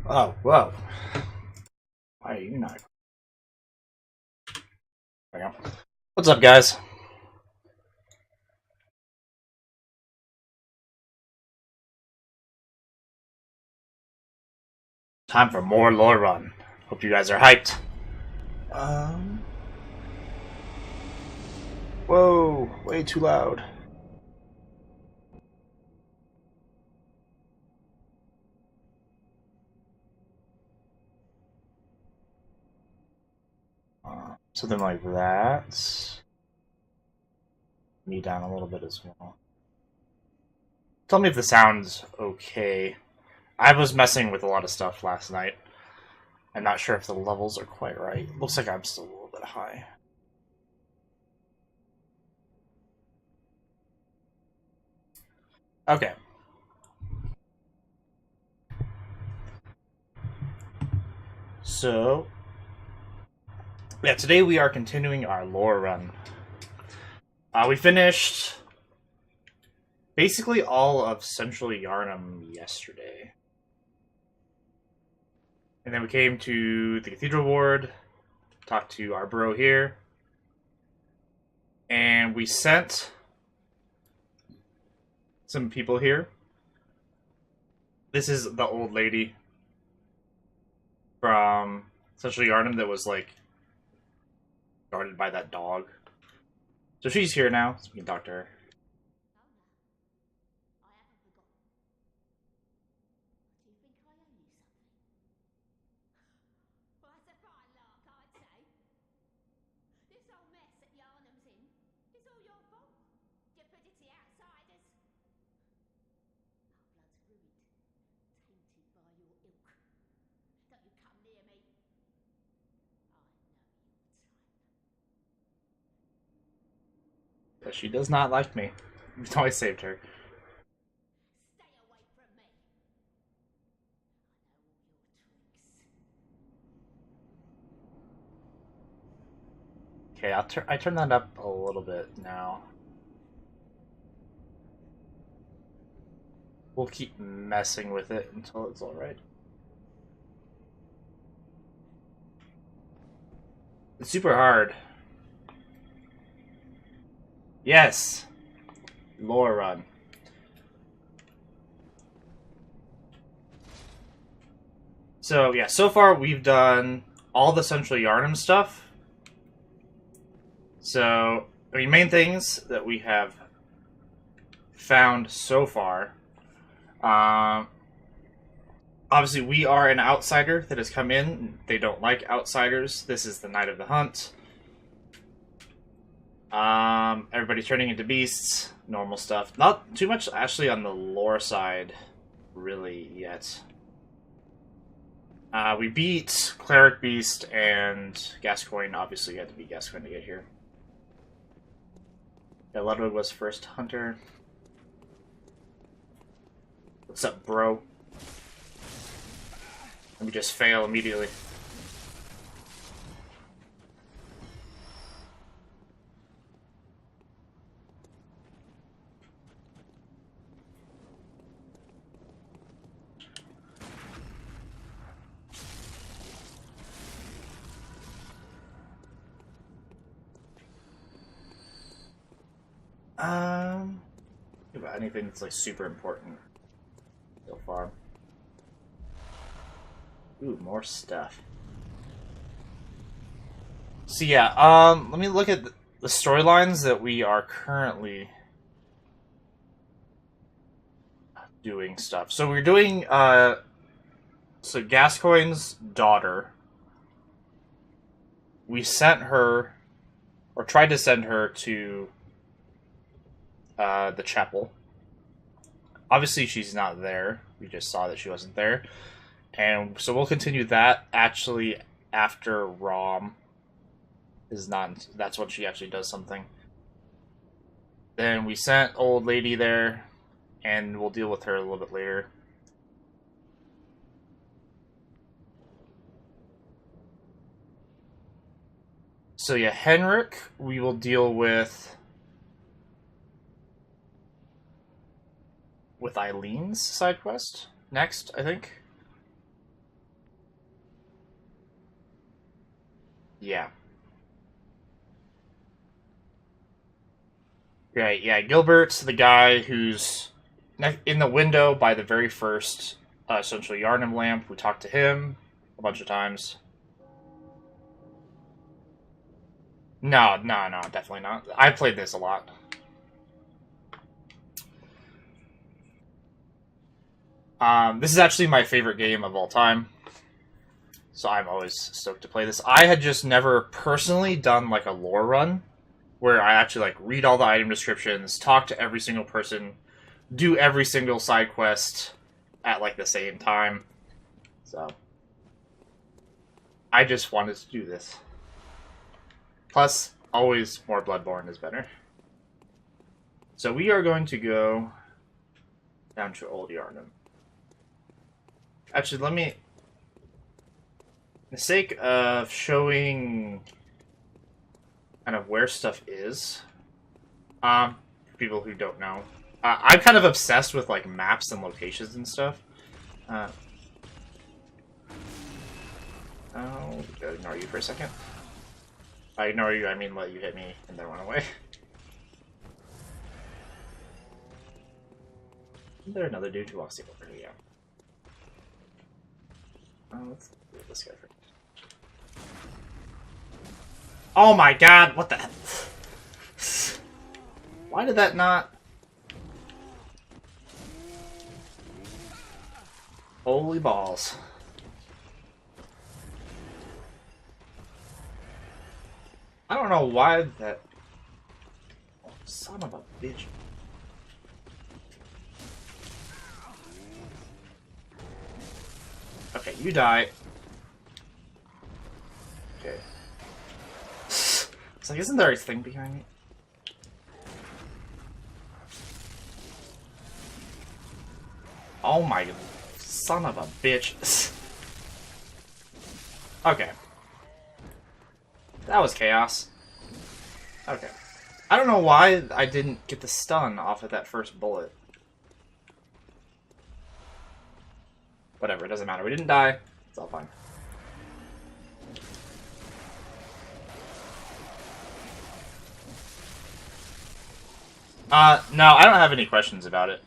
Oh, whoa. Why are you not? There we go. What's up, guys? Time for more lore run. Hope you guys are hyped. Um. Whoa, way too loud. Something like that. Me down a little bit as well. Tell me if the sound's okay. I was messing with a lot of stuff last night. I'm not sure if the levels are quite right. Looks like I'm still a little bit high. Okay. So, yeah, today we are continuing our lore run. We finished basically all of Central Yarnum yesterday. And then we came to the Cathedral Ward, talked to our bro here, and we sent some people here. This is the old lady from Central Yarnum that was, like, guarded by that dog. So she's here now, so we can talk to her. But she does not like me. Even though I saved her. Okay, I turn that up a little bit now. We'll keep messing with it until it's alright. It's super hard. Yes! Lore run. So, yeah, so far we've done all the Central Yarnum stuff. So, I mean, main things that we have found so far. Obviously, we are an outsider that has come in. They don't like outsiders. This is the night of the hunt. Everybody turning into beasts. Normal stuff. Not too much, actually, on the lore side, really, yet. We beat Cleric Beast and Gascoigne. Obviously, you had to beat Gascoigne to get here. Yeah, Ludwig was first hunter. What's up, bro? Let me just fail immediately. About anything that's like super important so far. Ooh, more stuff. So yeah, let me look at the storylines that we are currently doing stuff. So we're doing so Gascoigne's daughter. We sent her, or tried to send her to the chapel. Obviously, she's not there. We just saw that she wasn't there. And so we'll continue that actually after Rom is not. That's when she actually does something. Then we sent old lady there, and we'll deal with her a little bit later. So yeah, Henrik, we will deal with Eileen's side quest next, I think. Yeah. Right, yeah. Gilbert's the guy who's in the window by the very first essentially Yharnam lamp. We talked to him a bunch of times. No, no, no, definitely not. I played this a lot. This is actually my favorite game of all time, so I'm always stoked to play this. I had just never personally done like a lore run where I actually like read all the item descriptions, talk to every single person, do every single side quest at like the same time. So I just wanted to do this. Plus, always more Bloodborne is better. So we are going to go down to Old Yharnam. Actually, let me... For the sake of showing kind of where stuff is, for people who don't know, I'm kind of obsessed with like maps and locations and stuff. I'll ignore you for a second. By ignore you, I mean let you hit me and then run away. Is there another dude who walks over here? Yeah. Let's do this guy first. Oh my god, what the... Why did that not... Holy balls. I don't know why that... Oh, son of a bitch. Okay, you die. Okay. It's like, isn't there a thing behind me? Oh my... Son of a bitch. Okay. That was chaos. Okay. I don't know why I didn't get the stun off of that first bullet. Whatever, it doesn't matter. We didn't die. It's all fine. No, I don't have any questions about it.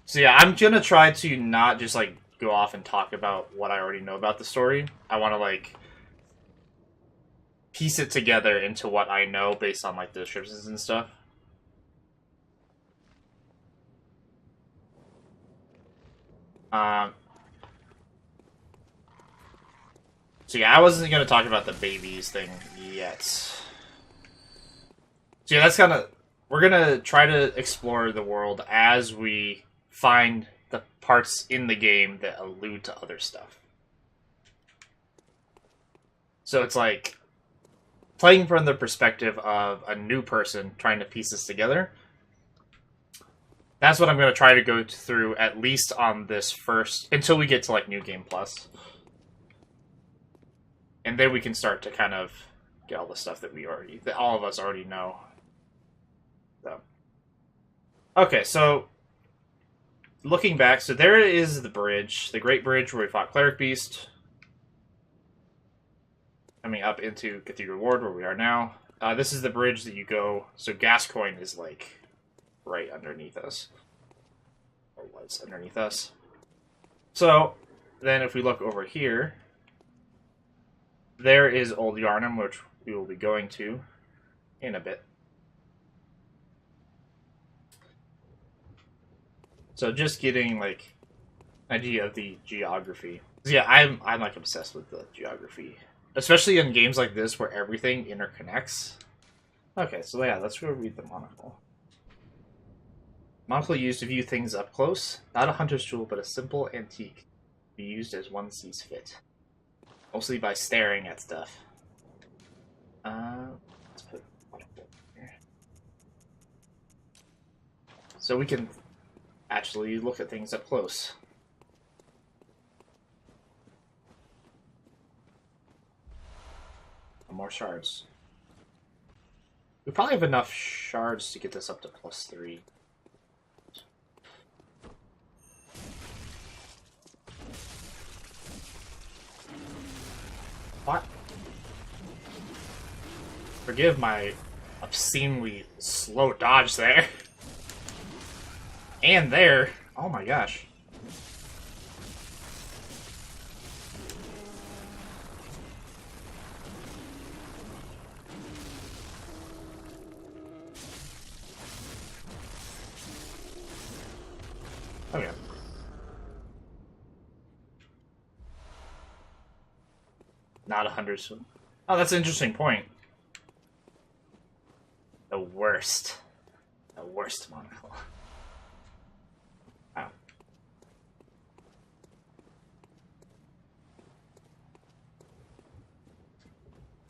So yeah, I'm gonna try to not just, like, go off and talk about what I already know about the story. I want to, like, piece it together into what I know based on, like, the descriptions and stuff. So yeah, I wasn't going to talk about the babies thing yet. So yeah, that's kind of... We're going to try to explore the world as we find the parts in the game that allude to other stuff. So it's like playing from the perspective of a new person trying to piece this together. That's what I'm going to try to go through, at least on this first, until we get to like New Game Plus. And then we can start to kind of get all the stuff that that all of us already know. So. Okay, so looking back, so there is the bridge, the Great Bridge where we fought Cleric Beast. Coming up into Cathedral Ward where we are now. This is the bridge that you go, so Gascoigne is like right underneath us. Or was underneath us. So, then if we look over here, there is Old Yharnam, which we will be going to in a bit. So just getting, like, an idea of the geography. Yeah, I'm like obsessed with the geography. Especially in games like this where everything interconnects. Okay, so yeah, let's go read the monocle. Monocle used to view things up close. Not a hunter's tool, but a simple antique. Be used as one sees fit. Mostly by staring at stuff. Let's put monocle here. So we can actually look at things up close. More shards. We probably have enough shards to get this up to +3. What? Forgive my obscenely slow dodge there. And there. Oh my gosh. Okay. Not 100. Oh, that's an interesting point. The worst. The worst monocle. Wow.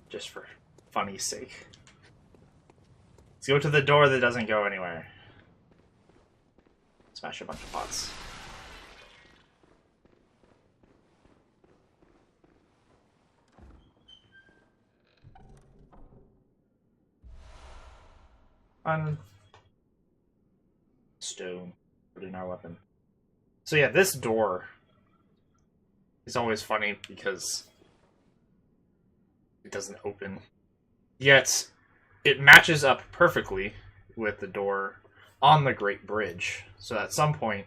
Just for funny's sake. Let's go to the door that doesn't go anywhere. Smash a bunch of pots. On stone. Put in our weapon. So yeah, this door is always funny because it doesn't open. Yet it matches up perfectly with the door on the Great Bridge. So at some point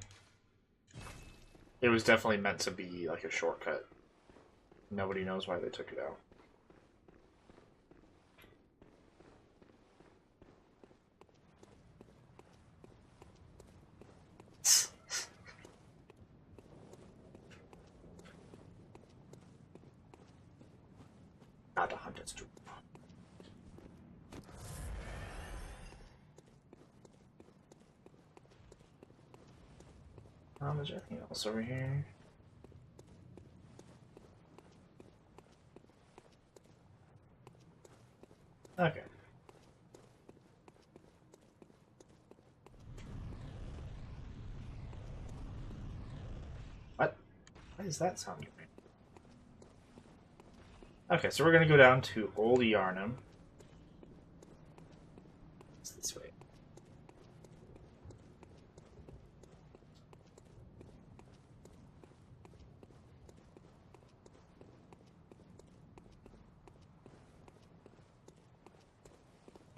it was definitely meant to be like a shortcut. Nobody knows why they took it out. Not a haunted street. Is there anything else over here? Okay. What? Why is that sound? Okay, so we're gonna go down to Old Yarnum. It's this way.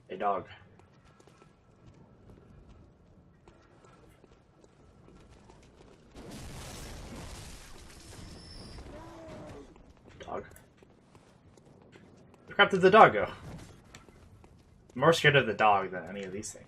Hey, dog. Dog. Where did the dog go? I'm more scared of the dog than any of these things.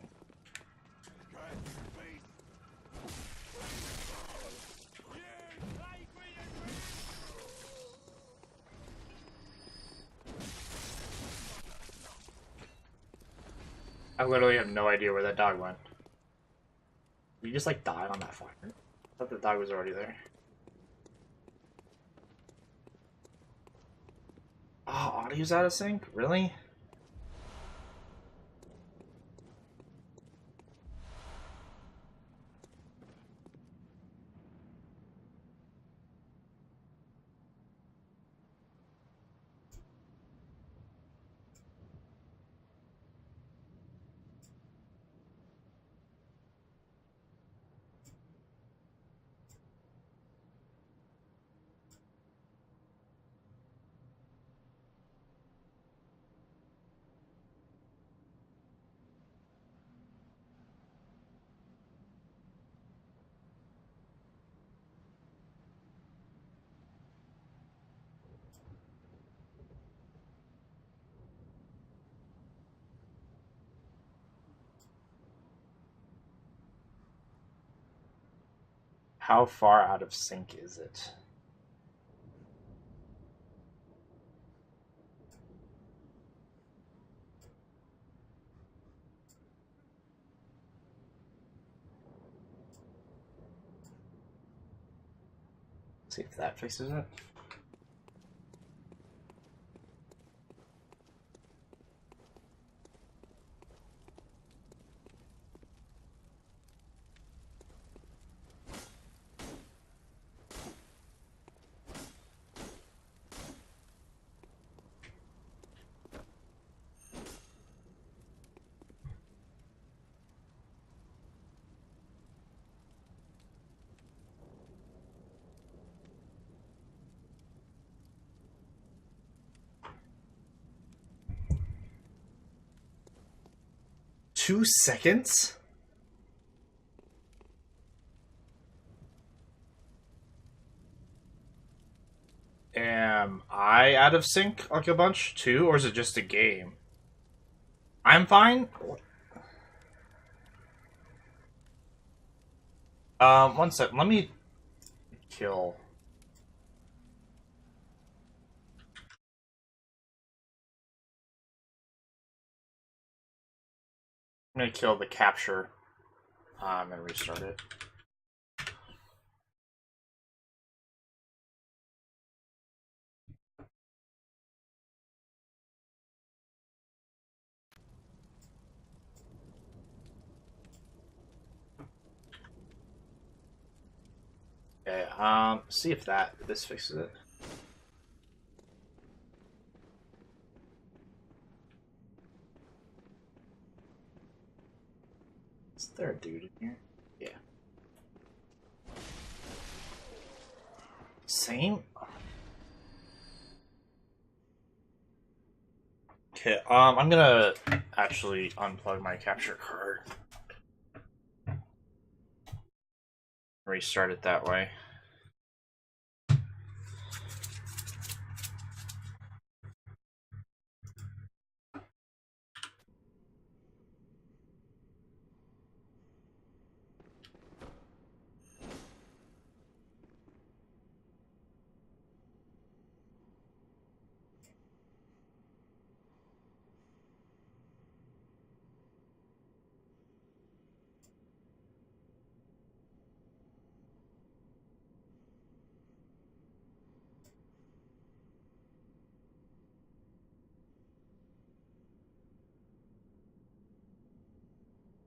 I literally have no idea where that dog went. Did he just like die on that fire? I thought the dog was already there. Oh, audio's out of sync? Really? How far out of sync is it? See if that fixes it. 2 seconds? Am I out of sync like a bunch too, or is it just a game? I'm fine. 1 sec. Let me kill. I'm gonna kill the capture. And restart it. Okay. See if this fixes it. Is there a dude in here? Yeah. Same. Okay. I'm gonna actually unplug my capture card. Restart it that way.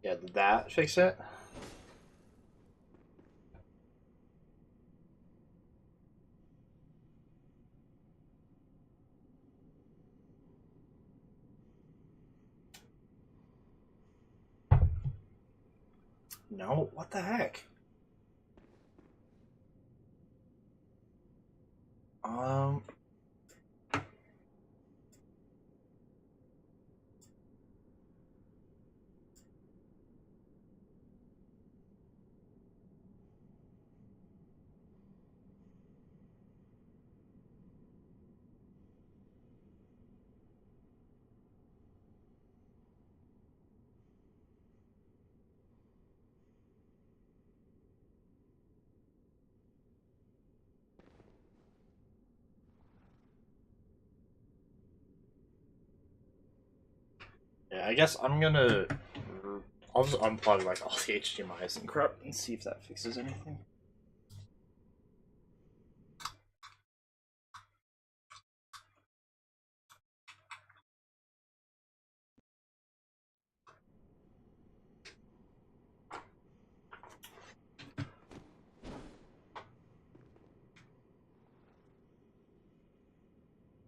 Yeah, did that fix it? No. What the heck? Um. Yeah, I guess I'm gonna. I'll just unplug like all the HDMI's and crap and see if that fixes anything.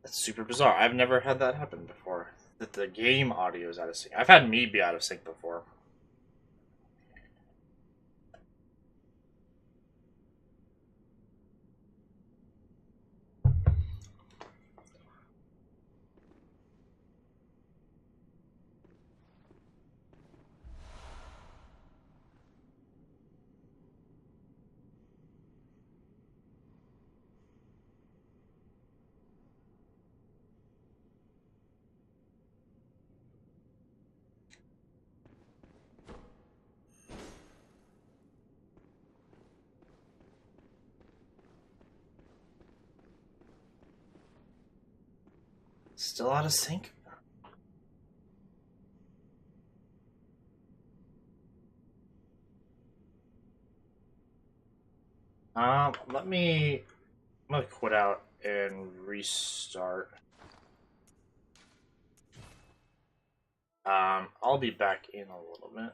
That's super bizarre. I've never had that happen before. That the game audio is out of sync. I've had me be out of sync before. Still out of sync? Let me. I'm gonna quit out and restart. I'll be back in a little bit.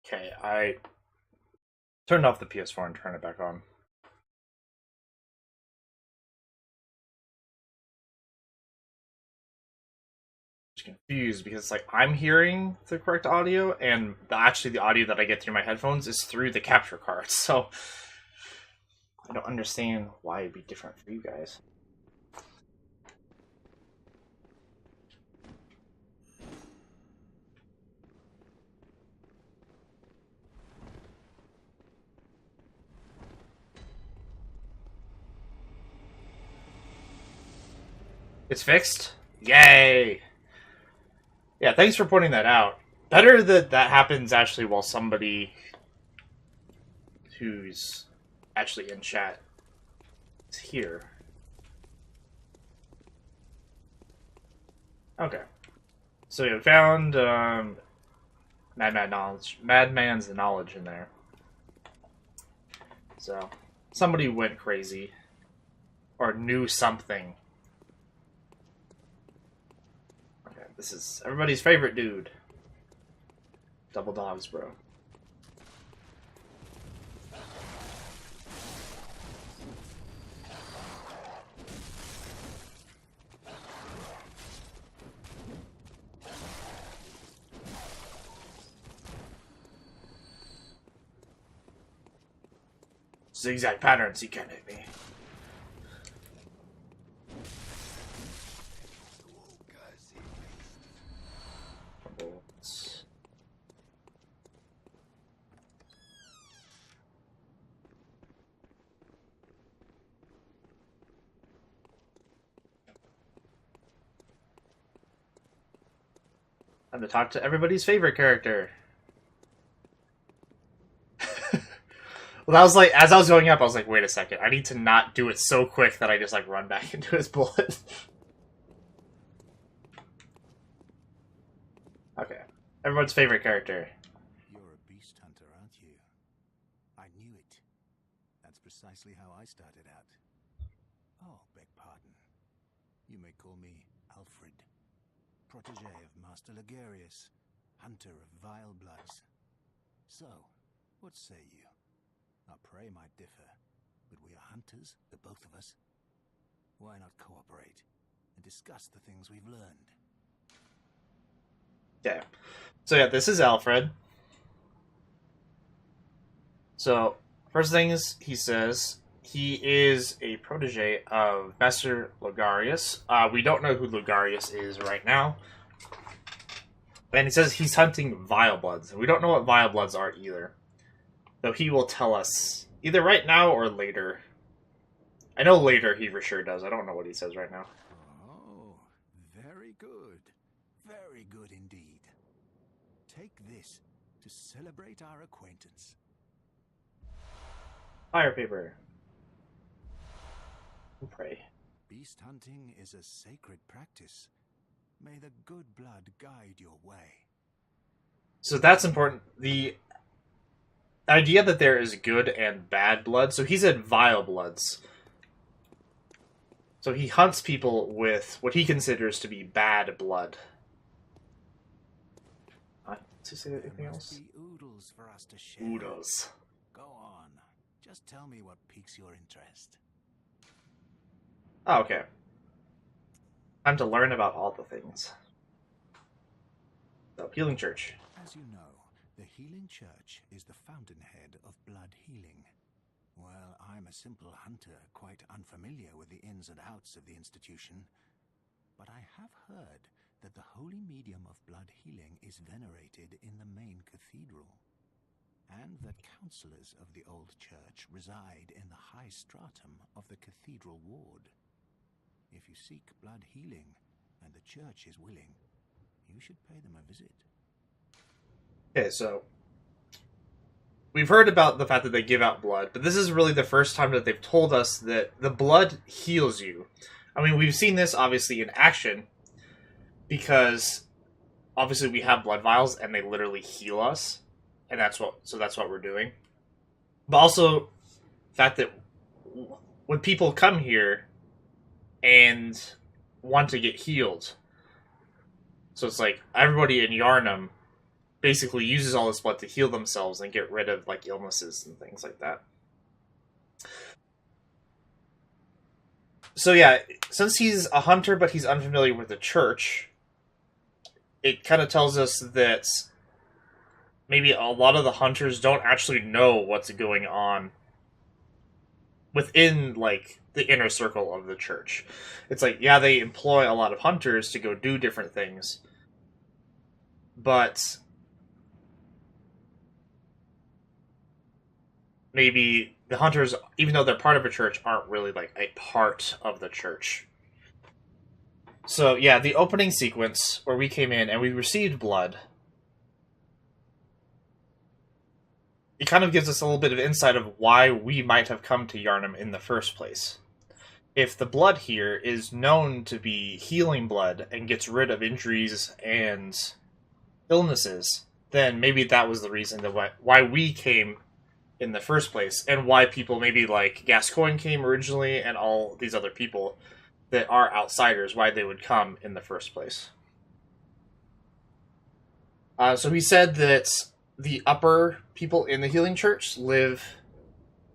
Okay, I turned off the PS4 and turned it back on. Confused because like I'm hearing the correct audio and actually the audio that I get through my headphones is through the capture card, so I don't understand why it'd be different for you guys. It's fixed? Yay! Yeah, thanks for pointing that out. Better that that happens actually while somebody who's actually in chat is here. Okay. So we found Madman's knowledge in there. So somebody went crazy or knew something. Okay, this is everybody's favorite dude. Double dogs, bro. Zigzag patterns, he can't hit me. Time to talk to everybody's favorite character. Well, that was like, as I was going up, I was like, wait a second, I need to not do it so quick that I just like run back into his bullet. Okay. Everyone's favorite character. You're a beast hunter, aren't you? I knew it. That's precisely how I started out. Oh, beg pardon. You may call me Alfred, protege of Master Ligarius, hunter of vile bloods. So, what say you? Our prey might differ, but we are hunters, the both of us. Why not cooperate and discuss the things we've learned? Yeah. So yeah, this is Alfred. So, first things he says, he is a protege of Master Ligarius. We don't know who Ligarius is right now. And he says he's hunting vile bloods. We don't know what vile bloods are either. Though he will tell us either right now or later. I know later he for sure does. I don't know what he says right now. Oh, very good. Very good indeed. Take this to celebrate our acquaintance. Fire paper. We'll pray. Beast hunting is a sacred practice. May the good blood guide your way. So that's important. The idea that there is good and bad blood. So he said vile bloods. So he hunts people with what he considers to be bad blood. Does he say anything else? Oodles for us to share. Oodles. Go on. Just tell me what piques your interest. Oh, okay. Time to learn about all the things. So, Healing Church. As you know, the Healing Church is the fountainhead of blood healing. Well, I'm a simple hunter, quite unfamiliar with the ins and outs of the institution. But I have heard that the holy medium of blood healing is venerated in the main cathedral, and that counselors of the old church reside in the high stratum of the cathedral ward. If you seek blood healing, and the church is willing, you should pay them a visit. Okay, so we've heard about the fact that they give out blood, but this is really the first time that they've told us that the blood heals you. I mean, we've seen this obviously in action, because obviously we have blood vials and they literally heal us, and that's what we're doing. But also the fact that when people come here and want to get healed, so it's like everybody in Yarnum basically uses all this blood to heal themselves and get rid of like illnesses and things like that. So yeah, since he's a hunter but he's unfamiliar with the church, it kind of tells us that maybe a lot of the hunters don't actually know what's going on within like the inner circle of the church. It's like, yeah, they employ a lot of hunters to go do different things, but maybe the hunters, even though they're part of a church, aren't really like a part of the church. So yeah, the opening sequence where we came in and we received blood, it kind of gives us a little bit of insight of why we might have come to Yharnam in the first place. If the blood here is known to be healing blood and gets rid of injuries and illnesses, then maybe that was the reason that why we came in the first place, and why people maybe like Gascoigne came originally and all these other people that are outsiders, why they would come in the first place. So he said that the upper people in the Healing Church live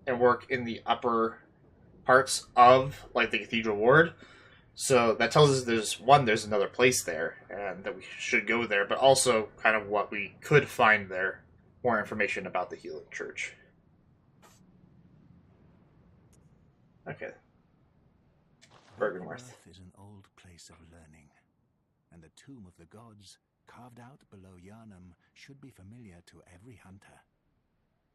and work in the upper parts of like the Cathedral Ward. So that tells us there's another place there, and that we should go there, but also kind of what we could find there, more information about the Healing Church. Okay. Byrgenwerth is an old place of learning, and the Tomb of the Gods, carved out below Yharnam, should be familiar to every hunter.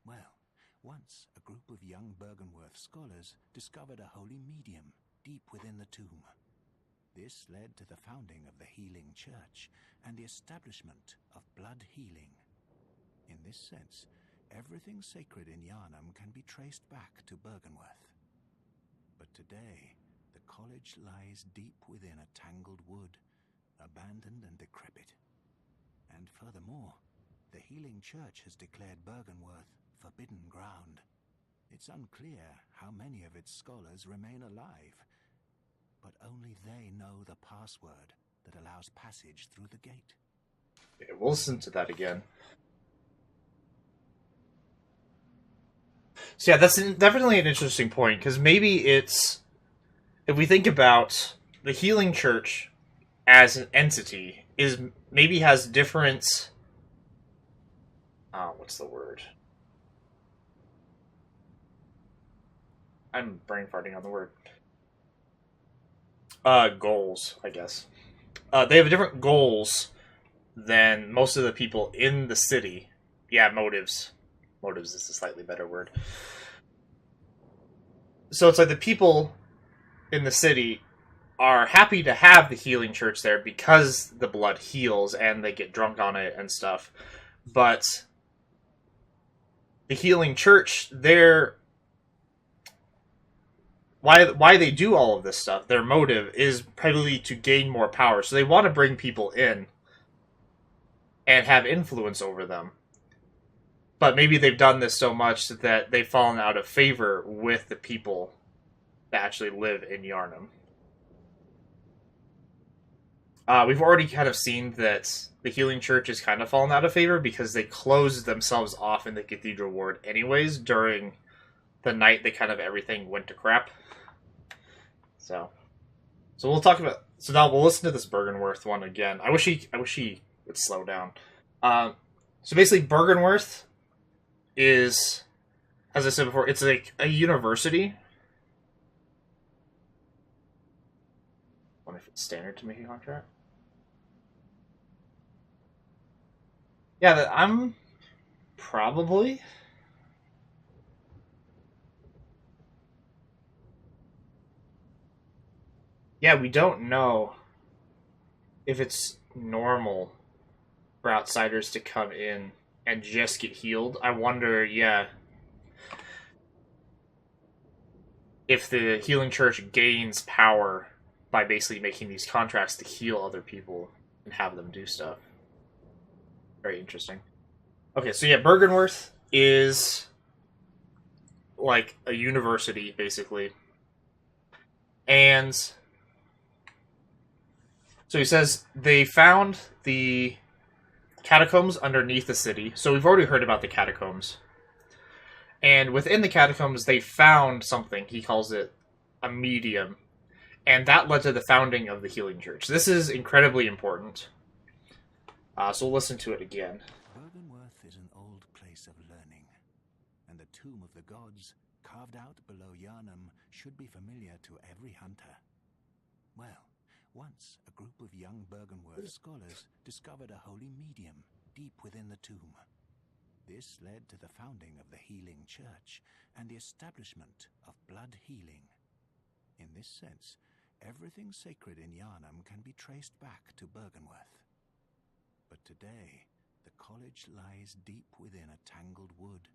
Well, once a group of young Byrgenwerth scholars discovered a holy medium deep within the tomb. This led to the founding of the Healing Church and the establishment of blood healing. In this sense, everything sacred in Yharnam can be traced back to Byrgenwerth. But today, the college lies deep within a tangled wood, abandoned and decrepit. And furthermore, the Healing Church has declared Byrgenwerth forbidden ground. It's unclear how many of its scholars remain alive, but only they know the password that allows passage through the gate. Okay, we'll listen to that again. So yeah, that's definitely an interesting point, because maybe it's, if we think about the Healing Church as an entity, is maybe has different, what's the word? I'm brain farting on the word. Goals, I guess. They have different goals than most of the people in the city. Yeah, motives. Motives is a slightly better word. So it's like the people in the city are happy to have the Healing Church there because the blood heals and they get drunk on it and stuff. But the Healing Church, why they do all of this stuff, their motive is probably to gain more power. So they want to bring people in and have influence over them. But maybe they've done this so much that they've fallen out of favor with the people that actually live in Yharnam. We've already kind of seen that the Healing Church has kind of fallen out of favor because they closed themselves off in the Cathedral Ward anyways during the night that kind of everything went to crap. So we'll talk about. So now we'll listen to this Byrgenwerth one again. I wish he would slow down. So basically, Byrgenwerth is, as I said before, it's like a university. I wonder if it's standard to make a contract. Yeah, I'm probably. Yeah, we don't know if it's normal for outsiders to come in and just get healed. I wonder, yeah, if the Healing Church gains power by basically making these contracts to heal other people and have them do stuff. Very interesting. Okay, so yeah, Byrgenwerth is like a university, basically. And so he says they found the catacombs underneath the city. So we've already heard about the catacombs. And within the catacombs, they found something. He calls it a medium. And that led to the founding of the Healing Church. This is incredibly important. So we'll listen to it again. Byrgenwerth is an old place of learning, and the tomb of the gods, carved out below Yharnam, should be familiar to every hunter. Well, once a group of young Byrgenwerth scholars discovered a holy medium deep within the tomb. This led to the founding of the Healing Church and the establishment of blood healing. In this sense, everything sacred in Yharnam can be traced back to Byrgenwerth. But today, the college lies deep within a tangled wood,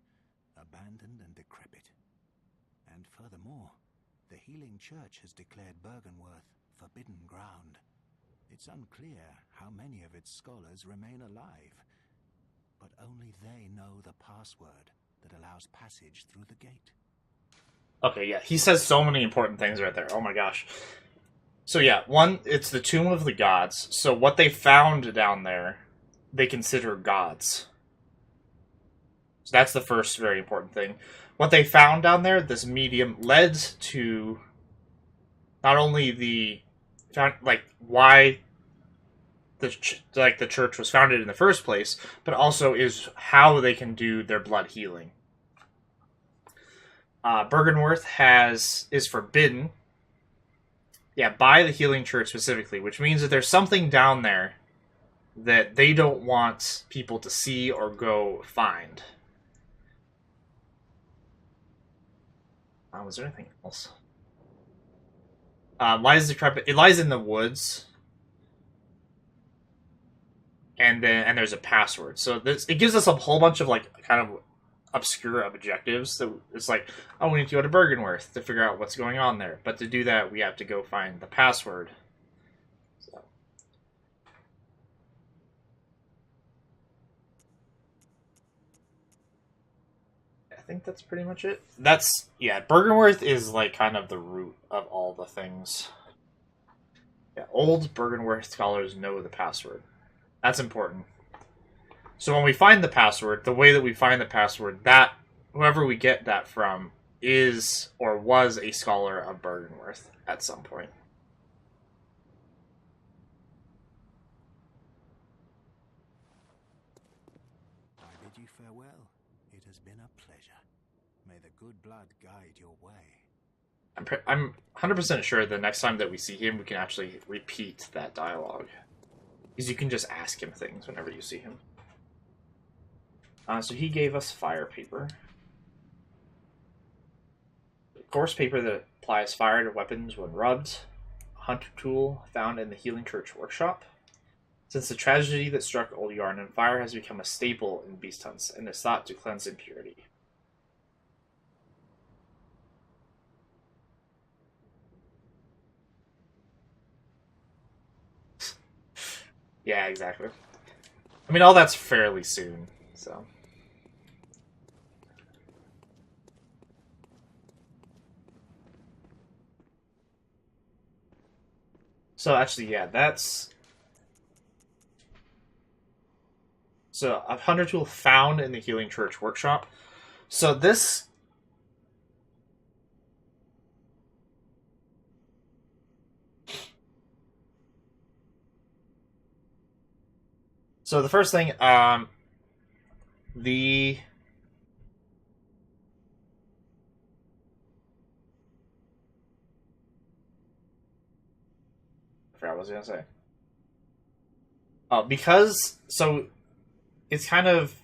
abandoned and decrepit. And furthermore, the Healing Church has declared Byrgenwerth forbidden ground. It's unclear how many of its scholars remain alive, but only they know the password that allows passage through the gate. Okay, yeah, he says so many important things right there. Oh my gosh. So yeah, one, it's the Tomb of the Gods. So what they found down there, they consider gods. So that's the first very important thing. What they found down there, this medium, led to not only why the church was founded in the first place, but also is how they can do their blood healing. Byrgenwerth is forbidden, by the Healing Church specifically, which means that there's something down there that they don't want people to see or go find. Was there anything else? It lies in the woods, and there's a password. So it gives us a whole bunch of kind of obscure objectives. So it's like, oh, we need to go to Byrgenwerth to figure out what's going on there. But to do that, we have to go find the password. So. I think that's pretty much it. Byrgenwerth is kind of the root of all the things. Yeah, old Byrgenwerth scholars know the password. That's important. So when we find the password, the way that we find the password, that whoever we get that from is or was a scholar of Byrgenwerth at some point. I bid you farewell. It has been a pleasure. May the good blood guide your way. I'm 100% sure the next time that we see him, we can actually repeat that dialogue. Because you can just ask him things whenever you see him. So he gave us fire paper. Coarse paper that applies fire to weapons when rubbed. A hunter tool found in the Healing Church workshop. Since the tragedy that struck Old Yharnam, fire has become a staple in beast hunts and is thought to cleanse impurity. Yeah, exactly. I mean, all that's fairly soon, so... So actually, yeah, that's... So, a hunter tool found in the Healing Church workshop. So this... So the first thing, the... I forgot what I was going to say. Because... So, it's kind of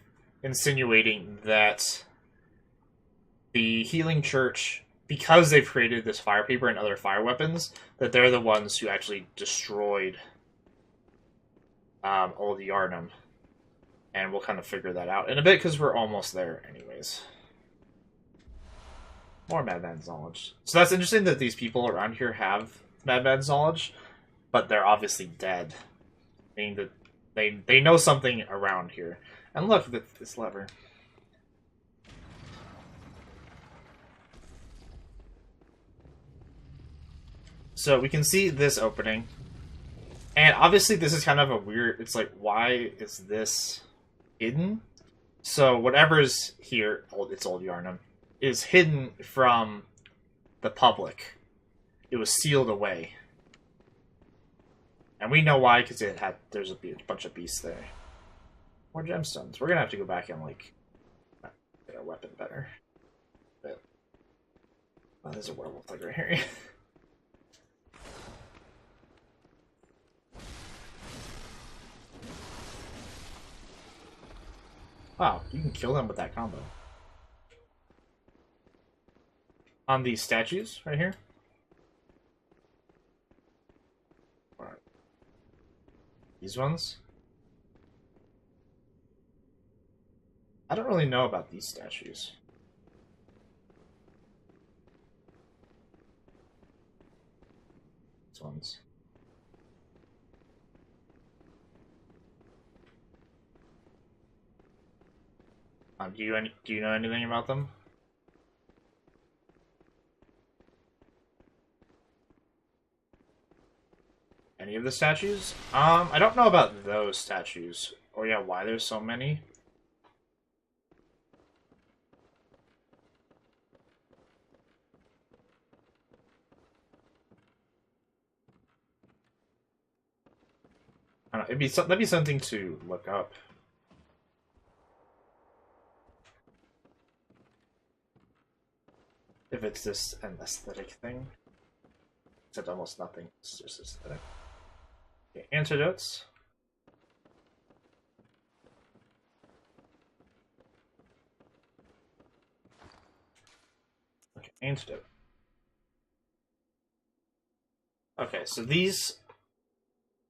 insinuating that the Healing Church, because they've created this fire paper and other fire weapons, that they're the ones who actually destroyed Old Yharnam. And we'll kind of figure that out in a bit, because we're almost there anyways. More Madman's knowledge. So that's interesting that these people around here have Madman's knowledge, but they're obviously dead. Meaning that they know something around here. And look at this lever. So we can see this opening. And obviously this is kind of a weird... It's like, why is this hidden? So whatever's here, it's Old Yarnum, is hidden from the public. It was sealed away. And we know why, because there's a bunch of beasts there. More gemstones. We're gonna have to go back and, like, get our weapon better. But, oh, there's a werewolf, like, right here. Wow, you can kill them with that combo. On these statues, right here. These ones? I don't really know about these statues. These ones. Do you know anything about them? Any of the statues? I don't know about those statues. Oh yeah, why there's so many? I don't know, that'd be something to look up. If it's just an aesthetic thing. Except almost nothing. It's just aesthetic. Okay, antidotes. Okay, antidote. Okay, so these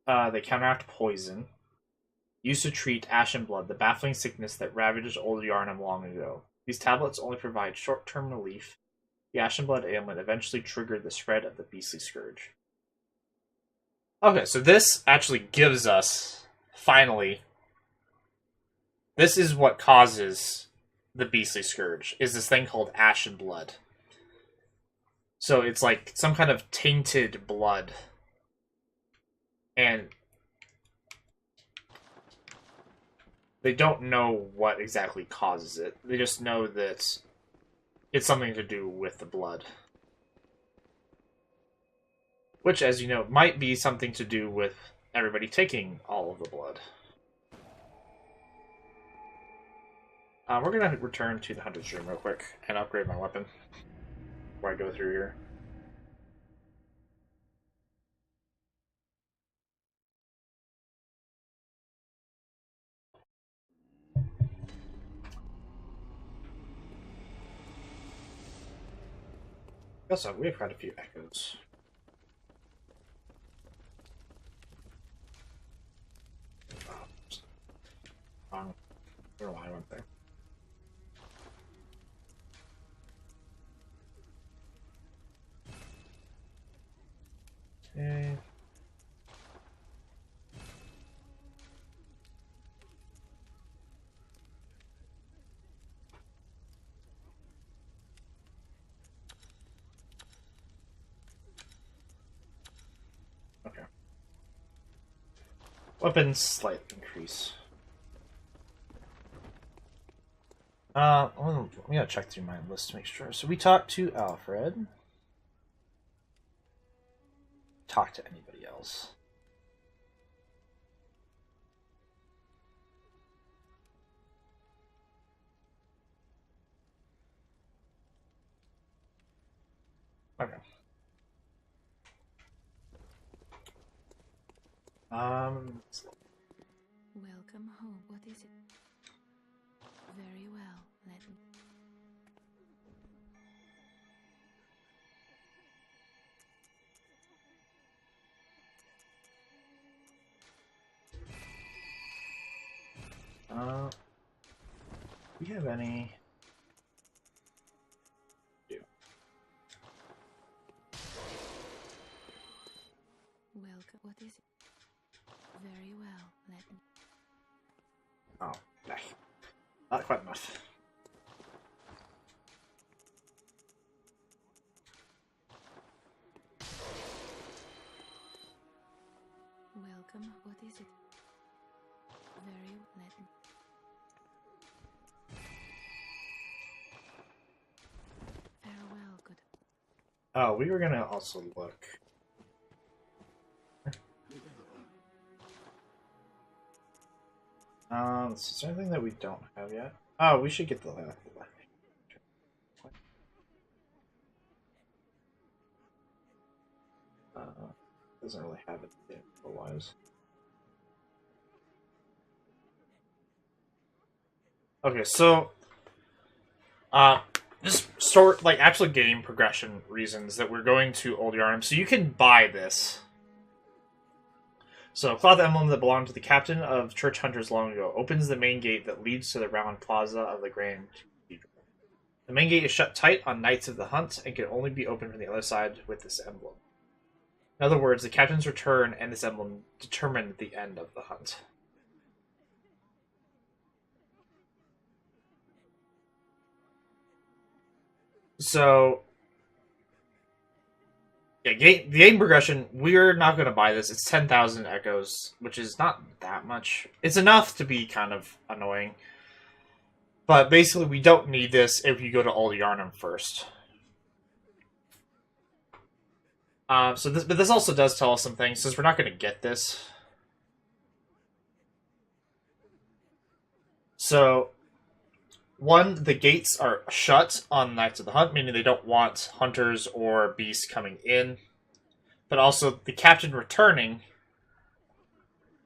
they counteract poison. Used to treat ashen blood, the baffling sickness that ravaged old Yarnum long ago. These tablets only provide short-term relief. The ashen blood ailment eventually triggered the spread of the beastly scourge. Okay, so this actually gives us, finally, this is what causes the beastly scourge, is this thing called ashen blood. So it's like some kind of tainted blood. And they don't know what exactly causes it. They just know that it's something to do with the blood. Which, as you know, might be something to do with everybody taking all of the blood. We're going to return to the Hunter's Room real quick and upgrade my weapon before I go through here. Also, we have quite a few echoes. I don't know why I went there. Okay. Okay. Weapons slight increase. I'm gonna check through my list to make sure. So we talked to Alfred. Talk to anybody else. Okay. Welcome home. What is it? Very well. Let me. Do we have any? Do. Welcome. What is it? Very well. Let me. Oh, nah. Not quite enough. Welcome Oh, we were gonna also look. Is there anything that we don't have yet? Oh, we should get the last. Doesn't really have it otherwise. Okay, so just sort like actual game progression reasons that we're going to Old Yarnum. So you can buy this. So cloth emblem that belonged to the captain of church hunters long ago opens the main gate that leads to the round plaza of the Grand Cathedral. The main gate is shut tight on nights of the hunt and can only be opened from the other side with this emblem. In other words, the captain's return and this emblem determine the end of the hunt. So, yeah, the game progression, we're not going to buy this. It's 10,000 echoes, which is not that much. It's enough to be kind of annoying. But basically, we don't need this if you go to Old Yarnum first. But this also does tell us some things, since we're not going to get this. So, one, the gates are shut on Nights of the Hunt, meaning they don't want hunters or beasts coming in. But also, the captain returning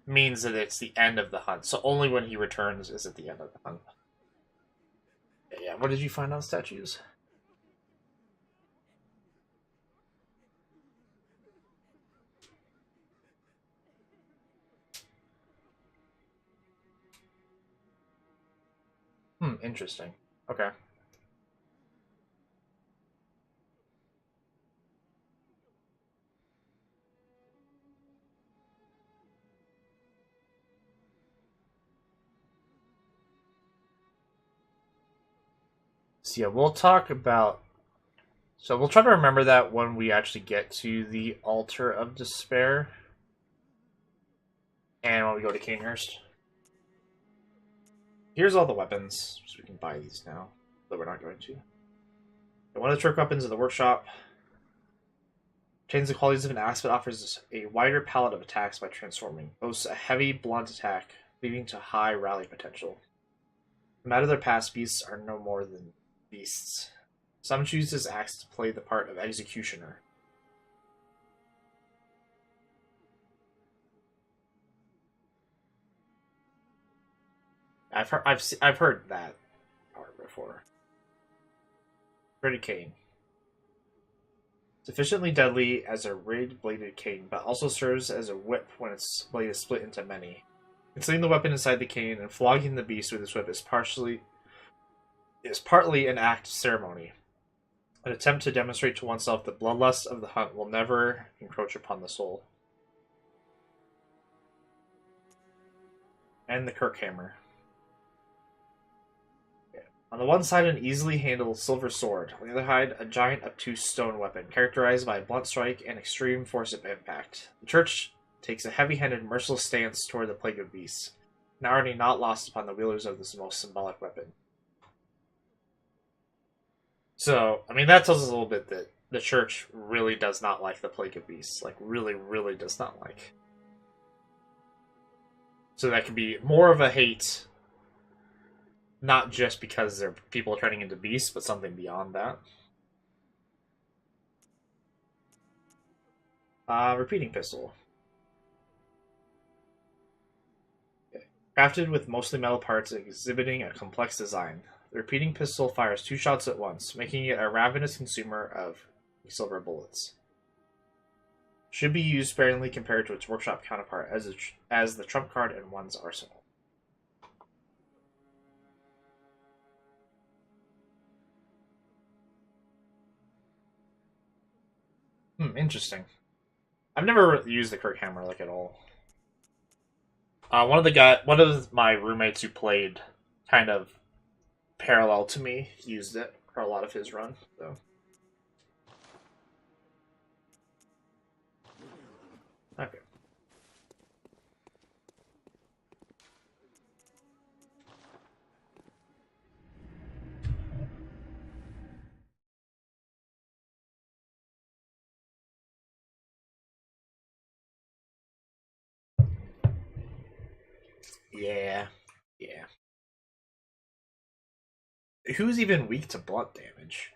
means that it's the end of the hunt. So only when he returns is it the end of the hunt. Yeah, what did you find on statues? Interesting. Okay. So yeah, we'll talk about. So we'll try to remember that when we actually get to the Altar of Despair, and when we go to Canehurst. Here's all the weapons, so we can buy these now, but we're not going to. One of the trick weapons in the workshop obtains the qualities of an axe, but offers a wider palette of attacks by transforming. Boasts a heavy, blunt attack, leading to high rally potential. No matter their past, beasts are no more than beasts. Some choose this axe to play the part of executioner. I've heard that part before. Pretty cane. Sufficiently deadly as a rig-bladed cane, but also serves as a whip when its blade is split into many. Concealing the weapon inside the cane and flogging the beast with this whip is partly an act of ceremony. An attempt to demonstrate to oneself the bloodlust of the hunt will never encroach upon the soul. And the Kirk hammer. On the one side, an easily handled silver sword. On the other side, a giant obtuse stone weapon, characterized by a blunt strike and extreme force of impact. The church takes a heavy-handed, merciless stance toward the plague of beasts, an irony not lost upon the wielders of this most symbolic weapon. So, I mean, that tells us a little bit that the church really does not like the plague of beasts. Like, really, really does not like. So that could be more of a hate, not just because they're people turning into beasts, but something beyond that. Repeating pistol. Okay. Crafted with mostly metal parts exhibiting a complex design. The repeating pistol fires 2 shots at once, making it a ravenous consumer of silver bullets. Should be used sparingly compared to its workshop counterpart as the trump card in one's arsenal. Interesting. I've never used the Kirk hammer like at all. One of my roommates who played kind of parallel to me used it for a lot of his run. So. Okay. Yeah. Yeah. Who's even weak to blood damage?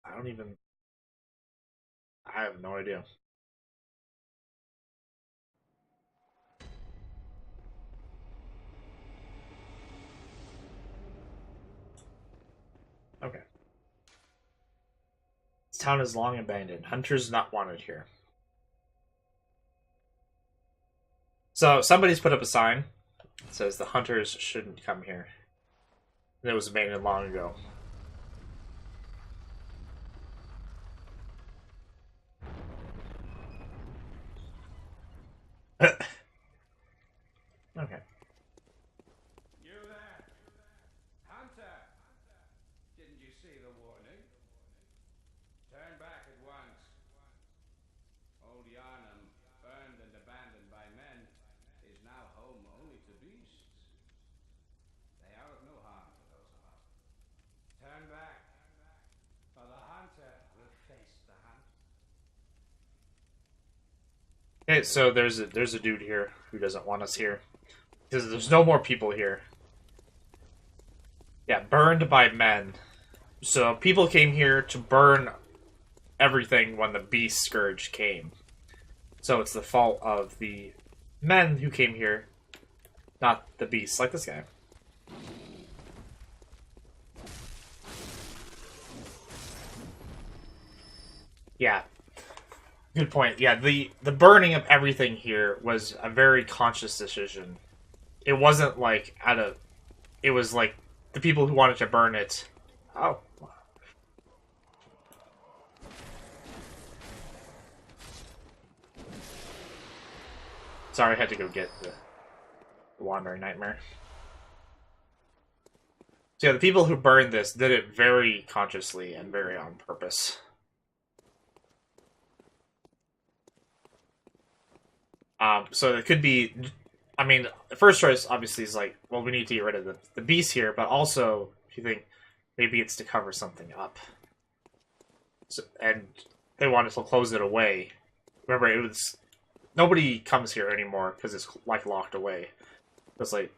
I don't even... I have no idea. Okay. This town is long abandoned. Hunters not wanted here. So somebody's put up a sign that says the hunters shouldn't come here. And it was abandoned long ago. Okay. You there? Hunter! Didn't you see the warning? Turn back at once. Old Yarnum, burned and abandoned by men, is now home only to beasts. They are of no harm to those of us. Turn back, or the hunter will face the hunt. Okay, so there's a dude here who doesn't want us here. Because there's no more people here. Yeah, burned by men. So people came here to burn everything when the beast scourge came. So it's the fault of the men who came here, not the beasts, like this guy. Yeah. Good point. Yeah, the burning of everything here was a very conscious decision. It wasn't like it was like the people who wanted to burn it. Oh. Sorry, I had to go get the Wandering Nightmare. So yeah, the people who burned this did it very consciously and very on purpose. So it could be... I mean, the first choice obviously is like, well, we need to get rid of the beast here, but also, if you think, maybe it's to cover something up. So, and they wanted to close it away. Remember, it was... Nobody comes here anymore because it's, like, locked away. It's like,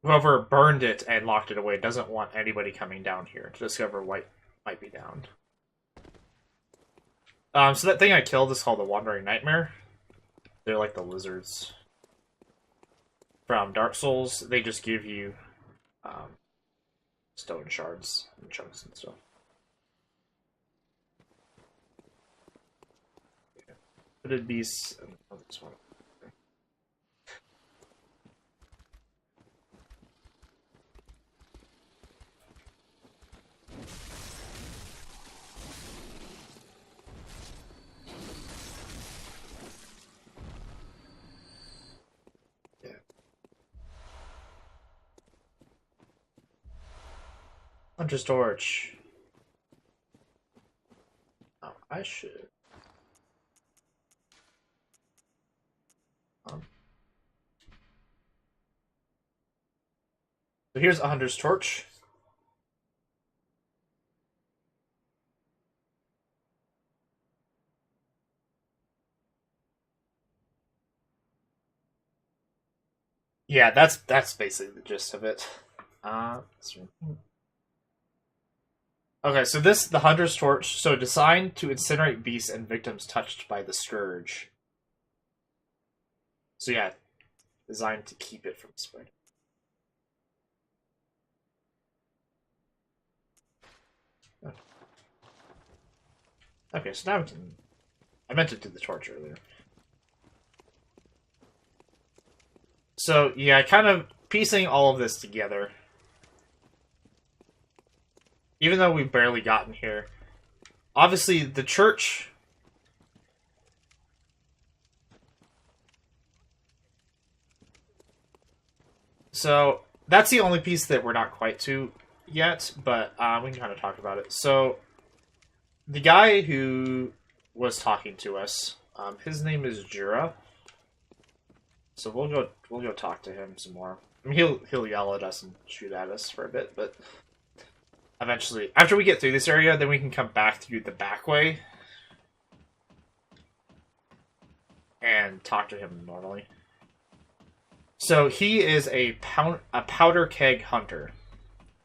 whoever burned it and locked it away doesn't want anybody coming down here to discover what might be down. So that thing I killed is called the Wandering Nightmare. They're like the lizards from Dark Souls. They just give you stone shards and chunks and stuff. Hooded beasts and this one. Yeah. Hunter's Torch. Oh, I should. So here's a Hunter's Torch. Yeah, that's basically the gist of it. Okay, so the Hunter's Torch, so designed to incinerate beasts and victims touched by the Scourge. So yeah, designed to keep it from spreading. Okay, so now we can... I meant to do the torch earlier. So, yeah, kind of piecing all of this together. Even though we've barely gotten here. Obviously, the church... So, that's the only piece that we're not quite to yet, but we can kind of talk about it. So, the guy who was talking to us, his name is Jura. So we'll go talk to him some more. I mean, he'll yell at us and shoot at us for a bit, but eventually, after we get through this area, then we can come back through the back way. and talk to him normally. So he is a powder keg hunter.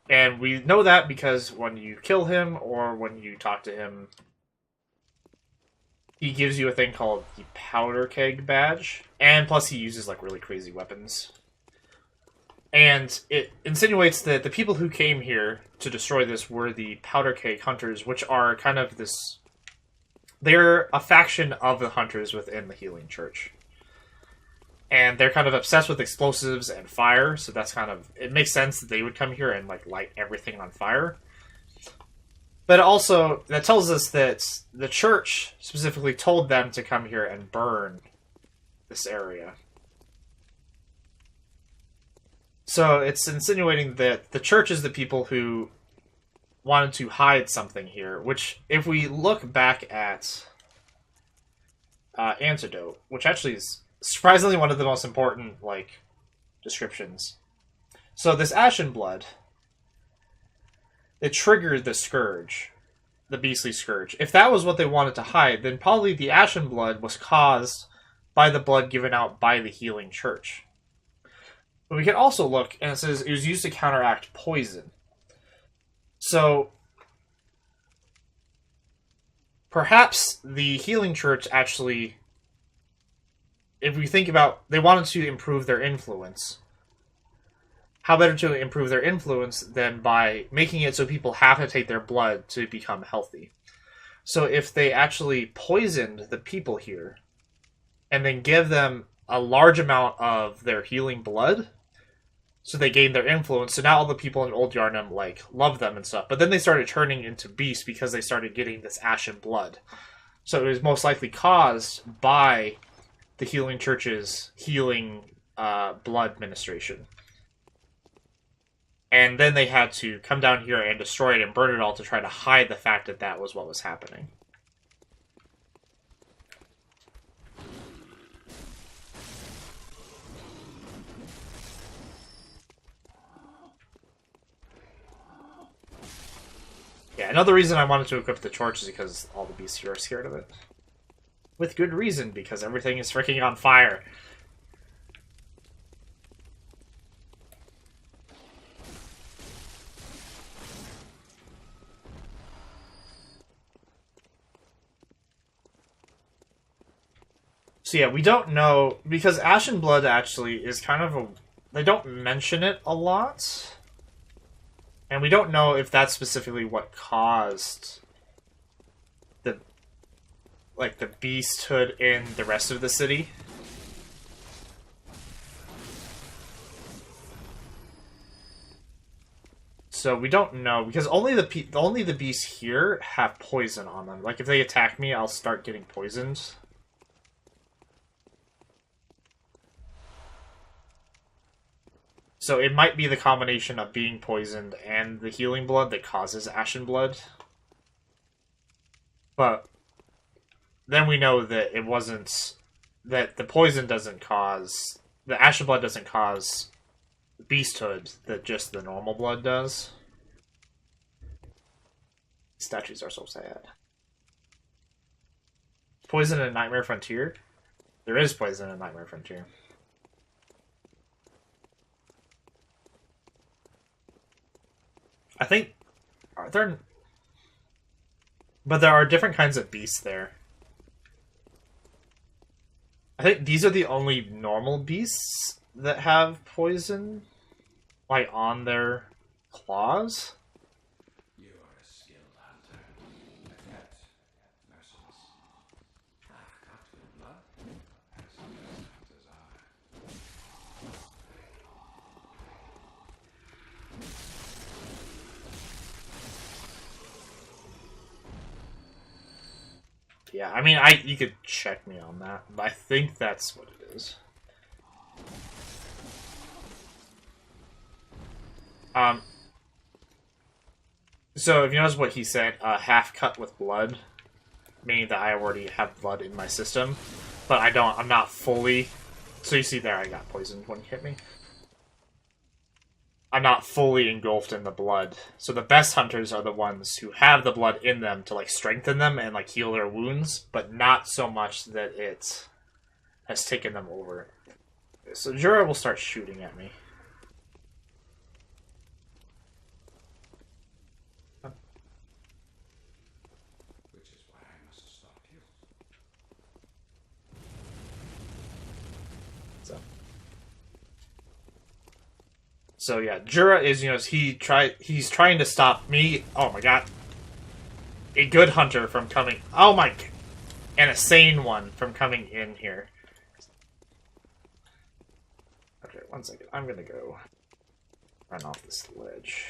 And we know that because when you kill him or when you talk to him, he gives you a thing called the powder keg badge. And plus he uses like really crazy weapons. And it insinuates that the people who came here to destroy this were the powder keg hunters, which are kind of this... They're a faction of the hunters within the Healing Church. And they're kind of obsessed with explosives and fire, so that's kind of... It makes sense that they would come here and like light everything on fire. But also, that tells us that the church specifically told them to come here and burn this area. So it's insinuating that the church is the people who wanted to hide something here, which, if we look back at Antidote, which actually is surprisingly one of the most important, like, descriptions. So this Ashen Blood, it triggered the Scourge, the Beastly Scourge. If that was what they wanted to hide, then probably the Ashen Blood was caused by the blood given out by the Healing Church. But we can also look, and it says it was used to counteract poison. So, perhaps the Healing Church actually, if we think about, they wanted to improve their influence. How better to improve their influence than by making it so people have to take their blood to become healthy? So if they actually poisoned the people here, and then give them a large amount of their healing blood, so they gained their influence. So now all the people in Old Yharnam like love them and stuff. But then they started turning into beasts because they started getting this ashen blood. So it was most likely caused by the Healing Church's healing blood administration. And then they had to come down here and destroy it and burn it all to try to hide the fact that that was what was happening. Yeah, another reason I wanted to equip the torch is because all the beasts here are scared of it. With good reason, because everything is freaking on fire. So yeah, we don't know, because Ashen Blood actually is kind of a... They don't mention it a lot. And we don't know if that's specifically what caused the beasthood in the rest of the city. So we don't know, because only the beasts here have poison on them. Like if they attack me, I'll start getting poisoned. So it might be the combination of being poisoned and the healing blood that causes Ashen Blood. But then we know that it wasn't... That the poison doesn't cause... The Ashen Blood doesn't cause beasthood, that just the normal blood does. Statues are so sad. Poison in Nightmare Frontier? There is poison in Nightmare Frontier. I think... Are there... But there are different kinds of beasts there. I think these are the only normal beasts that have poison, like, on their claws. You are a skilled hunter. Adept, merciless. Cut with blood, as most hunters are. Yeah, I mean, you could check me on that, but I think that's what it is. So if you notice what he said, half cut with blood, meaning that I already have blood in my system, but I'm not fully, so you see there I got poisoned when he hit me. I'm not fully engulfed in the blood. So the best hunters are the ones who have the blood in them to like strengthen them and like heal their wounds, but not so much that it has taken them over. So Jura will start shooting at me. Which is why I must stop you. So yeah, Jura is, he's trying to stop me. Oh my god. A good hunter from coming. Oh my. And a sane one from coming in here. Okay, 1 second. I'm gonna go run off this ledge.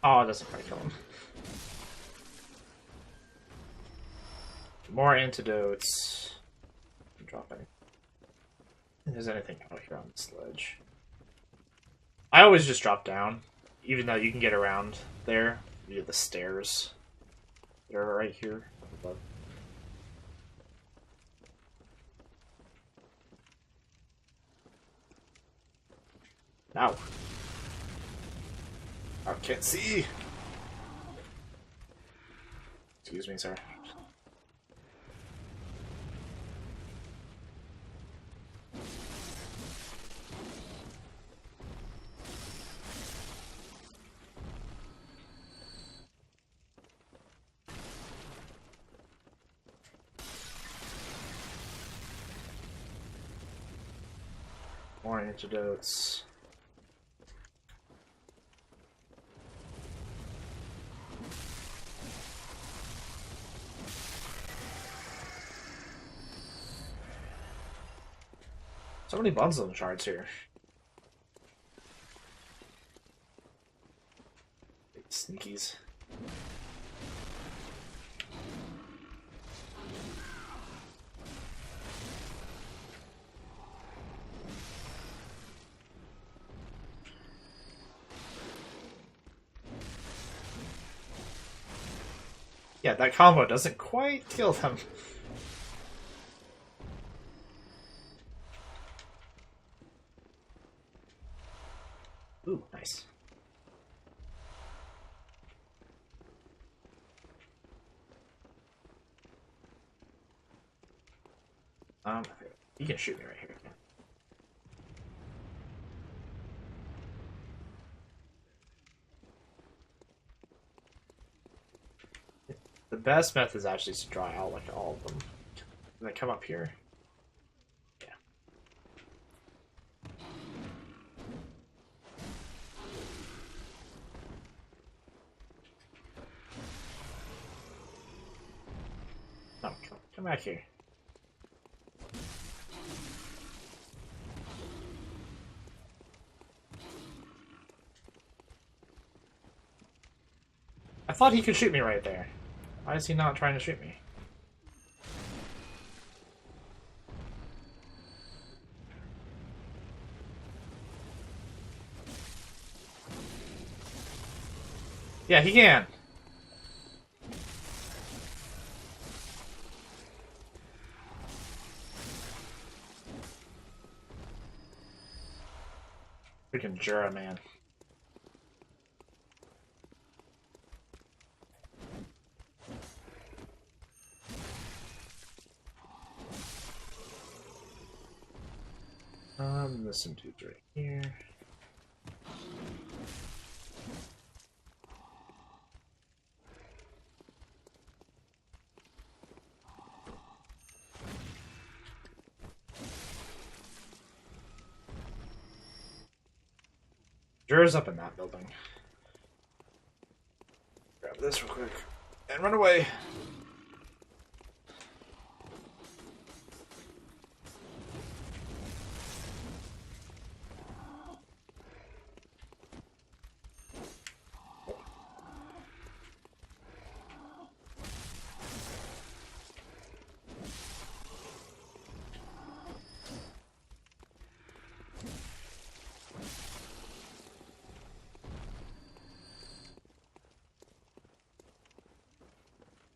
Oh, it doesn't quite kill him. More antidotes. Drop any. If there's anything out here on this ledge. I always just drop down, even though you can get around there via the stairs. They're right here above. Ow. I can't see. Excuse me, sir. More antidotes. So many bundle shards here. Big sneakies. Yeah, that combo doesn't quite kill them. Ooh, nice. You can shoot me right here. The best method is actually to draw out like all of them. And then come up here. Yeah. No, come back here. I thought he could shoot me right there. Why is he not trying to shoot me? Yeah, he can. Freaking Jura, man. There's some dudes right here. Jura's up in that building. Grab this real quick and run away.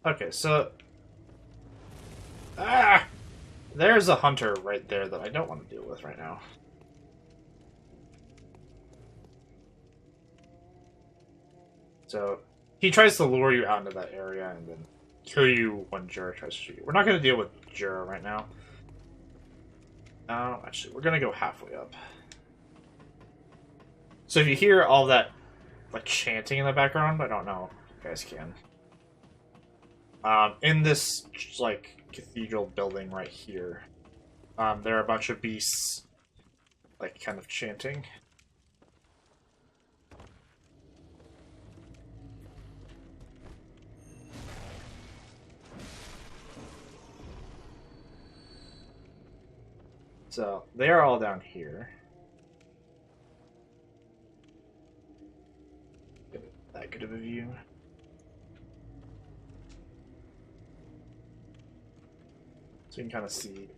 Okay, so there's a hunter right there that I don't want to deal with right now. So he tries to lure you out into that area and then kill you when Jura tries to shoot you. We're not going to deal with Jura right now. No, actually, we're going to go halfway up. So if you hear all that like chanting in the background, I don't know if you guys can. In this like cathedral building right here, there are a bunch of beasts like kind of chanting. So they are all down here. That good of a view. So you can kind of see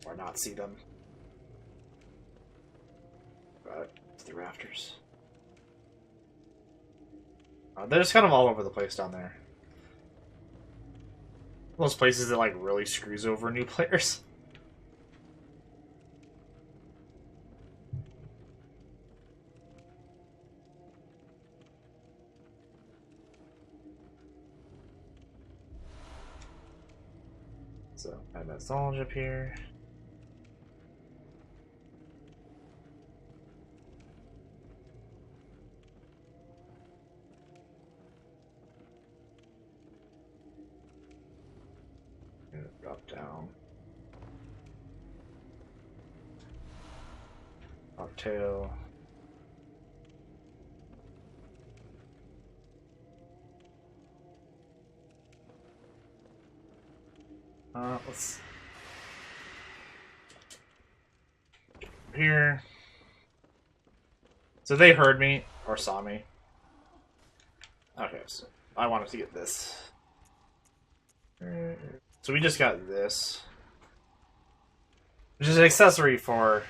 or not see them. It's the rafters. They're just kind of all over the place down there. Those places that like really screws over new players. So I have that knowledge up here. Drop down. Tail. Let's here. So they heard me or saw me. Okay, so I wanted to get this. So we just got this, which is an accessory for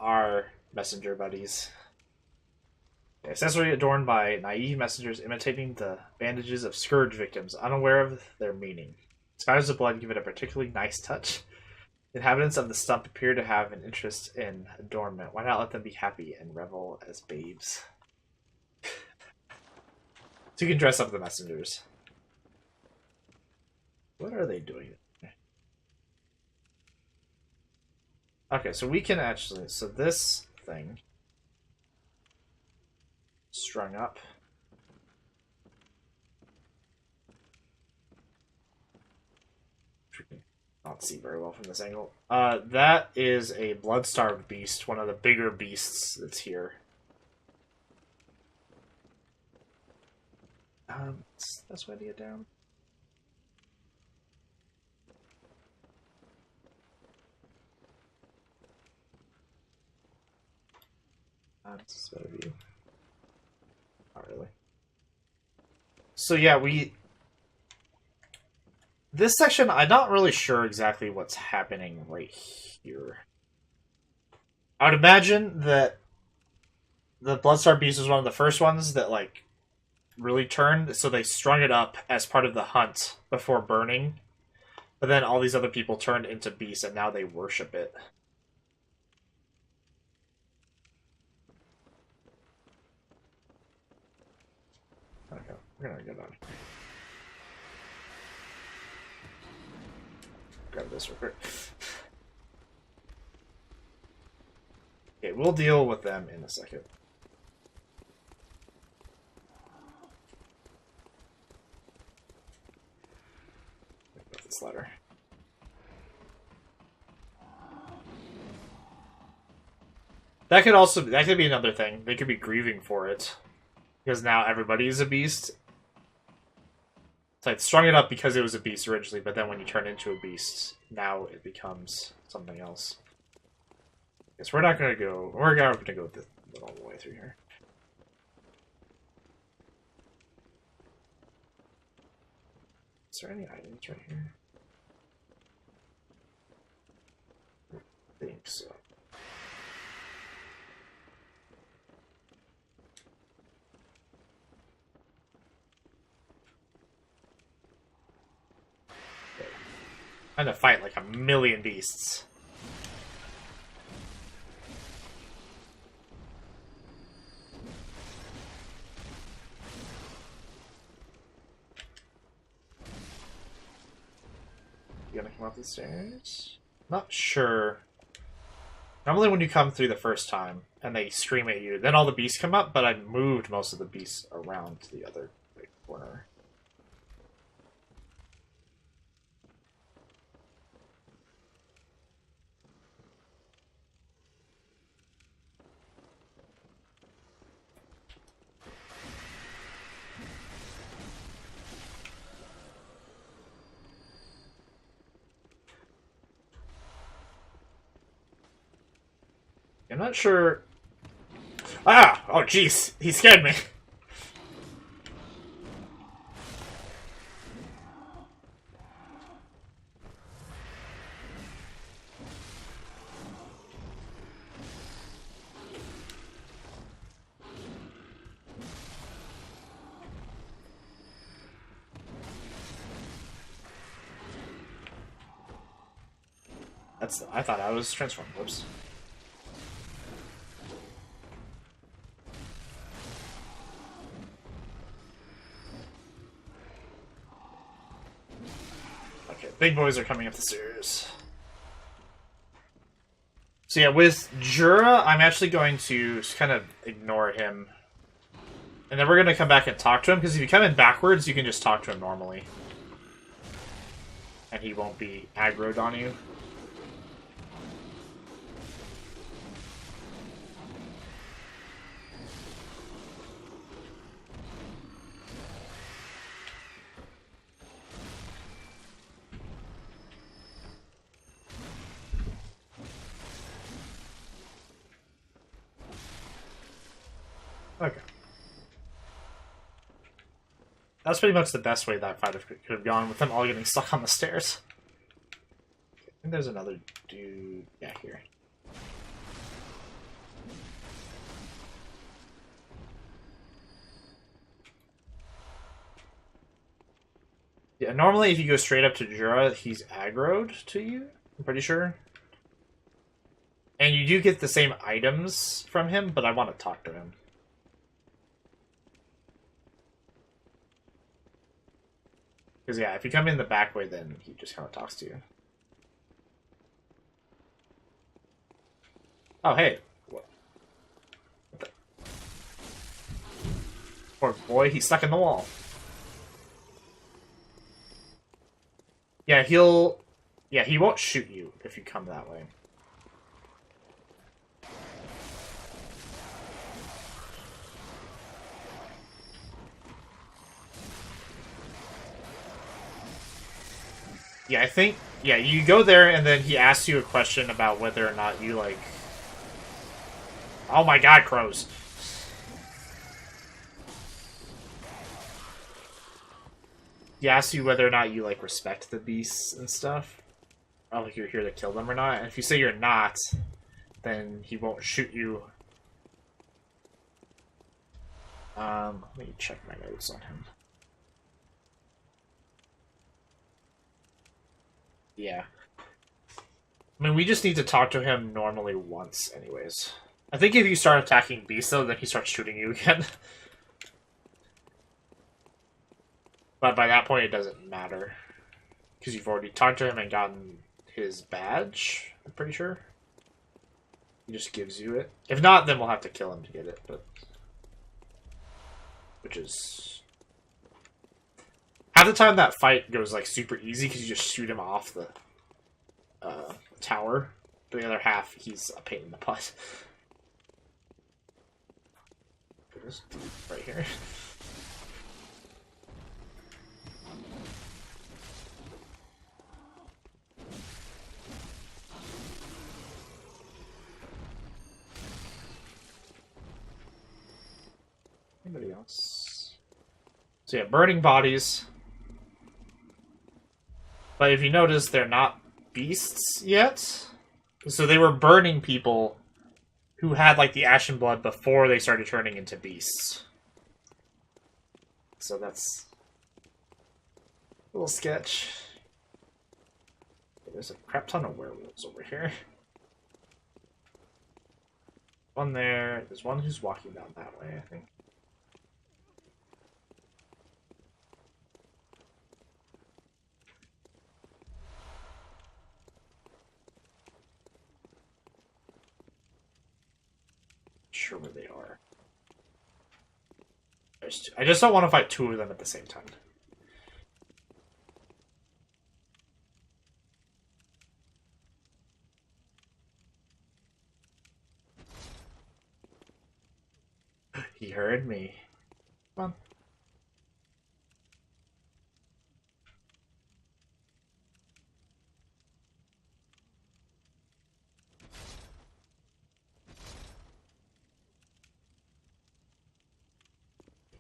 our messenger buddies. The accessory adorned by naive messengers imitating the bandages of scourge victims, unaware of their meaning. Spatters of blood give it a particularly nice touch. Inhabitants of the stump appear to have an interest in adornment. Why not let them be happy and revel as babes? So you can dress up the messengers. What are they doing? Okay, so we can actually... So this thing... strung up. I don't see very well from this angle. That is a blood-starved beast, one of the bigger beasts that's here. That's way to get down. This is a better view. Not really. So yeah, this section, I'm not really sure exactly what's happening right here. I would imagine that the Bloodstar Beast was one of the first ones that, like, really turned, so they strung it up as part of the hunt before burning. But then all these other people turned into beasts, and now they worship it. Okay, we're gonna get on. Grab this real quick. Okay, we'll deal with them in a second. With this letter. That could be another thing. They could be grieving for it. Because now everybody is a beast. So I strung it up because it was a beast originally, but then when you turn into a beast, now it becomes something else. Guess we're not gonna go. We're gonna go all the way through here. Is there any items right here? I think so. Trying to fight like a million beasts. You gonna come up the stairs? Not sure. Normally when you come through the first time and they scream at you, then all the beasts come up, but I moved most of the beasts around to the other corner. I'm not sure. Ah! Oh, jeez. He scared me. I thought I was transformed. Whoops. Okay, big boys are coming up the stairs. So yeah, with Jura, I'm actually going to kind of ignore him. And then we're going to come back and talk to him, because if you come in backwards, you can just talk to him normally. And he won't be aggroed on you. Okay. That's pretty much the best way that fight could have gone, with them all getting stuck on the stairs. I think there's another dude... yeah, here. Yeah, normally if you go straight up to Jura, he's aggroed to you, I'm pretty sure. And you do get the same items from him, but I want to talk to him. Because, yeah, if you come in the back way, then he just kind of talks to you. Oh, hey. What the? Poor boy, he's stuck in the wall. Yeah, he'll... yeah, he won't shoot you if you come that way. Yeah, I think... yeah, you go there, and then he asks you a question about whether or not you, like... oh my god, crows. He asks you whether or not you, like, respect the beasts and stuff. Or, like, you're here to kill them or not. And if you say you're not, then he won't shoot you. Let me check my notes on him. Yeah. I mean, we just need to talk to him normally once, anyways. I think if you start attacking beasts, though, then he starts shooting you again. But by that point, it doesn't matter. Because you've already talked to him and gotten his badge, I'm pretty sure. He just gives you it. If not, then we'll have to kill him to get it, but... which is... half the time that fight goes, like, super easy, because you just shoot him off the tower. But the other half, he's a pain in the butt. This dude right here. Anybody else? So yeah, burning bodies. But if you notice, they're not beasts yet. So they were burning people who had, like, the ashen blood before they started turning into beasts. So that's a little sketch. There's a crap ton of werewolves over here. One there. There's one who's walking down that way, I think. Sure where they are. There's two. I just don't want to fight two of them at the same time. He heard me. Come on.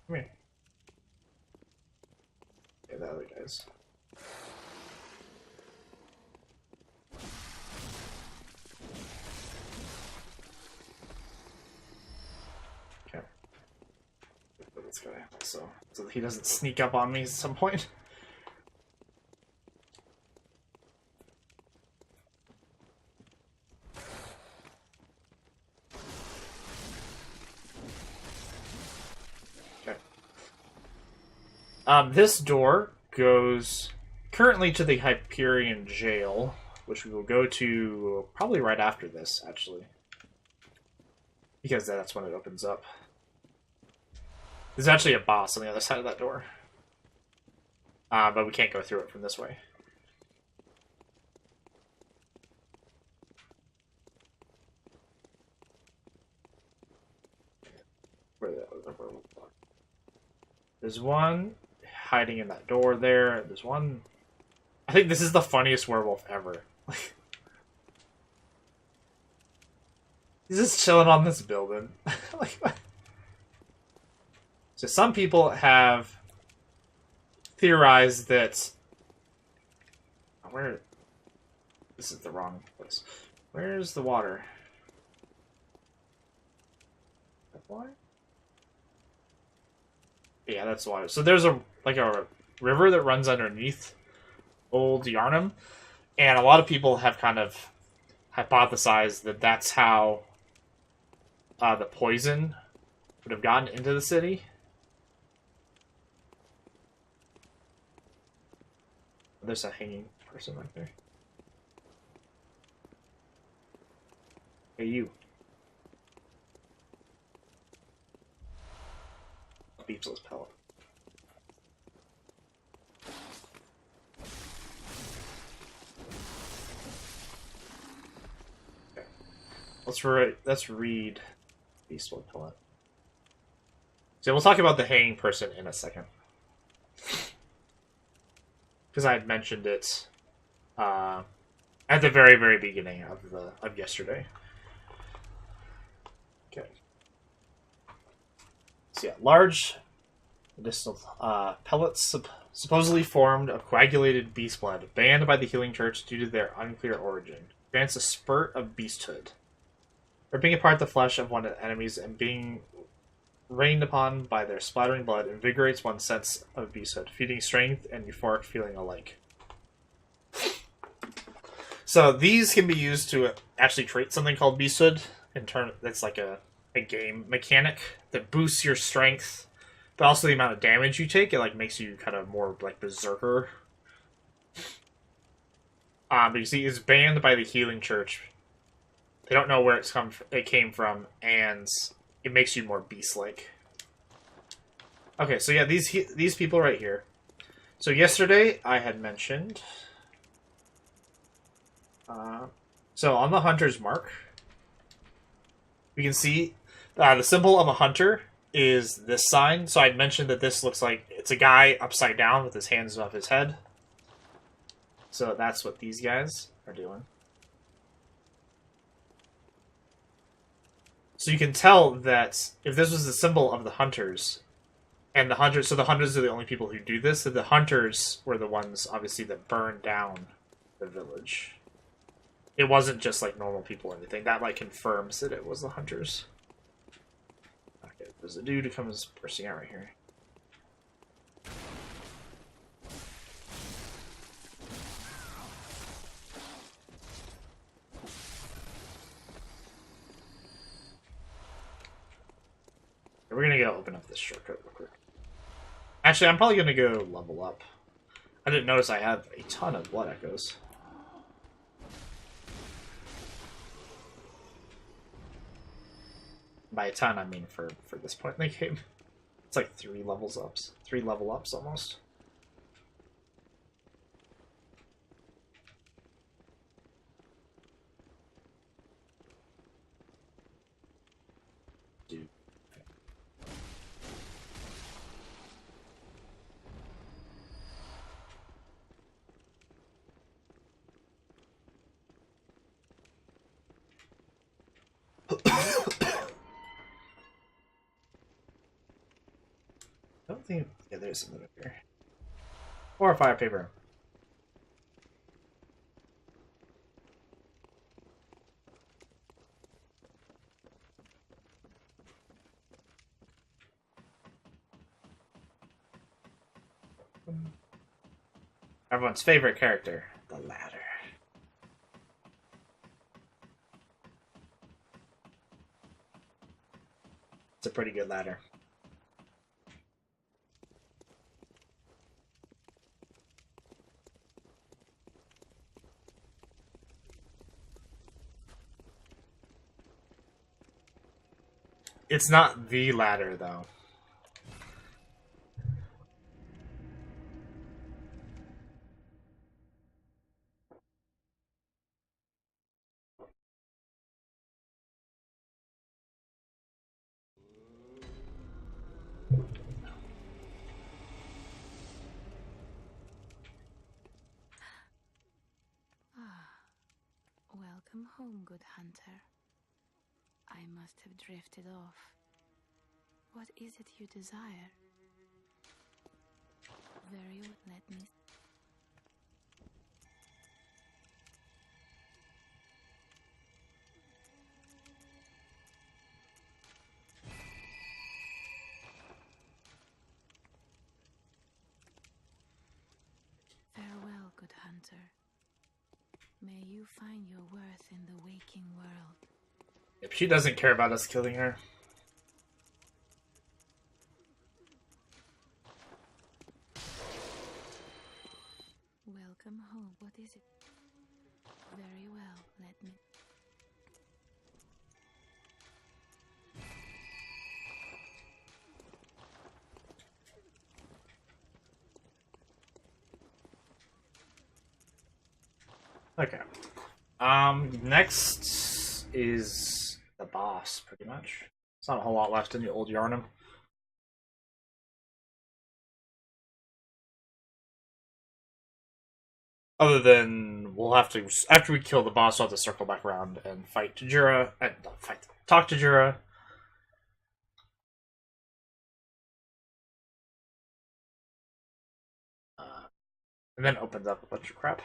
Come here. Yeah, the other guys. Okay. This guy also, so that he doesn't sneak up on me at some point. This door goes currently to the Hyperion jail, which we will go to probably right after this, actually. Because that's when it opens up. There's actually a boss on the other side of that door. But we can't go through it from this way. There's one hiding in that door there. There's one... I think this is the funniest werewolf ever. He's just chilling on this building. So some people have theorized that... Where... This is the wrong place. Where's the water? That water? Yeah, that's the water. So there's a river that runs underneath Old Yarnum, and a lot of people have kind of hypothesized that that's how the poison would have gotten into the city. There's a hanging person right there. Hey, you. Beepsless pellet. Okay. Let's read Beastwood pellet. So we'll talk about the hanging person in a second. Because I had mentioned it at the very, very beginning of yesterday. Okay. So yeah, large medicinal pellets supposedly formed of coagulated beast blood, banned by the Healing Church due to their unclear origin. Grants a spurt of beasthood. Ripping apart the flesh of one's enemies and being rained upon by their splattering blood invigorates one's sense of beasthood, feeding strength and euphoric feeling alike. So these can be used to actually trait something called beasthood. In turn, that's like a game mechanic that boosts your strength, but also the amount of damage you take. It like makes you kind of more like berserker. But you see, it's banned by the Healing Church. They don't know where it came from, and it makes you more beast-like. Okay, so yeah, these people right here. So yesterday I had mentioned. So on the hunter's mark, we can see the symbol of a hunter is this sign. So I'd mentioned that this looks like it's a guy upside down with his hands above his head. So that's what these guys are doing. So you can tell that if this was the symbol of the hunters, and the hunters are the only people who do this, so the hunters were the ones, obviously, that burned down the village. It wasn't just, like, normal people or anything. That, like, confirms that it was the hunters. Okay, there's a dude who comes bursting out right here. We're gonna go open up this shortcut real quick. Actually, I'm probably gonna go level up. I didn't notice I have a ton of blood echoes. By a ton, I mean for this point in the game. It's like 3 level ups almost. Dude. I don't think. Yeah, there's something up here. Or a fire paper. Everyone's favorite character, the ladder. It's a pretty good ladder. It's not the ladder, though. Welcome home, good hunter. I must have drifted off. What is it you desire? Very well, let me... Farewell, good hunter. May you find your worth in the waking world. If she doesn't care about us killing her. Welcome home. What is it? Very well, let me... Okay. Next is the boss, pretty much. There's not a whole lot left in the old Yarnum. Other than we'll have to, after we kill the boss, we'll have to circle back around and fight Tajura, and talk to Jura. And then opens up a bunch of crap.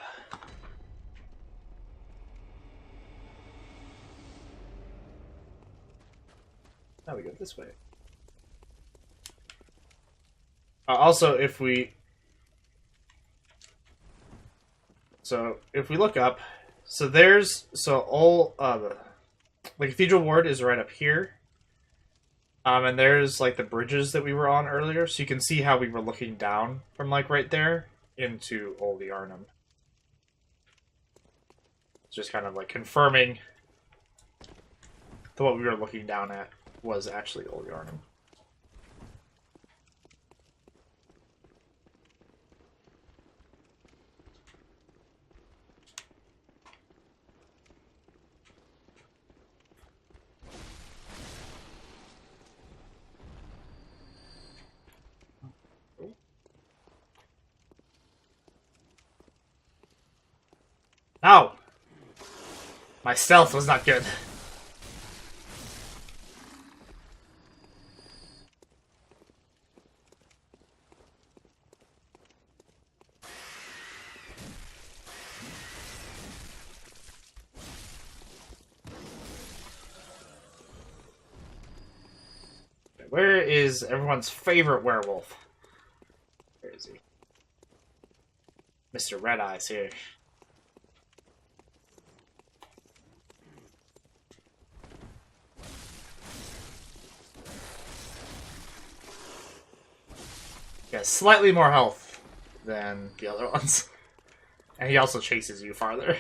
Now we go this way. Also, if we look up, all the Cathedral Ward is right up here. And there's like the bridges that we were on earlier, so you can see how we were looking down from like right there into Old Yarnum. It's just kind of like confirming that what we were looking down at was actually Old Yarnum. Ow! My stealth was not good. Where is everyone's favorite werewolf? Where is he? Mr. Red Eyes here. has slightly more health than the other ones. And he also chases you farther.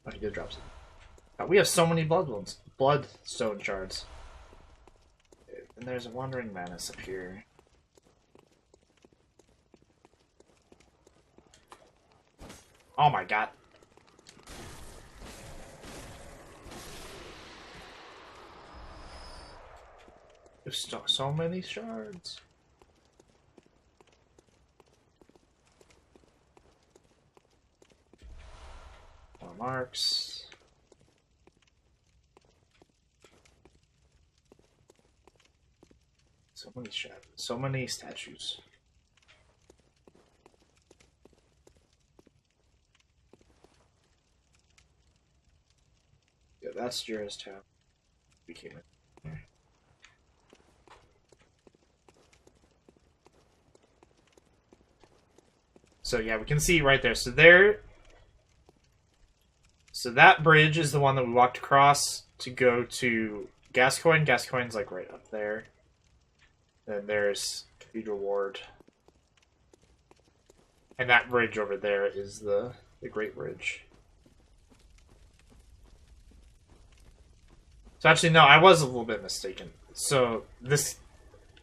Oh, he did drop some. God, we have so many bloodstone shards. And there's a wandering menace up here. Oh my god. There's so many shards. More marks. So many shadows. So many statues. Yeah, that's Jira's town. Became it. So yeah, we can see right there. So that bridge is the one that we walked across to go to Gascoigne. Gascoigne's like right up there. Then there's Cathedral Ward. And that bridge over there is the Great Bridge. So actually, no, I was a little bit mistaken. So this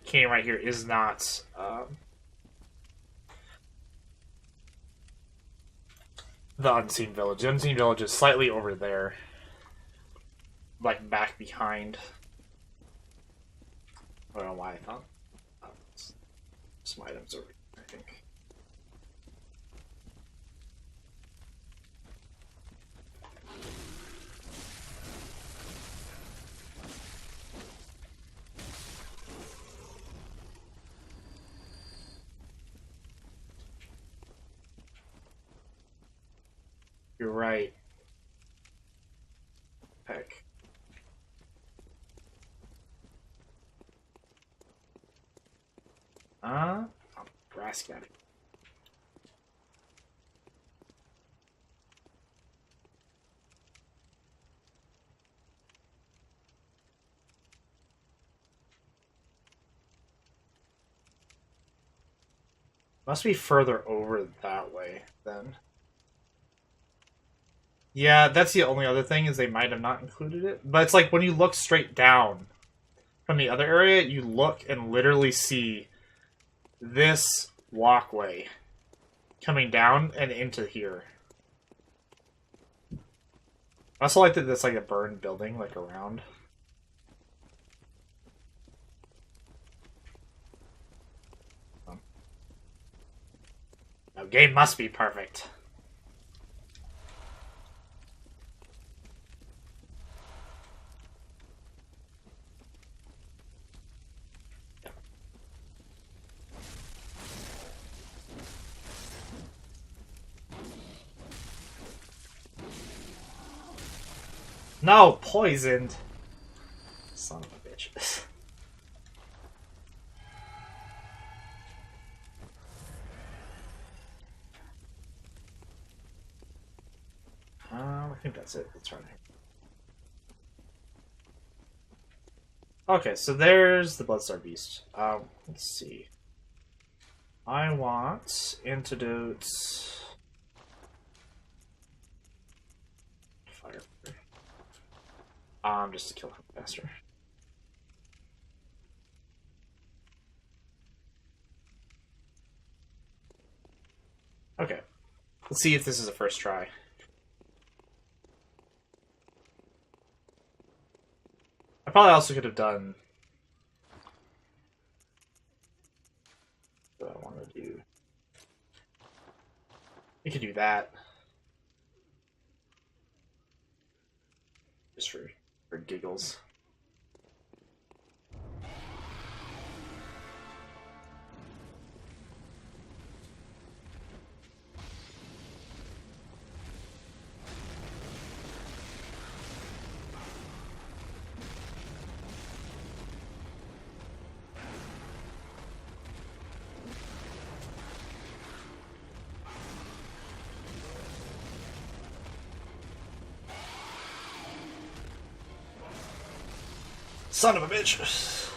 canyon right here is not... the Unseen Village. The Unseen Village is slightly over there. Like, back behind. I don't know why I thought. Some items over here, I think. You're right. Heck. Oh, brass got it. Must be further over that way, then. Yeah, that's the only other thing, is they might have not included it. But it's like when you look straight down from the other area, you look and literally see this walkway coming down and into here. I also like that there's like a burned building, like around. Now, game must be perfect. No, poisoned. Son of a bitch. I think that's it. That's right. Okay, so there's the Bloodstar Beast. Let's see. I want antidotes. Fire. Just to kill him faster. Okay. Let's see if this is a first try. I probably also could have done what I want to do. We could do that. Just for giggles. Son of a bitch.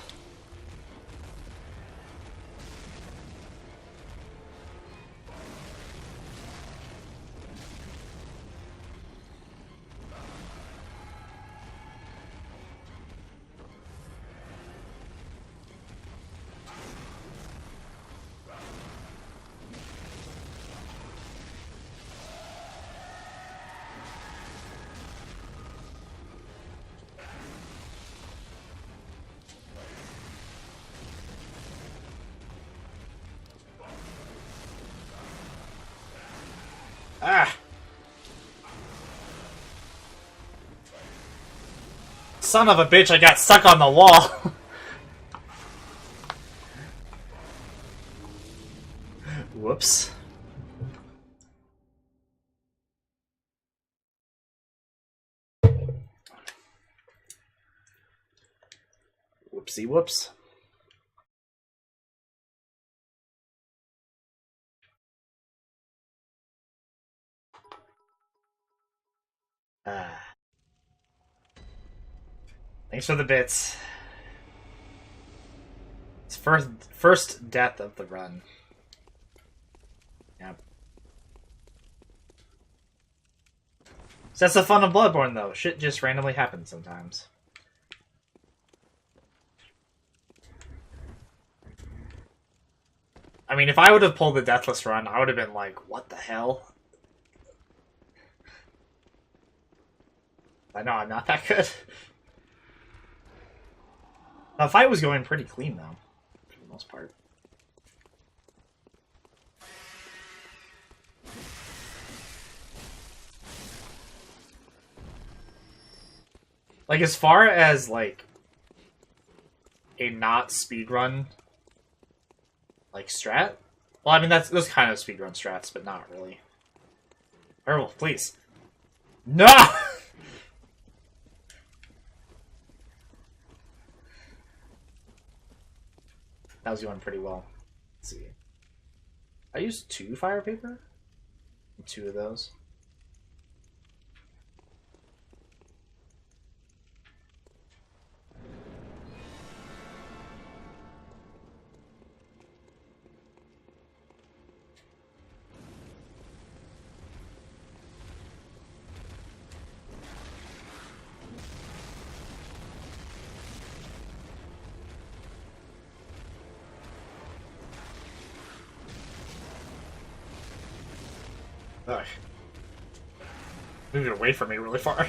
Son of a bitch, I got stuck on the wall. Whoops. Whoopsie whoops. Thanks for the bits. It's first death of the run. Yep. So that's the fun of Bloodborne, though. Shit just randomly happens sometimes. I mean, if I would have pulled the Deathless run, I would have been like, what the hell? I know I'm not that good. The fight was going pretty clean, though, for the most part. Like, as far as, like, a not speedrun, like, strat? Well, I mean, those kind of speedrun strats, but not really. Werewolf, please. No! That was going pretty well. Let's see. I used 2 fire paper? 2 of those. Ugh. Moved it away from me really far.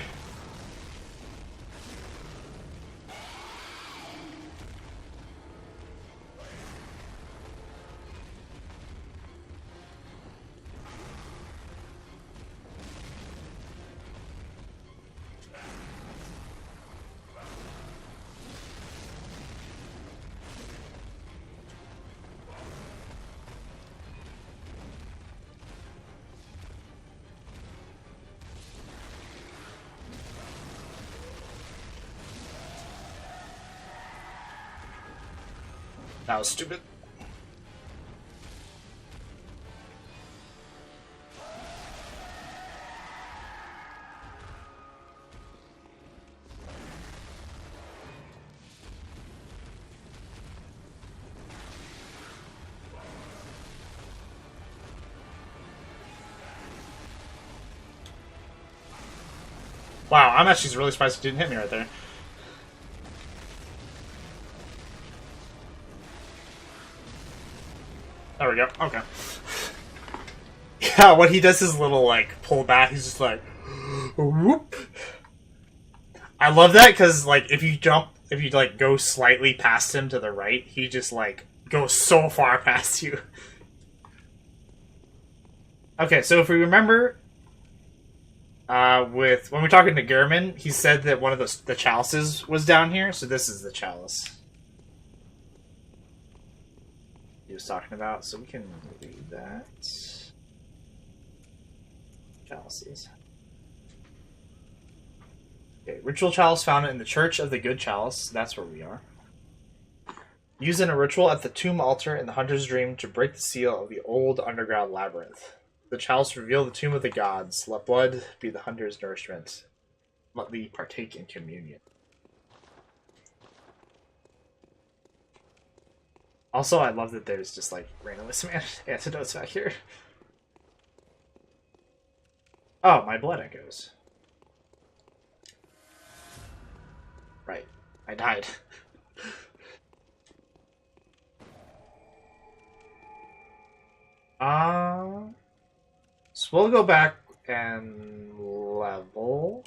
That was stupid. Wow, I'm actually really surprised it didn't hit me right there. There we go. Okay. Yeah, when he does his little, like, pull back, he's just like, whoop. I love that because, like, if you, like, go slightly past him to the right, he just, like, goes so far past you. Okay, so if we remember, when we were talking to Gehrman, he said that one of the chalices was down here, so this is the chalice he was talking about, so we can read that. Chalices. Okay, ritual chalice found in the Church of the Good Chalice. That's where we are. Used in a ritual at the tomb altar in the Hunter's Dream to break the seal of the old underground labyrinth. The chalice reveal the tomb of the gods. Let blood be the hunter's nourishment. Let thee partake in communion. Also, I love that there's just, like, randomly some antidotes back here. Oh, my blood echoes. Right. I died. So we'll go back and level.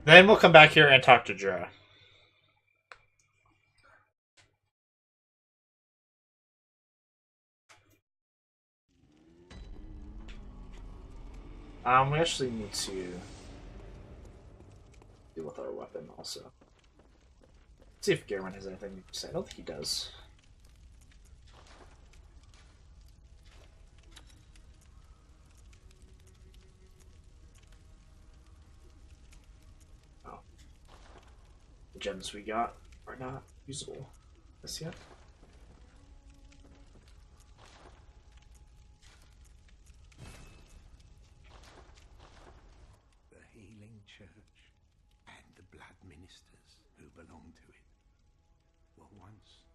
Then we'll come back here and talk to Dra. We actually need to... deal with our weapon also. Let's see if Garmin has anything to say. I don't think he does. Oh. The gems we got are not usable just yet. The healing church and the blood ministers who belong to it were once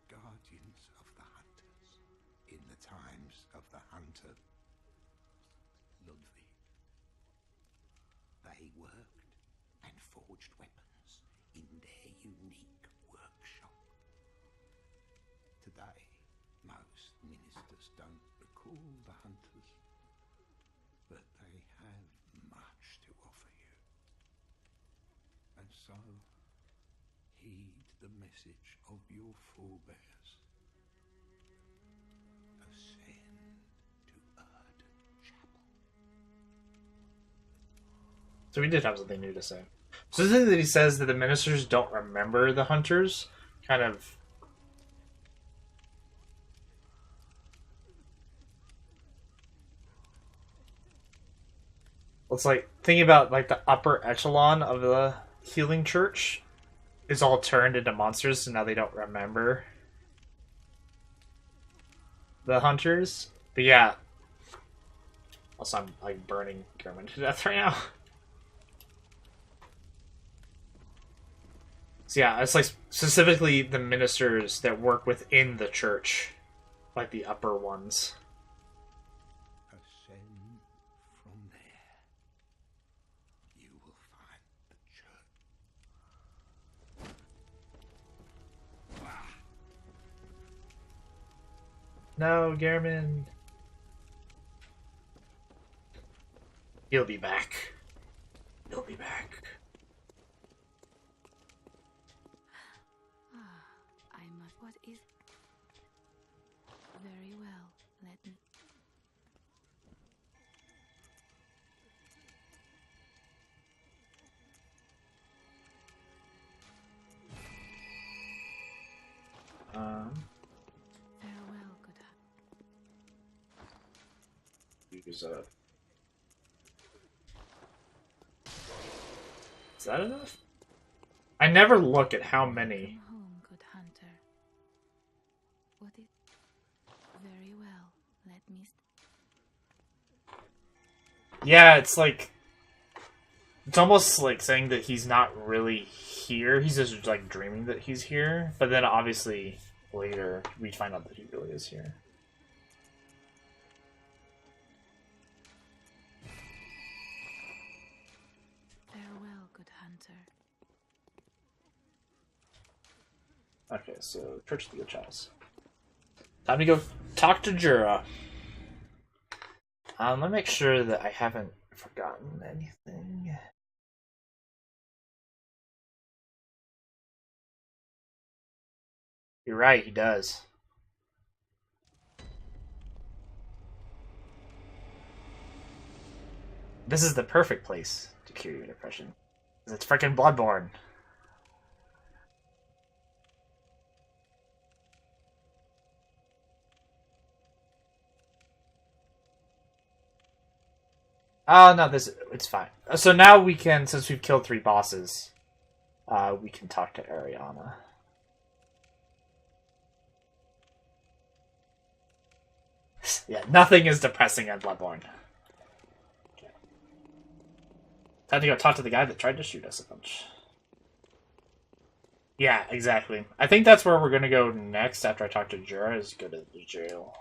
guardians of the hunters in the times of the hunter Ludwig. They worked and forged weapons in their unique workshop. Today, most ministers don't recall the hunters, but they have much to offer you. And so, heed the message of your forebears. Ascend to Erdon Chapel. So we did have something new to say. So the thing that he says that the ministers don't remember the hunters, kind of. It's like thinking about like the upper echelon of the healing church is all turned into monsters, so now they don't remember the hunters. But yeah. Also, I'm like burning German to death right now. So yeah, it's like specifically the ministers that work within the church, like the upper ones. Ascend from there. You will find the church. No, Gehrman. He'll be back. He'll be back. I must. What is. Very well. Let me. Farewell, good. Use Is that enough? I never look at how many. Come home, good hunter. What is. Very well. Let me. Yeah, it's like. It's almost like saying that he's not really here. He's just like dreaming that he's here. But then obviously later we find out that he really is here. Farewell, good hunter. Okay, so Church of the Good Chalice. Time to go talk to Jura. Let me make sure that I haven't forgotten anything. You're right, he does. This is the perfect place to cure your depression. It's freaking Bloodborne. Oh, no, it's fine. So now we can, since we've killed 3 bosses, we can talk to Ariana. Yeah, nothing is depressing at Bloodborne. Okay. Time to go talk to the guy that tried to shoot us a bunch. Yeah, exactly. I think that's where we're gonna go next after I talk to Jura, is go to the jail.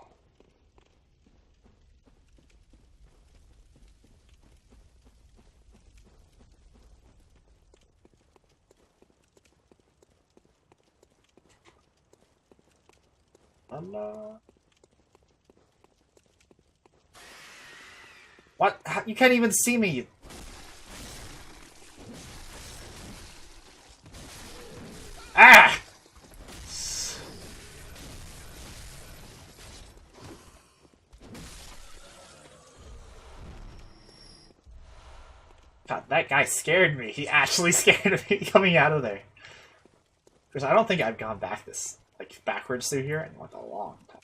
What? You can't even see me. Ah! God, that guy scared me. He actually scared me coming out of there. Because I don't think I've gone back this, like, backwards through here in, like, a long time.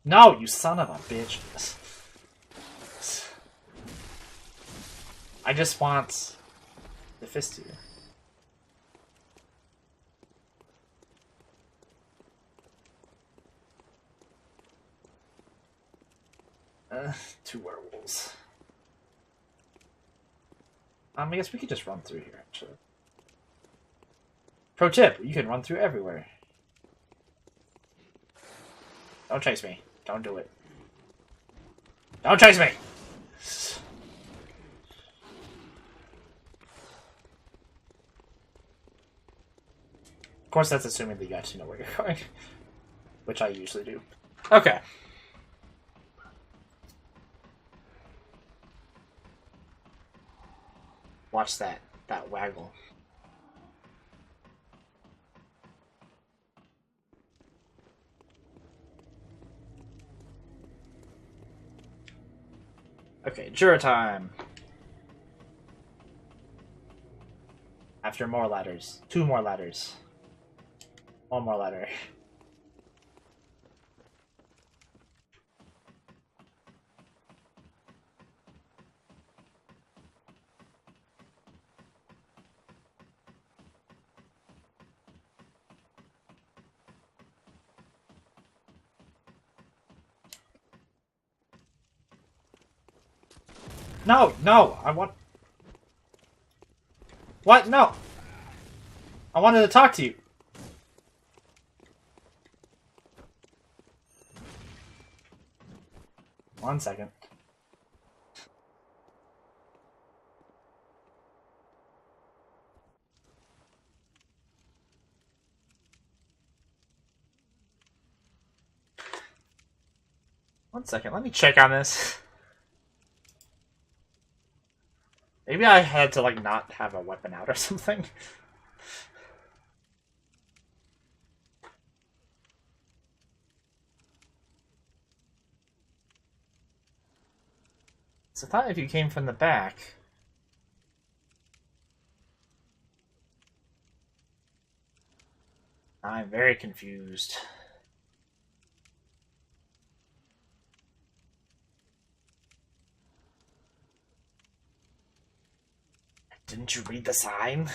No, you son of a bitch. I just want the fist here. Two werewolves. I guess we could just run through here, actually. Pro tip, you can run through everywhere. Don't chase me. Don't do it. Don't chase me! Of course, that's assuming that you actually know where you're going. Which I usually do. Okay. Watch that waggle. Okay, Jura time. After more ladders. 2 more ladders. 1 more ladder. No, no, I want... What? No! I wanted to talk to you. One second. One second, let me check on this. Maybe I had to, like, not have a weapon out or something. So I thought if you came from the back... I'm very confused. Didn't you read the sign?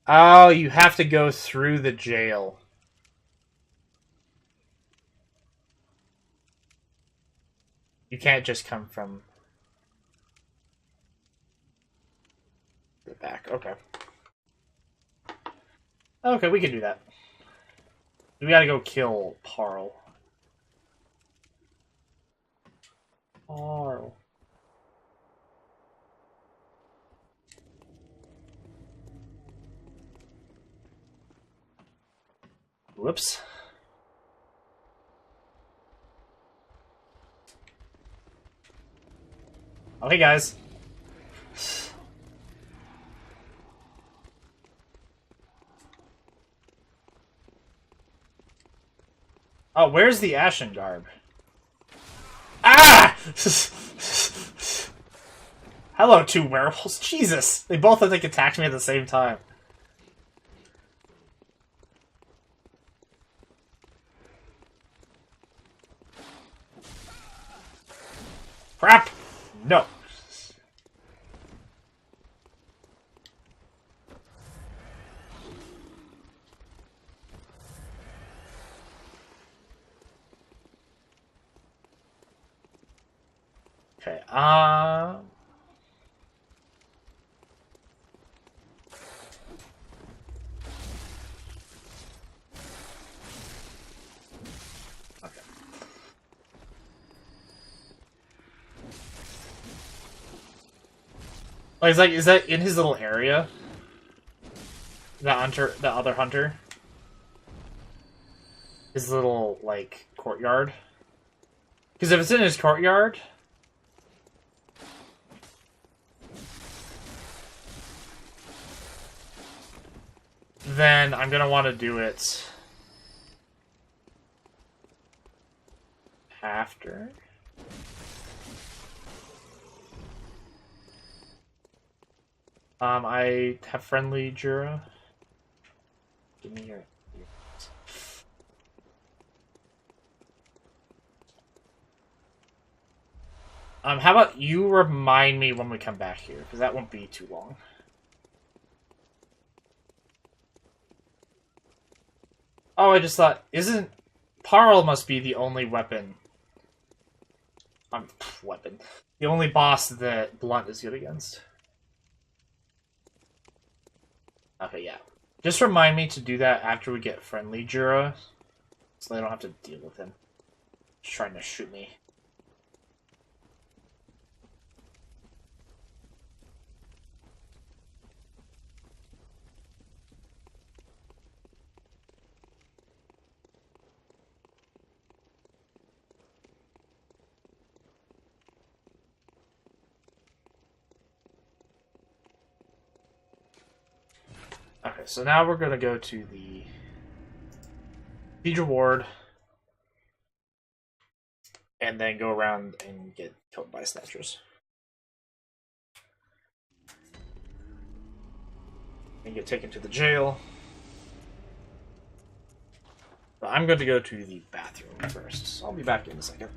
Oh, you have to go through the jail. You can't just come from the back. Okay. Okay, we can do that. We gotta go kill Parl. Parl. Whoops. Oh, hey guys. Oh, where's the Ashen Garb? Ah! Hello, 2 werewolves. Jesus! They both, I think, attacked me at the same time. Crap! No. Okay, okay. Like, is that in his little area? The hunter, the other hunter? His little, like, courtyard? Because if it's in his courtyard... then I'm gonna want to do it after. I have friendly Jura. Give me your. How about you remind me when we come back here, because that won't be too long. Oh, I just thought, isn't Parl must be the only weapon. Weapon. The only boss that Blunt is good against. Okay, yeah. Just remind me to do that after we get friendly Jura, so they don't have to deal with him. Just trying to shoot me. Okay, so now we're gonna go to the Siege Ward, and then go around and get killed by snatchers. And get taken to the jail. But I'm going to go to the bathroom first, so I'll be back in a second.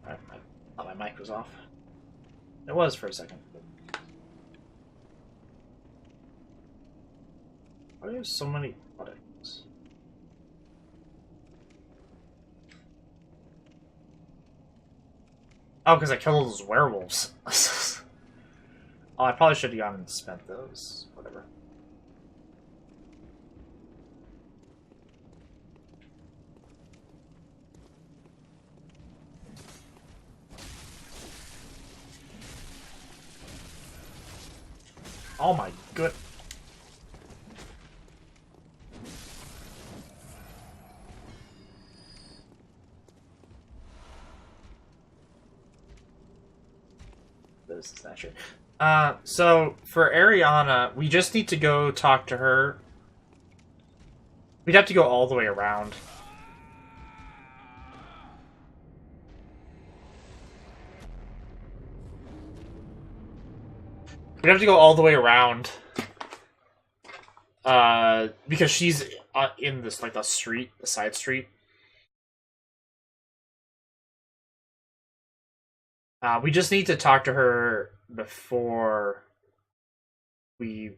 Alright, I thought my mic was off. It was for a second. Why are there so many buttons? Oh, because I killed all those werewolves. Oh, I probably should have gone and spent those. Whatever. Oh my good. This is not true. So for Ariana, we just need to go talk to her. We'd have to go all the way around. We'd have to go all the way around. Because she's in this, like, the street, the side street. We just need to talk to her before we...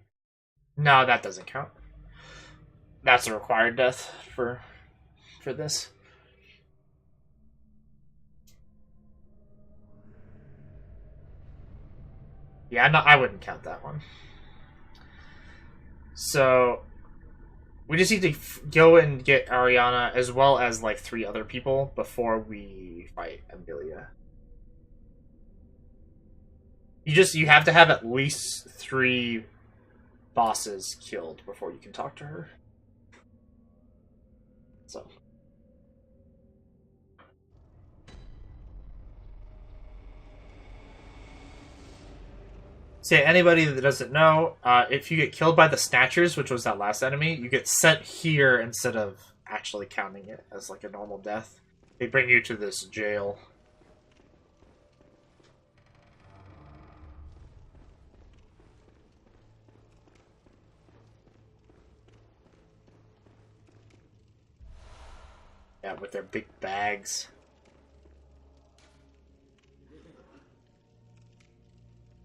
No, that doesn't count. That's a required death for this. Yeah, no, I wouldn't count that one. So we just need to go and get Ariana as well as like 3 other people before we fight Amelia. You have to have at least 3 bosses killed before you can talk to her. So So yeah, anybody that doesn't know, if you get killed by the Snatchers, which was that last enemy, you get sent here instead of actually counting it as like a normal death. They bring you to this jail. Yeah, with their big bags.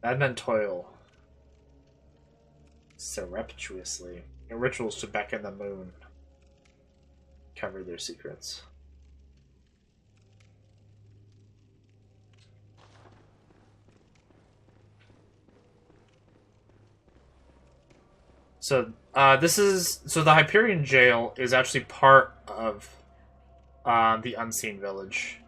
Madmen toil surreptitiously in rituals to beckon the moon, cover their secrets. So the Hyperion jail is actually part of the Unseen Village.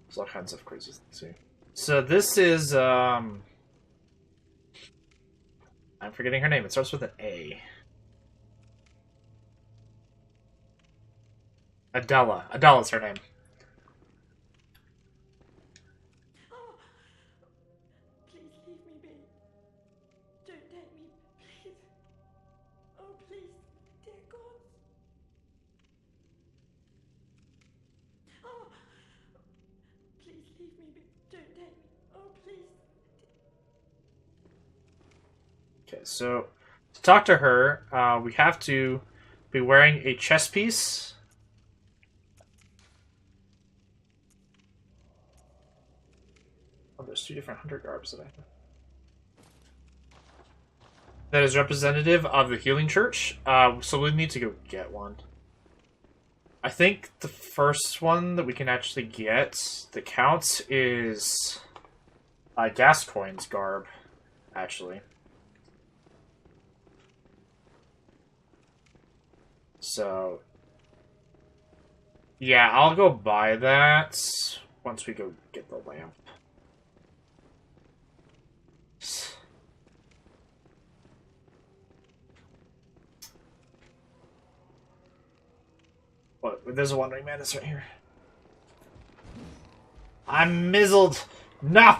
There's all kinds of crazy things here. So this is I'm forgetting her name. It starts with an A. Adela. Adela's her name. Oh, please leave me be. Don't take me, please. Oh, please, dear gods. Oh, please leave me be. Don't take me. Oh, please. Okay, so to talk to her, we have to be wearing a chest piece. Oh, there's 2 different hunter garbs that I have. That is representative of the Healing Church. So we need to go get one. I think the first one that we can actually get that counts is Gascoigne's garb, actually. So, yeah, I'll go buy that once we go get the lamp. What? There's a Wandering Madness right here. I'm mizzled! No!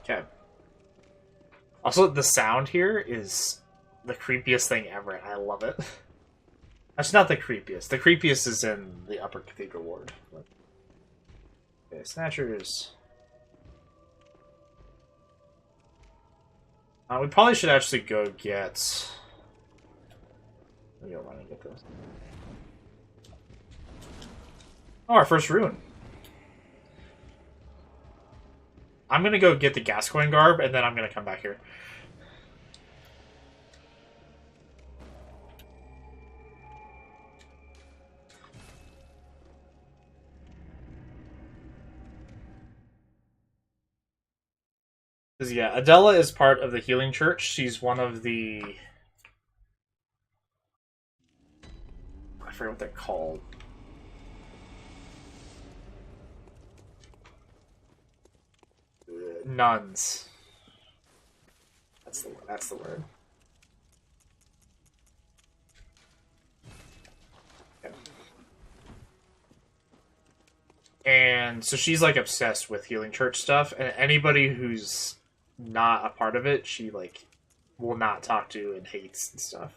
Okay. Also, the sound here is the creepiest thing ever. I love it. That's not the creepiest. The creepiest is in the Upper Cathedral Ward. Okay, Snatchers. We probably should actually go get... Let me go run and get this. Oh, our first rune. I'm gonna go get the Gascoigne garb, and then I'm gonna come back here. Because, yeah, Adela is part of the Healing Church. She's one of the... I forget what they're called. Nuns. That's the word. Okay. And so she's like obsessed with Healing Church stuff, and anybody who's not a part of it, she like will not talk to and hates and stuff.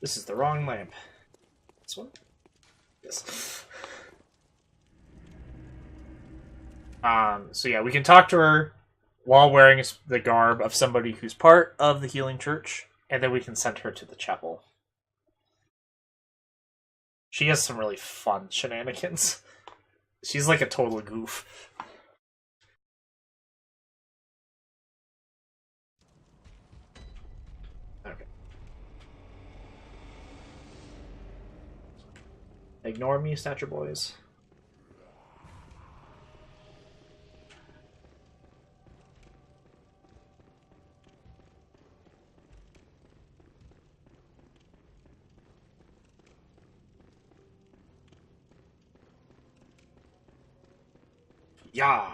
This is the wrong lamp. This one? Yes. So yeah, we can talk to her while wearing the garb of somebody who's part of the Healing Church, and then we can send her to the chapel. She has some really fun shenanigans. She's like a total goof. Okay. Ignore me, Snatcher Boys. Yeah.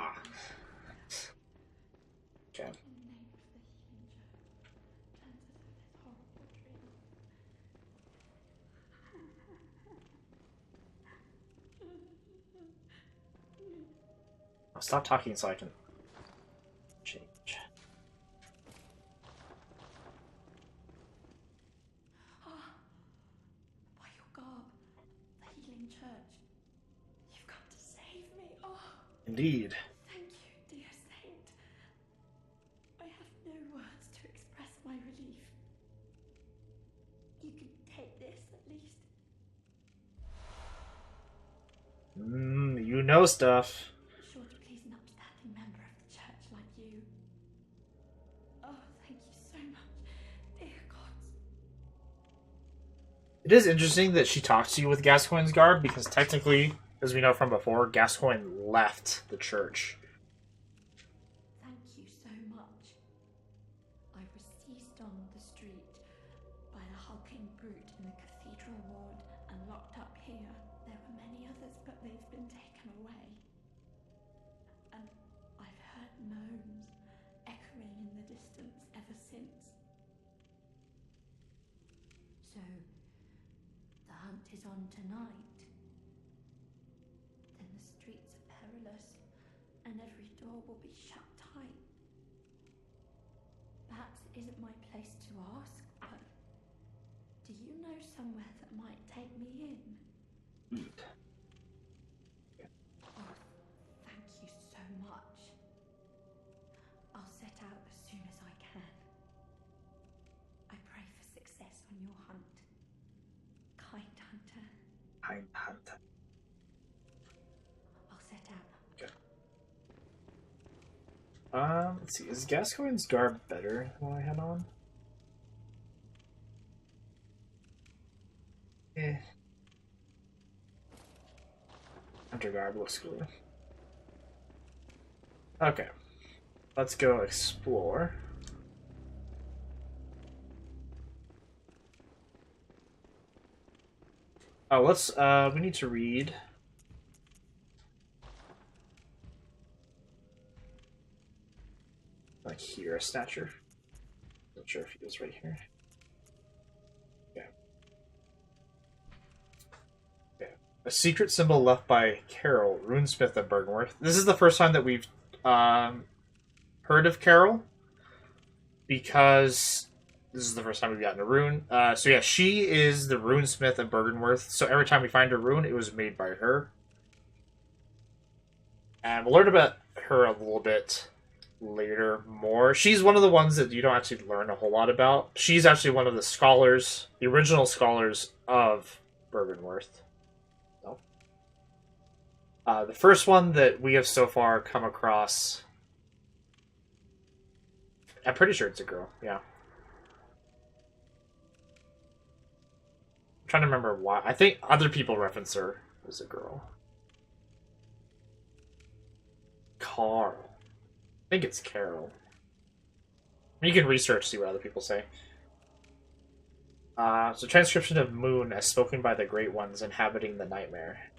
Okay. In the name of the healing church, turns us out this horrible dream. I'll stop talking so I can change. By your garb, the healing church. You've come to save me. Oh, Indeed. thank you, dear saint. I have no words to express my relief. You can take this at least. You know stuff. Sure to please an upstanding member of the church like you. Oh, thank you so much, dear gods. It is interesting that she talks to you with Gascoigne's garb, because technically, as we know from before, Gascoigne left the church. Thank you so much. I was seized on the street by a hulking brute in the cathedral ward and locked up here. There were many others, but they've been taken away. And I've heard moans echoing in the distance ever since. So, the hunt is on tonight. Then the streets are perilous, and every door will be shut tight. Perhaps it isn't my place to ask, but do you know somewhere that might take me in? Oh, thank you so much. I'll set out as soon as I can. I pray for success on your hunt. Kind hunter. Kind hunter. I'll set out. Let's see. Is Gascoigne's garb better than what I had on? Hunter garb looks cooler. Okay. Let's go explore. Oh, we need to read. Like here, a stature. Not sure if he was right here. Yeah. Yeah. A secret symbol left by Carol, runesmith of Bergenworth. This is the first time that we've heard of Carol, because this is the first time we've gotten a rune. So yeah, she is the runesmith of Bergenworth. So every time we find a rune, it was made by her. And we'll learn about her a little bit later more. She's one of the ones that you don't actually learn a whole lot about. She's actually one of the scholars, the original scholars of Bergenworth. So, the first one that we have so far come across, I'm pretty sure it's a girl, yeah. I'm trying to remember why. I think other people reference her as a girl. Carl. I think it's Carol. You can research, see what other people say. So transcription of Moon as spoken by the Great Ones inhabiting the Nightmare.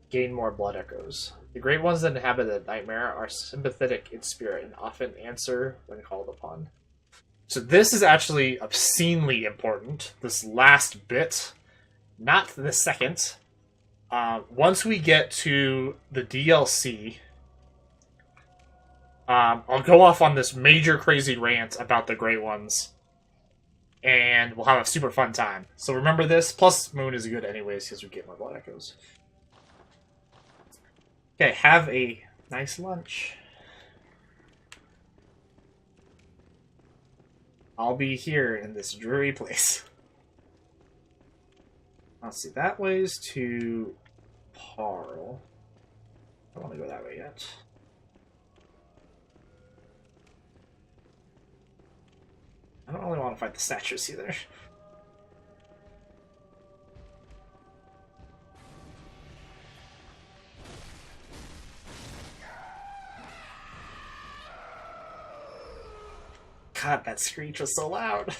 Gain more blood echoes. The Great Ones that inhabit the Nightmare are sympathetic in spirit and often answer when called upon. So this is actually obscenely important, this last bit. Not the second. Once we get to the DLC, I'll go off on this major crazy rant about the Great Ones, and we'll have a super fun time. So remember this, plus Moon is good anyways, because we get more blood echoes. Okay, have a nice lunch. I'll be here in this dreary place. Let's see, that way's to Parl. I don't want to go that way yet. I don't really want to fight the statues either. God, that screech was so loud.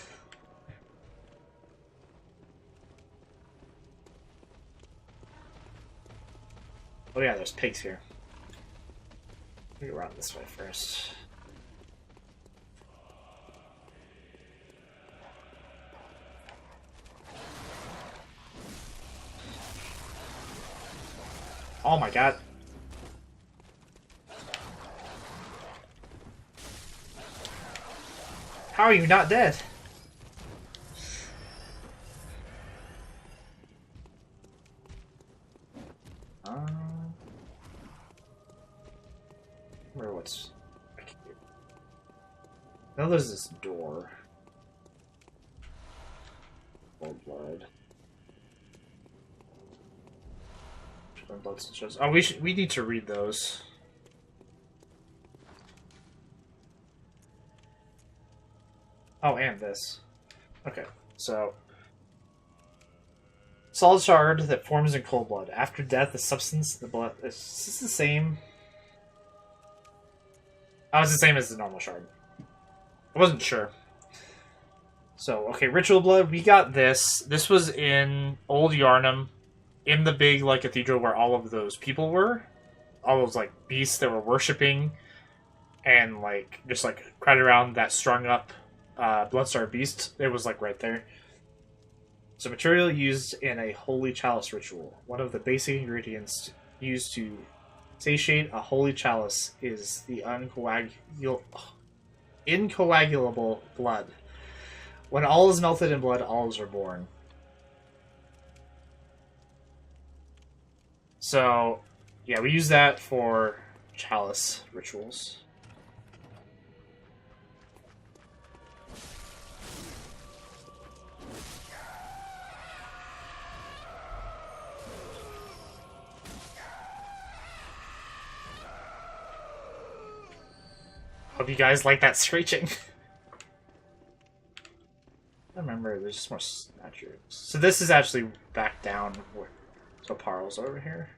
Oh yeah, there's pigs here. Let me run this way first. Oh my god. How are you not dead? Remember what's back here. Now there's this door. Old blood. Oh, we need to read those. Oh, and this. Okay, so solid shard that forms in cold blood. After death, the substance in the blood is this the same. Oh, it's the same as the normal shard. I wasn't sure. So, okay, ritual blood. We got this. This was in Old Yarnum, in the big like cathedral where all of those people were, all those like beasts that were worshiping, and like just like crowded around that strung up Bloodstar beast. It was like right there. So, material used in a holy chalice ritual. One of the basic ingredients used to satiate a holy chalice is the incoagulable blood. When all is melted in blood, all is reborn. So, yeah, we use that for chalice rituals. Hope you guys like that screeching. I remember there's just more snatchers. So this is actually back down. So Parl's over here.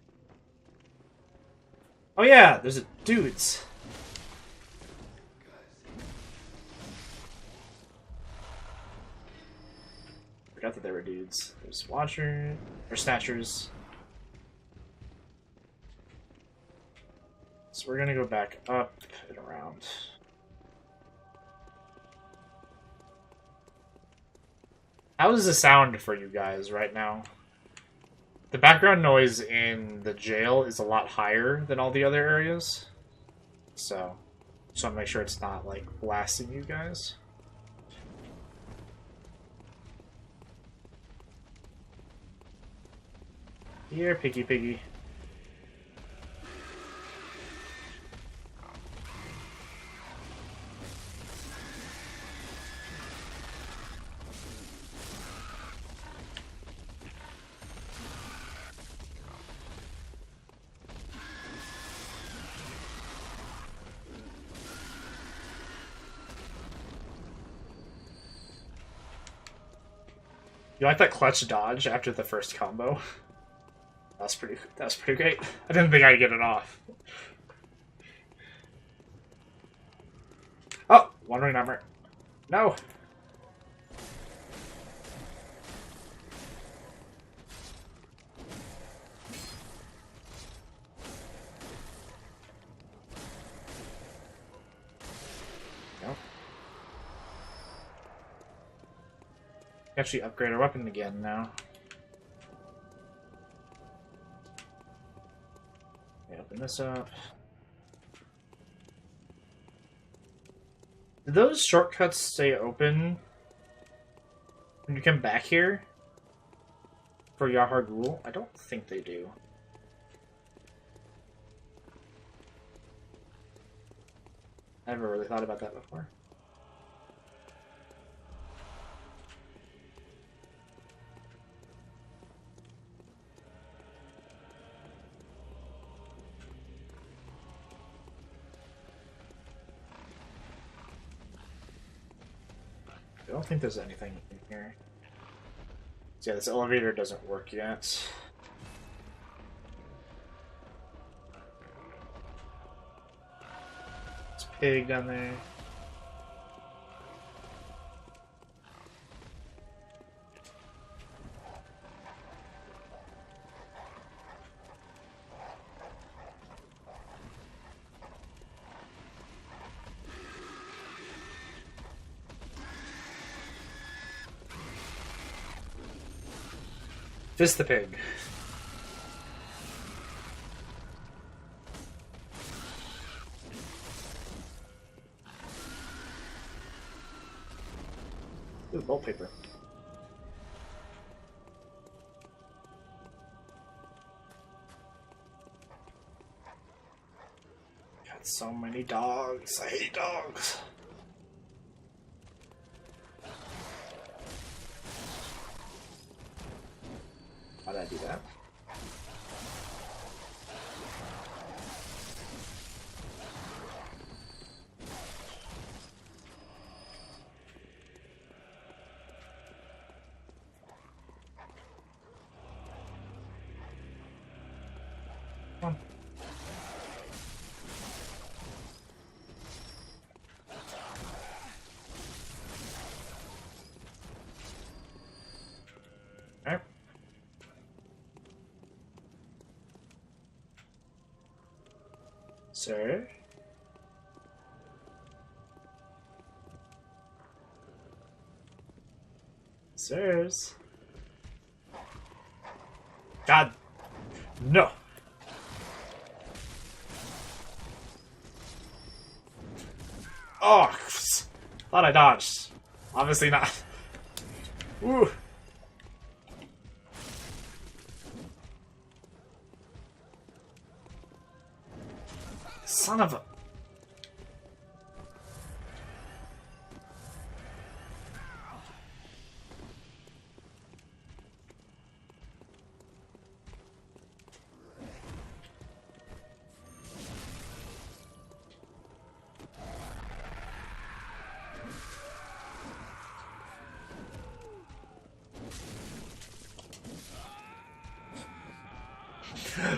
Oh yeah, there's dudes. Forgot that there were dudes. There's Watcher or Snatchers. So we're gonna go back up and around. How does the sound for you guys right now? The background noise in the jail is a lot higher than all the other areas. So, just want to make sure it's not, like, blasting you guys. Here, piggy piggy. You like that clutch dodge after the first combo? That's pretty great. I didn't think I'd get it off. Oh, wandering number. No. No. Actually upgrade our weapon again now. Okay, open this up. Do those shortcuts stay open when you come back here for Yahar Ghul? I don't think they do. I never really thought about that before. I don't think there's anything in here. So yeah, this elevator doesn't work yet. It's pig down there. Fist the pig. Ooh, wallpaper. Got so many dogs. I hate dogs. Why did I do that? Come on. Alright. Sir? Sirs? God! No! Oh! Thought I dodged. Obviously not. Ooh! Son of a...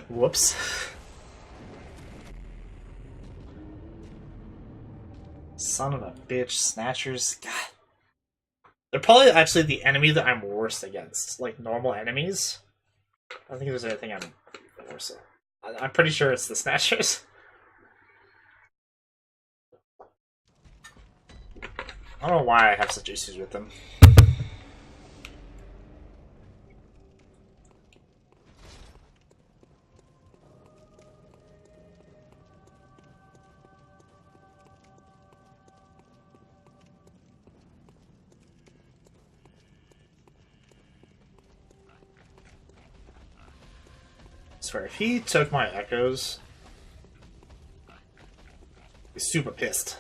Whoops. Son of a bitch, Snatchers. God. They're probably actually the enemy that I'm worst against. Like, normal enemies. I don't think there's anything I'm worse at. I'm pretty sure it's the Snatchers. I don't know why I have such issues with them. I swear, if he took my echoes, he's super pissed.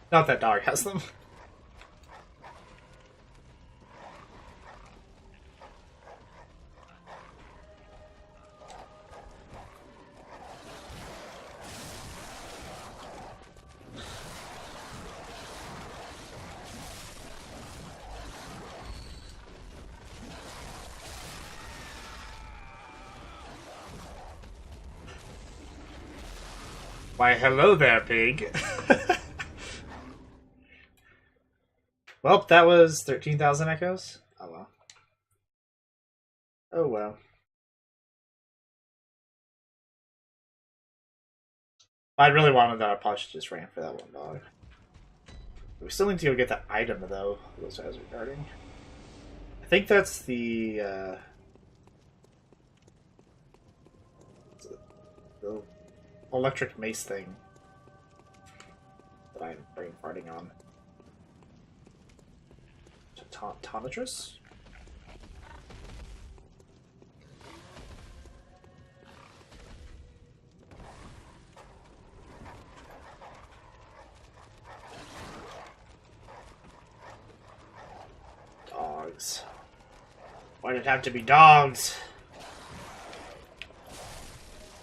Not that dog has them. Why, hello there, pig. Well, that was 13,000 echoes. Oh well. Oh well. If I really wanted that, I probably should just ran for that one dog. We still need to go get that item, though, those guys are guarding. I think that's the electric mace thing that I'm brain farting on. Tonotrus? Dogs. Why did it have to be dogs?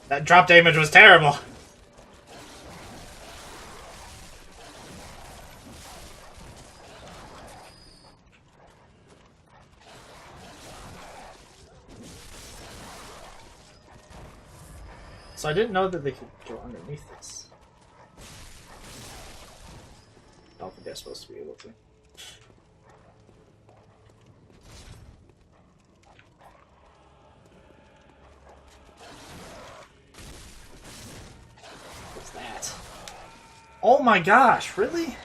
That drop damage was terrible. So I didn't know that they could go underneath this. I don't think they're supposed to be able to. What's that? Oh my gosh, really?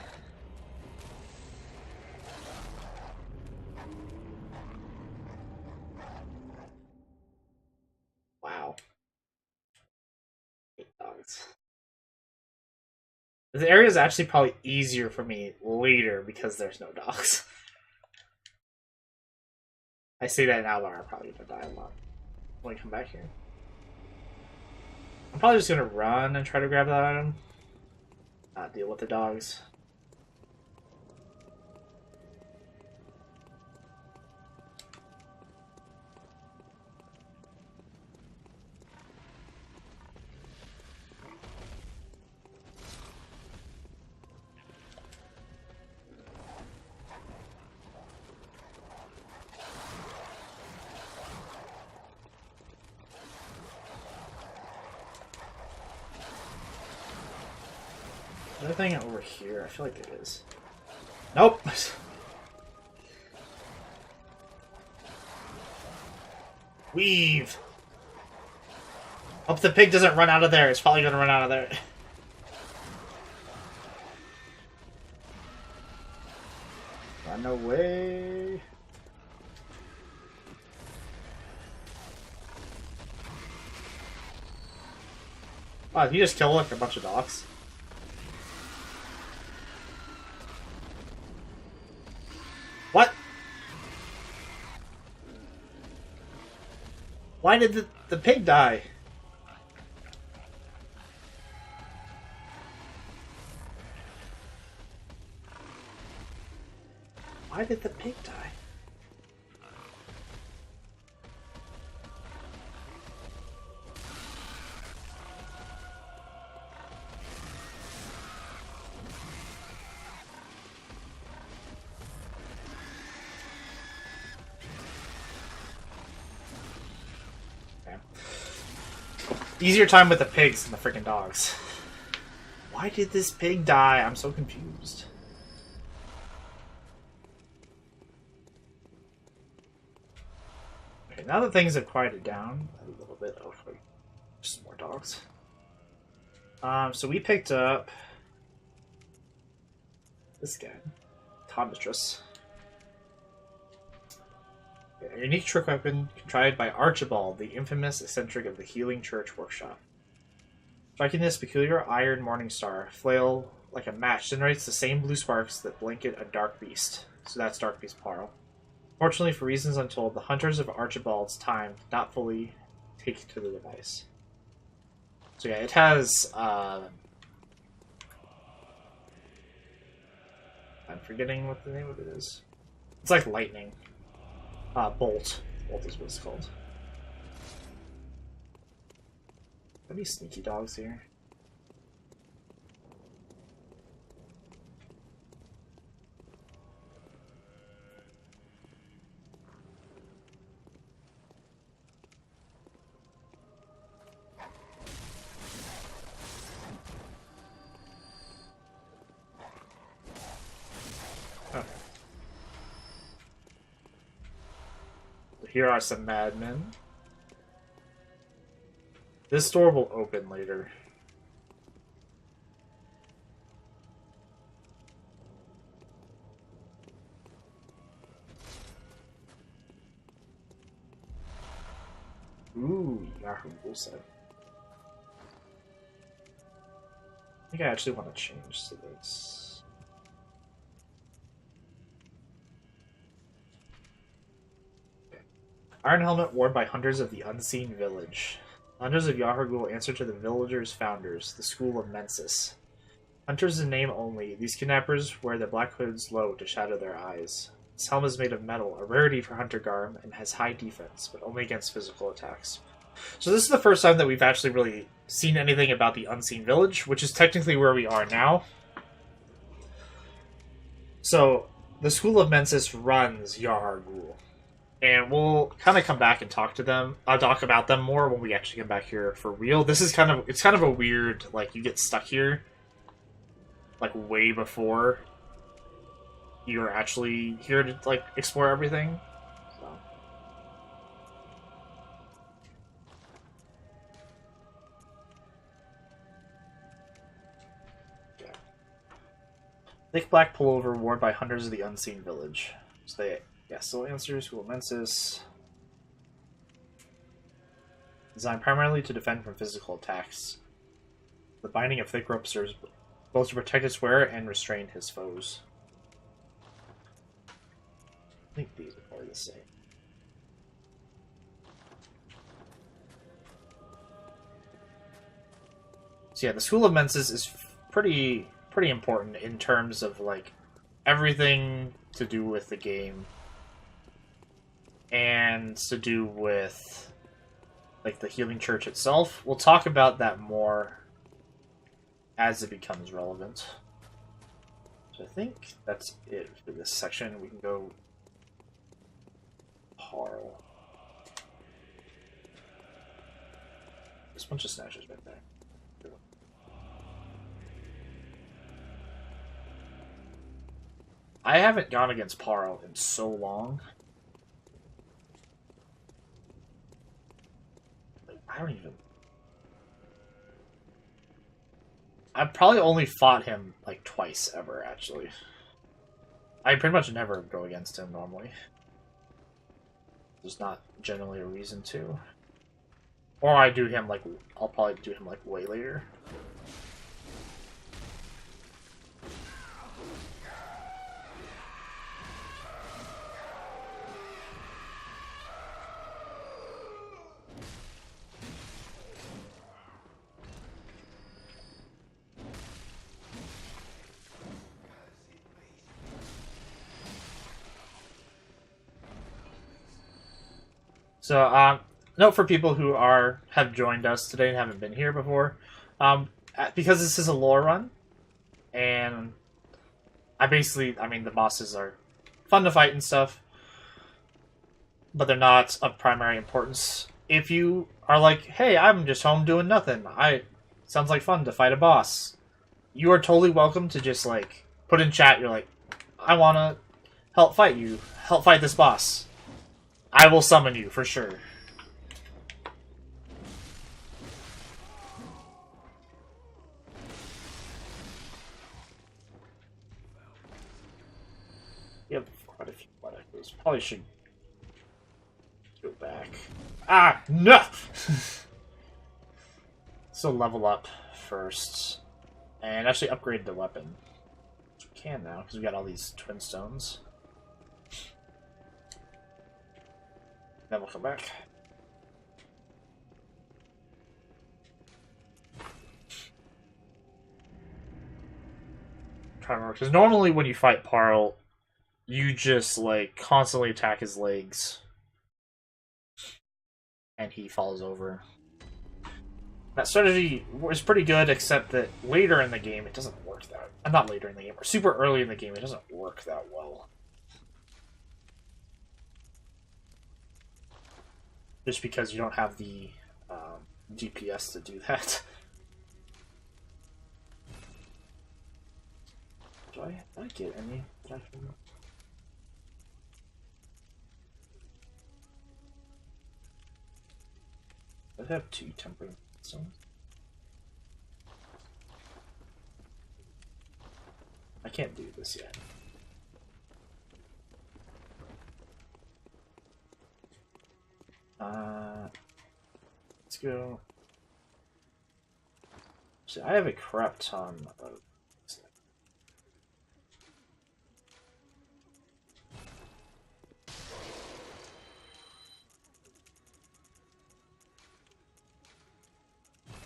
The area is actually probably easier for me later because there's no dogs. I say that now, but I'm probably gonna die a lot when we come back here. I'm probably just gonna run and try to grab that item. Not deal with the dogs. Anything over here? I feel like it is. Nope. Weave. Hope the pig doesn't run out of there. It's probably gonna run out of there. Run away. Wow, did you just kill like a bunch of dogs? What? Why did the pig die? Why did the pig die? Easier time with the pigs than the freaking dogs. Why did this pig die? I'm so confused. Okay, now that things have quieted down a little bit. Oh, wait. Just more dogs. So we picked up this guy, Tomistress. A unique trick weapon contrived by Archibald, the infamous eccentric of the Healing Church Workshop. Striking this peculiar iron morning star, flail like a match generates the same blue sparks that blanket a dark beast. So that's dark beast plural. Fortunately, for reasons untold, the hunters of Archibald's time did not fully take to the device. So yeah, it has I'm forgetting what the name of it is. It's like lightning. Bolt. Bolt is what it's called. Any sneaky dogs here? Okay. Here are some madmen. This door will open later. Ooh, Yahoo rule set. I think I actually want to change to this. Iron helmet worn by hunters of the unseen village. Hunters of Yahar'gul answer to the villagers' founders, the School of Mensis. Hunters in name only, these kidnappers wear their black hoods low to shadow their eyes. This helmet is made of metal, a rarity for hunter garb, and has high defense, but only against physical attacks. So this is the first time that we've actually really seen anything about the unseen village, which is technically where we are now. So, the School of Mensis runs Yahar'gul. And we'll kind of come back and talk about them more when we actually come back here for real. This is it's kind of a weird, like, you get stuck here, like, way before you're actually here to, like, explore everything. So. Yeah. Thick black pullover worn by hunters of the unseen village. So they... Yeah, so answers, School of Mensis. Designed primarily to defend from physical attacks. The binding of thick rope serves both to protect his wearer and restrain his foes. I think these are probably the same. So yeah, the School of Menses is pretty important in terms of like everything to do with the game and to do with like the Healing Church itself. We'll talk about that more as it becomes relevant. So I think that's it for this section. We can go Parl. There's a bunch of snatches right there. I haven't gone against Parl in so long. Like, I don't even... I've probably only fought him like twice ever, actually. I pretty much never go against him normally. There's not generally a reason to. Or I do him like... I'll probably do him like way later. So, note for people who have joined us today and haven't been here before, because this is a lore run, and I mean, the bosses are fun to fight and stuff, but they're not of primary importance. If you are like, hey, I'm just home doing nothing, sounds like fun to fight a boss, you are totally welcome to just, like, put in chat, you're like, I want to help fight this boss. I will summon you, for sure. You have quite a few blood echoes. Probably should go back. Ah, no! So level up first. And actually upgrade the weapon. Which we can now, because we got all these twin stones. Then we'll come back. Because normally when you fight Parl, you just like constantly attack his legs, and he falls over. That strategy is pretty good, except that later in the game it doesn't work that. Not later in the game, or super early in the game, it doesn't work that well. Just because you don't have the DPS to do that. Did I get any? I have 2 temporary stones. I can't do this yet. Let's go. See, I have a crap ton of.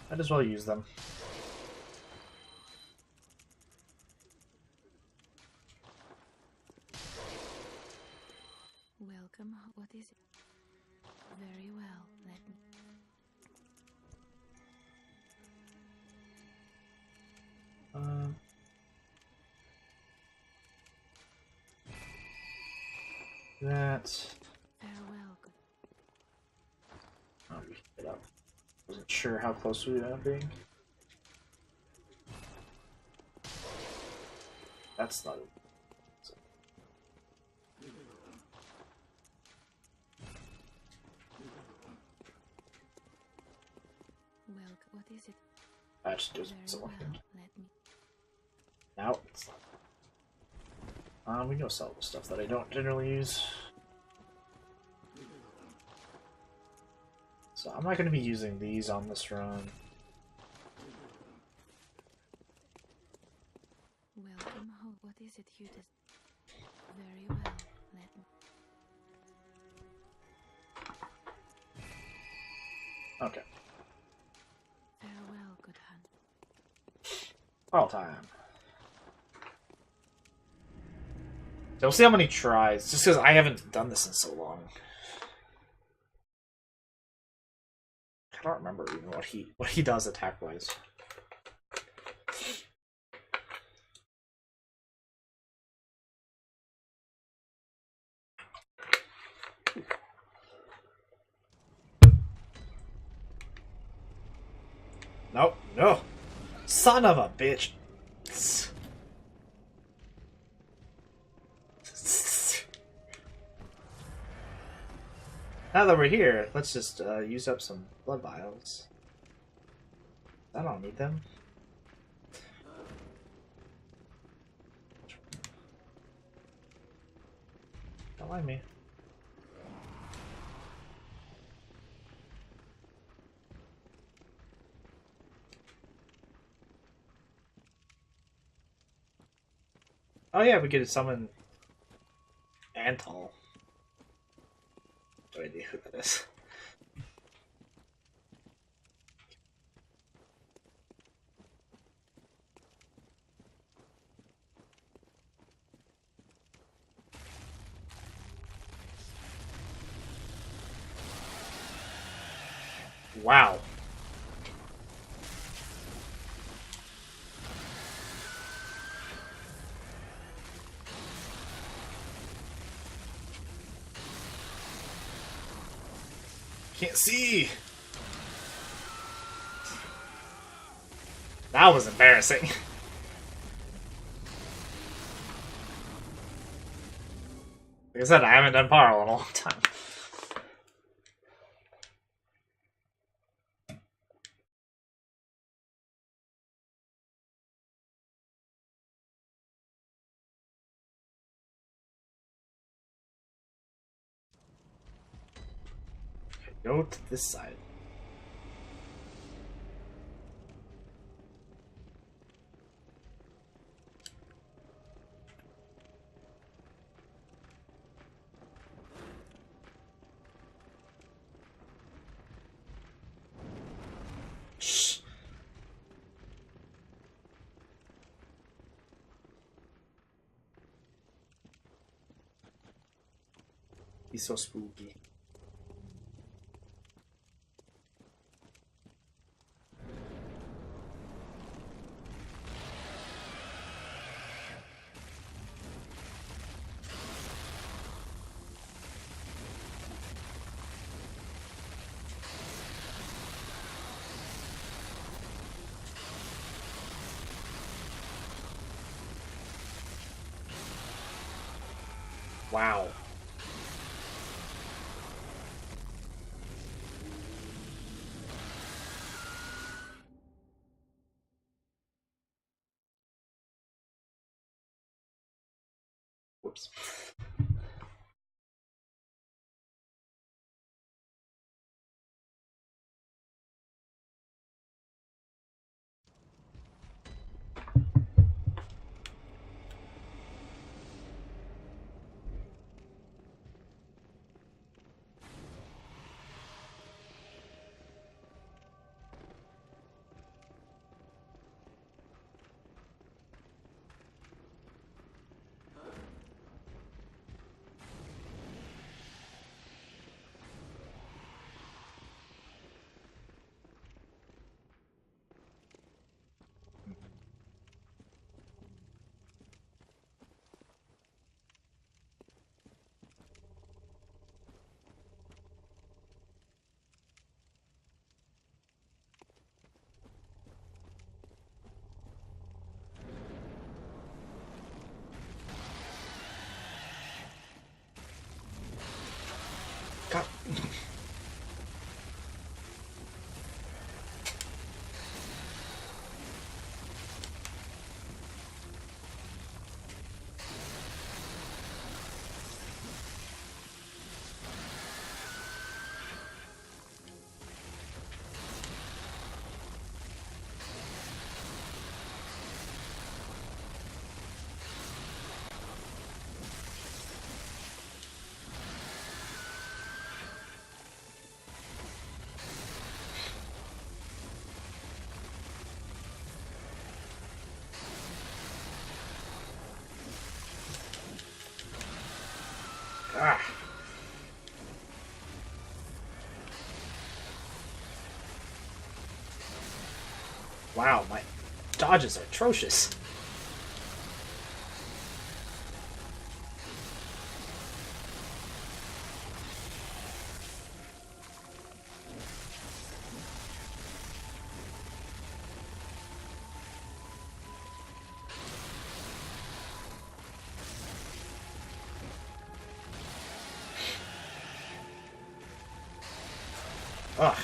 Might as well use them. Welcome. What is it? Very well. Let me. That. Farewell. Oh, we can get up. Wasn't sure how close we were being. That's not. Well, what is it? That just doesn't Very work. well. Let me. Now it's not. We can go sell the stuff that I don't generally use. So I'm not going to be using these on this run. is it you des- Very well, let me. Okay. Farewell, good hunt. All time. So we'll see how many tries, just because I haven't done this in so long. I don't remember even what he does attack wise. Nope, no. Son of a bitch. Now that we're here, let's just use up some blood vials. I don't need them. Don't mind me. Oh yeah, we get to summon Antal. No idea who that is. Wow. Can't see. That was embarrassing. Like I said, I haven't done Parl in a long time. Go to this side. Shh. He's so spooky. Wow. Whoops. God. Ah. Wow, my dodges are atrocious. Ugh.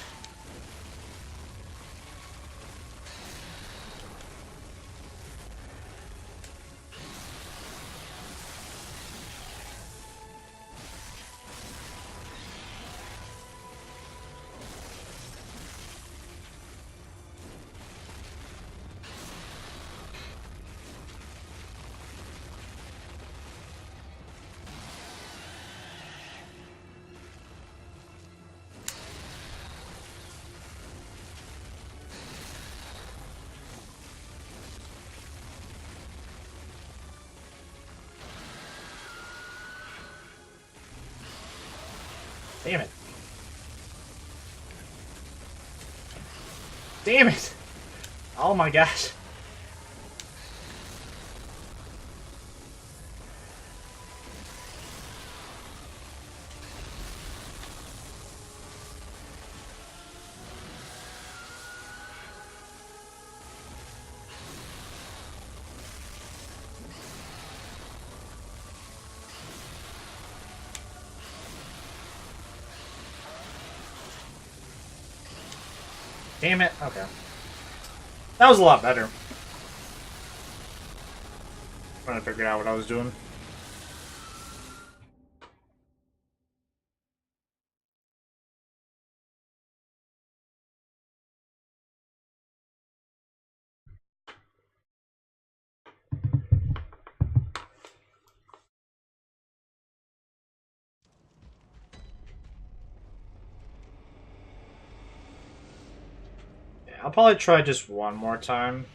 Damn it. Damn it! Oh my gosh. Damn it. Okay. That was a lot better. Trying to figure out what I was doing. Yeah, I'll probably try just one more time.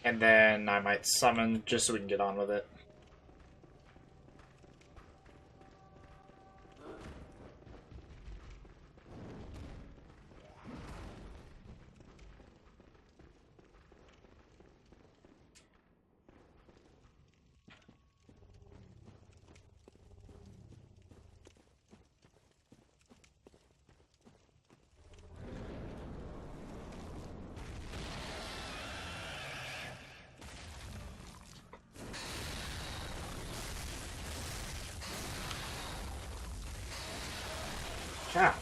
And then I might summon just so we can get on with it. Yeah.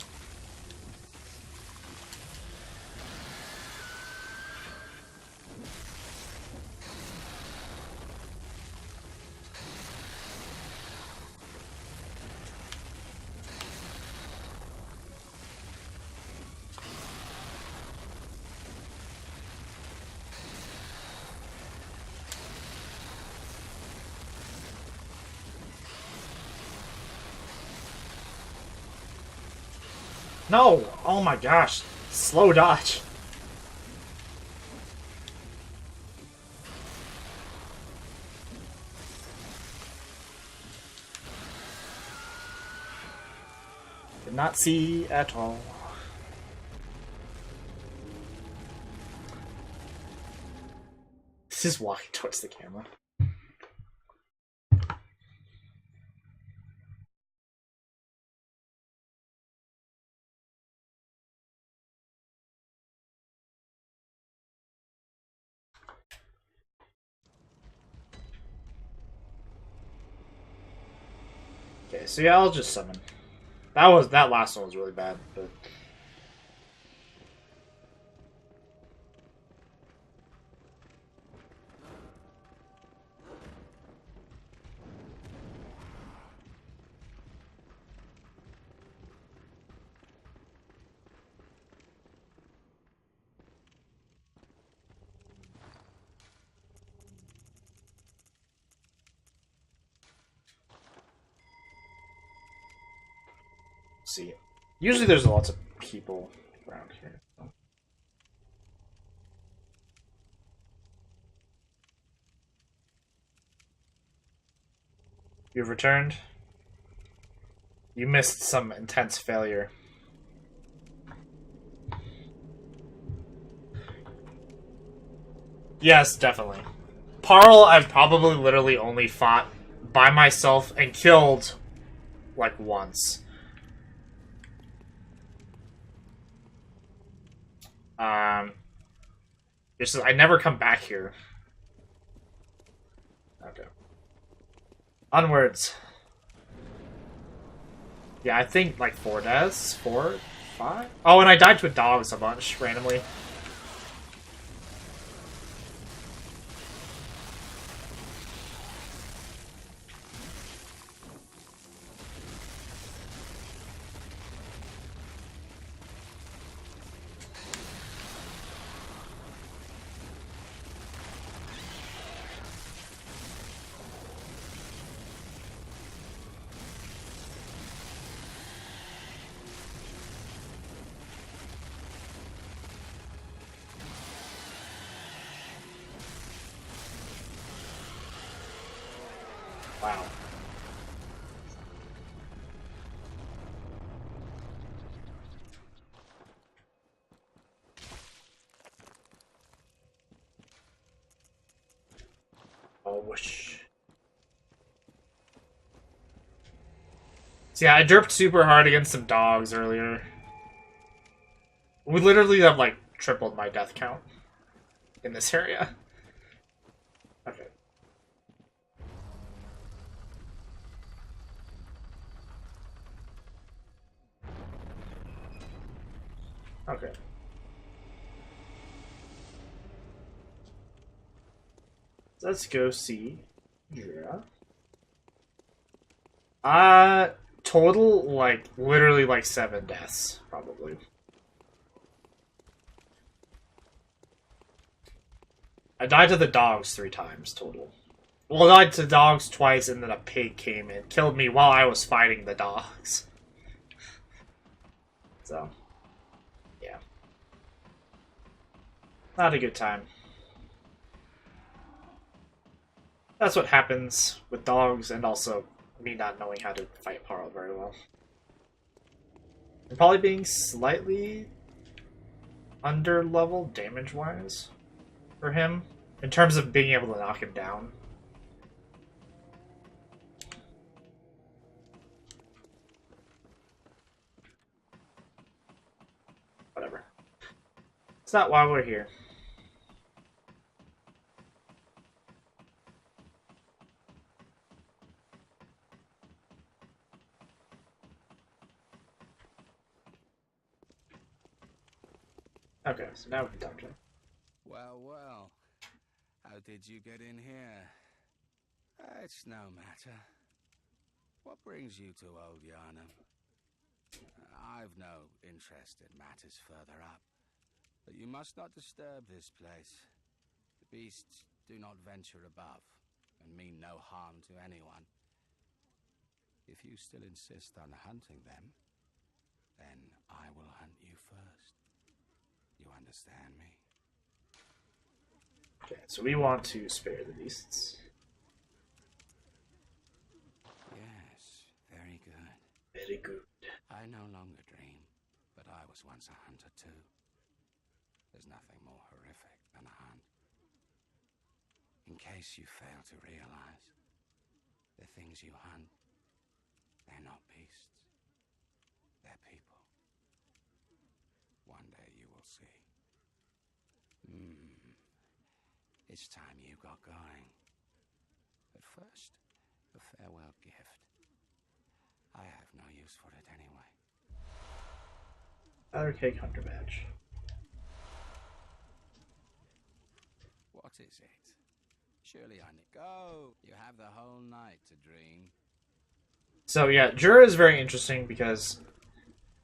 No! Oh my gosh. Slow dodge. Did not see at all. This is walking towards the camera. Okay, so yeah, I'll just summon. That last one was really bad, but see. Usually there's lots of people around here. You've returned? You missed some intense failure. Yes, definitely. Parl, I've probably literally only fought by myself and killed like once. Just I never come back here. Okay. Onwards. Yeah, I think like 4 deaths, 4, 5. Oh, and I died to dogs a bunch randomly. Wow. Oh, whoosh. So yeah, I derped super hard against some dogs earlier. We literally have like tripled my death count in this area. Okay. Okay. Let's go see Jura. Total, like, literally, like, 7 deaths, probably. I died to the dogs 3 times, total. Well, I died to dogs twice, and then a pig came and killed me while I was fighting the dogs. So, yeah. Not a good time. That's what happens with dogs, and also me not knowing how to fight Parl very well. And probably being slightly under level damage wise for him in terms of being able to knock him down. Whatever. It's not why we're here. Okay, so now we can talk to him. Well, well. How did you get in here? It's no matter. What brings you to Old Yarnum? I've no interest in matters further up. But you must not disturb this place. The beasts do not venture above, and mean no harm to anyone. If you still insist on hunting them, then I will hunt you first. You understand me? Okay, so we want to spare the beasts. Yes, very good. Very good. I no longer dream, but I was once a hunter too. There's nothing more horrific than a hunt. In case you fail to realize, the things you hunt, they're not beasts. They're people. One day you will see. It's time you got going. But first, a farewell gift. I have no use for it anyway. Powder Keg Hunter Badge. What is it? Surely I need... Go! You have the whole night to dream. So yeah, Jura is very interesting because...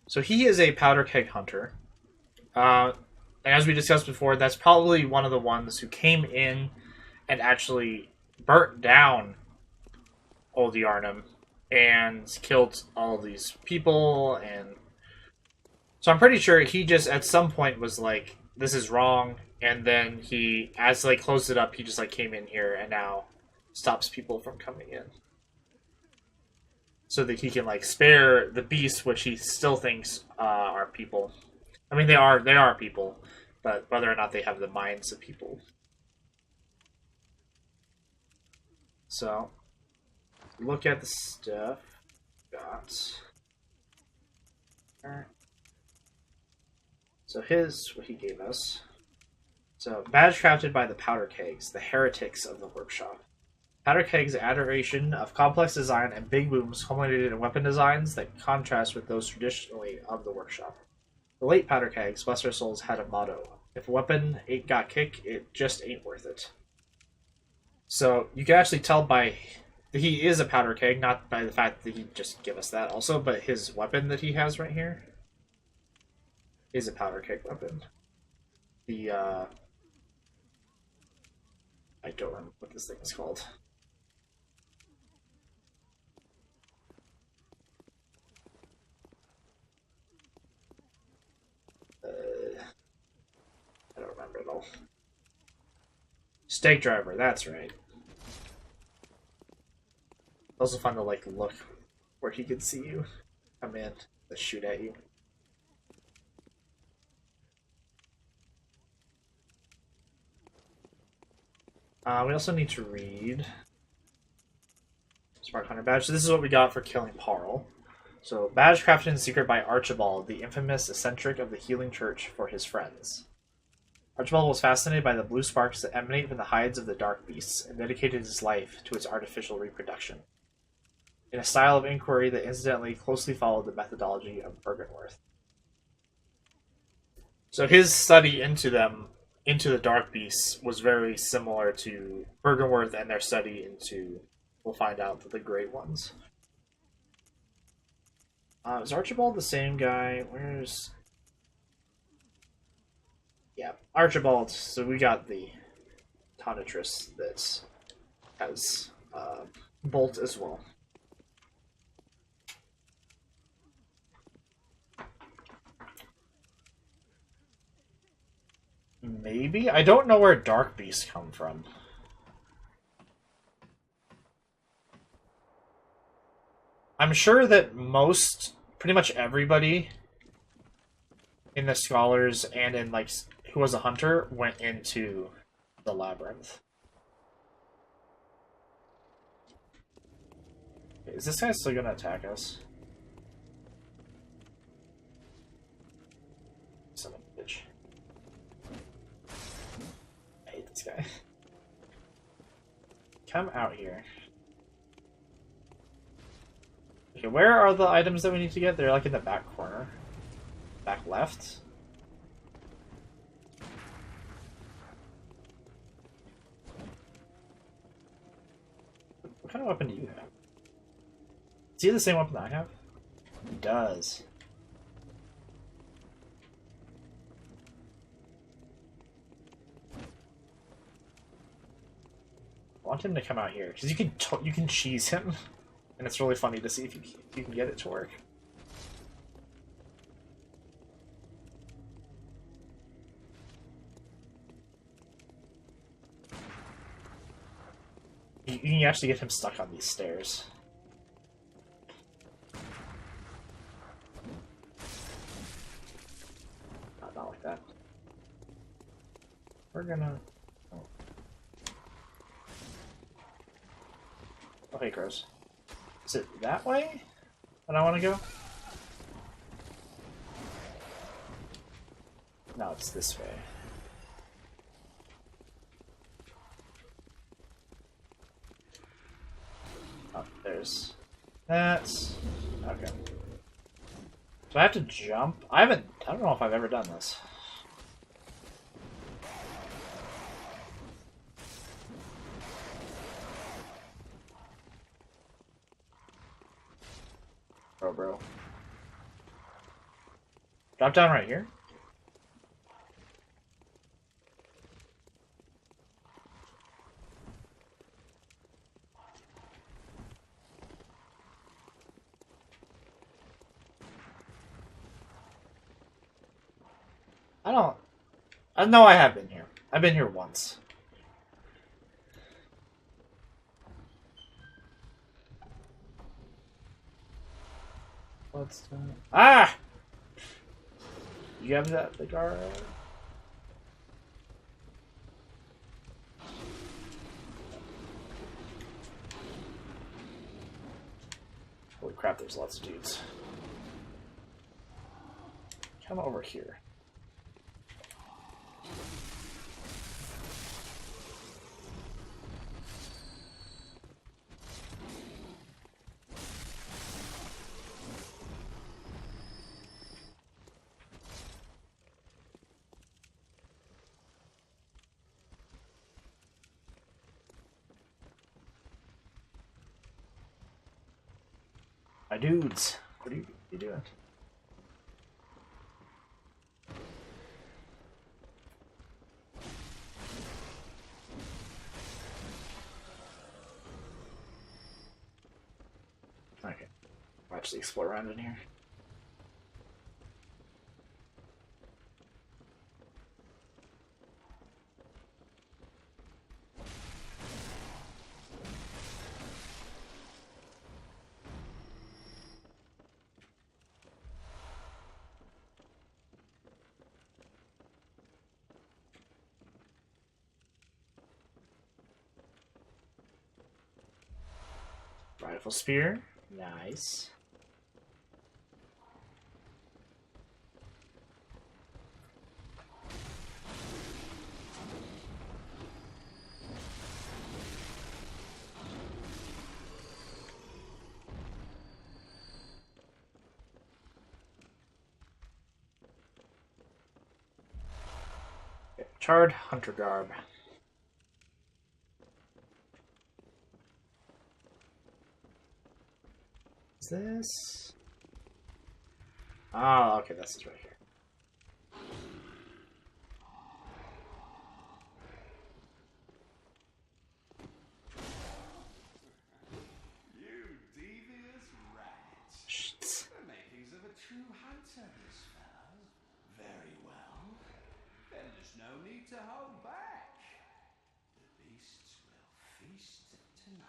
So he is a Powder Keg Hunter. And as we discussed before, that's probably one of the ones who came in and actually burnt down Old Yarnum and killed all of these people. And so I'm pretty sure he just at some point was like, this is wrong. And then he, as they closed it up, he just like came in here and now stops people from coming in. so that he can like spare the beasts, which he still thinks are people. I mean, they are people, but whether or not they have the minds of people. So, look at the stuff. Got. Alright. So what he gave us. So, badge crafted by the powder kegs, the heretics of the workshop. Powder kegs' adoration of complex design and big booms culminated in weapon designs that contrast with those traditionally of the workshop. The late powder kegs, bless their souls, had a motto: if a weapon ain't got kick, it just ain't worth it. So you can actually tell by he is a powder keg, not by the fact that he just give us that also, but his weapon that he has right here is a powder keg weapon. The I don't remember what this thing is called. I don't remember at all. Stake driver, that's right. Also fun to like look where he could see you come in to shoot at you. We also need to read Smart Hunter badge. So this is what we got for killing Parl. So badge crafted in secret by Archibald, the infamous eccentric of the Healing Church, for his friends. Archibald was fascinated by the blue sparks that emanate from the hides of the dark beasts and dedicated his life to its artificial reproduction, in a style of inquiry that incidentally closely followed the methodology of Bergenworth. So his study into the dark beasts, was very similar to Bergenworth and their study into, we'll find out, the Great Ones. Is Archibald the same guy? Where's... Yeah, Archibald. So we got the Tonitrus that has Bolt as well. Maybe? I don't know where dark beasts come from. I'm sure that pretty much everybody in the Scholars and in like who was a hunter went into the labyrinth. Is this guy still gonna attack us? Son of a bitch. I hate this guy. Come out here. Okay, where are the items that we need to get? They're like in the back corner. Back left. What kind of weapon do you have? Is he the same weapon that I have? He does. I want him to come out here because you can cheese him, and it's really funny to see if you can get it to work. You can actually get him stuck on these stairs. Not like that. We're gonna... Oh, hey, Crows. Is it that way that I want to go? No, it's this way. Oh, there's that. Okay. So I have to jump? I don't know if I've ever done this. Bro. Drop down right here? I know I have been here. I've been here once. Bloodstone. Ah! You have that, the guard? Holy crap, there's lots of dudes. Come over here. My dudes, what are you doing? Okay, I'll actually explore around in here. Rifle spear, nice. Okay, charred hunter garb. Is this? Oh, okay, this is right here. You devious rat. Shit. The makings of a true hunter, this fellow. Very well. Then there's no need to hold back. The beasts will feast tonight.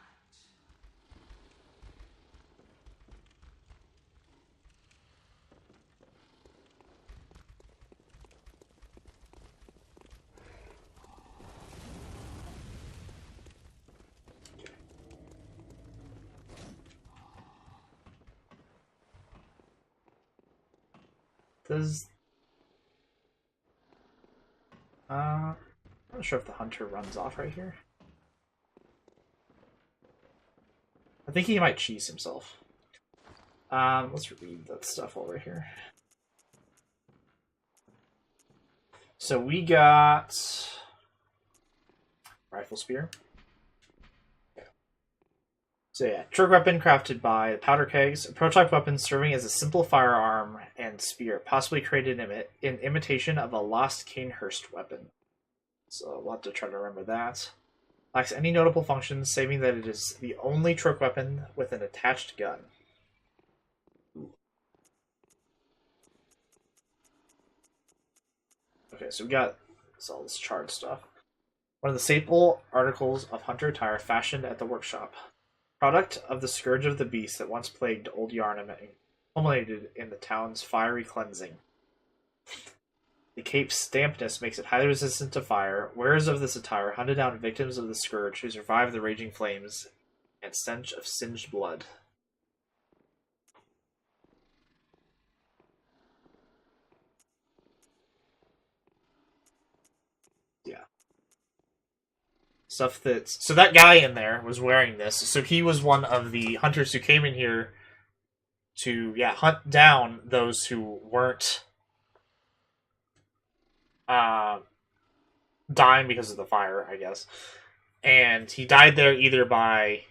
Does I'm not sure if the hunter runs off right here. I think he might cheese himself. Let's read that stuff over here. So we got rifle spear. So yeah, trick weapon crafted by powder kegs, a prototype weapon serving as a simple firearm and spear, possibly created in imitation of a lost Canehurst weapon. So we'll have to try to remember that. Lacks any notable functions, saving that it is the only trick weapon with an attached gun. Ooh. Okay, so we got all this charred stuff. One of the staple articles of hunter attire fashioned at the workshop. Product of the scourge of the beast that once plagued Old Yarnum and culminated in the town's fiery cleansing. The cape's dampness makes it highly resistant to fire. Wearers of this attire hunted down victims of the scourge who survived the raging flames and stench of singed blood. Yeah. Stuff that's... So that guy in there was wearing this. So he was one of the hunters who came in here to, hunt down those who weren't dying because of the fire, I guess. And he died there either by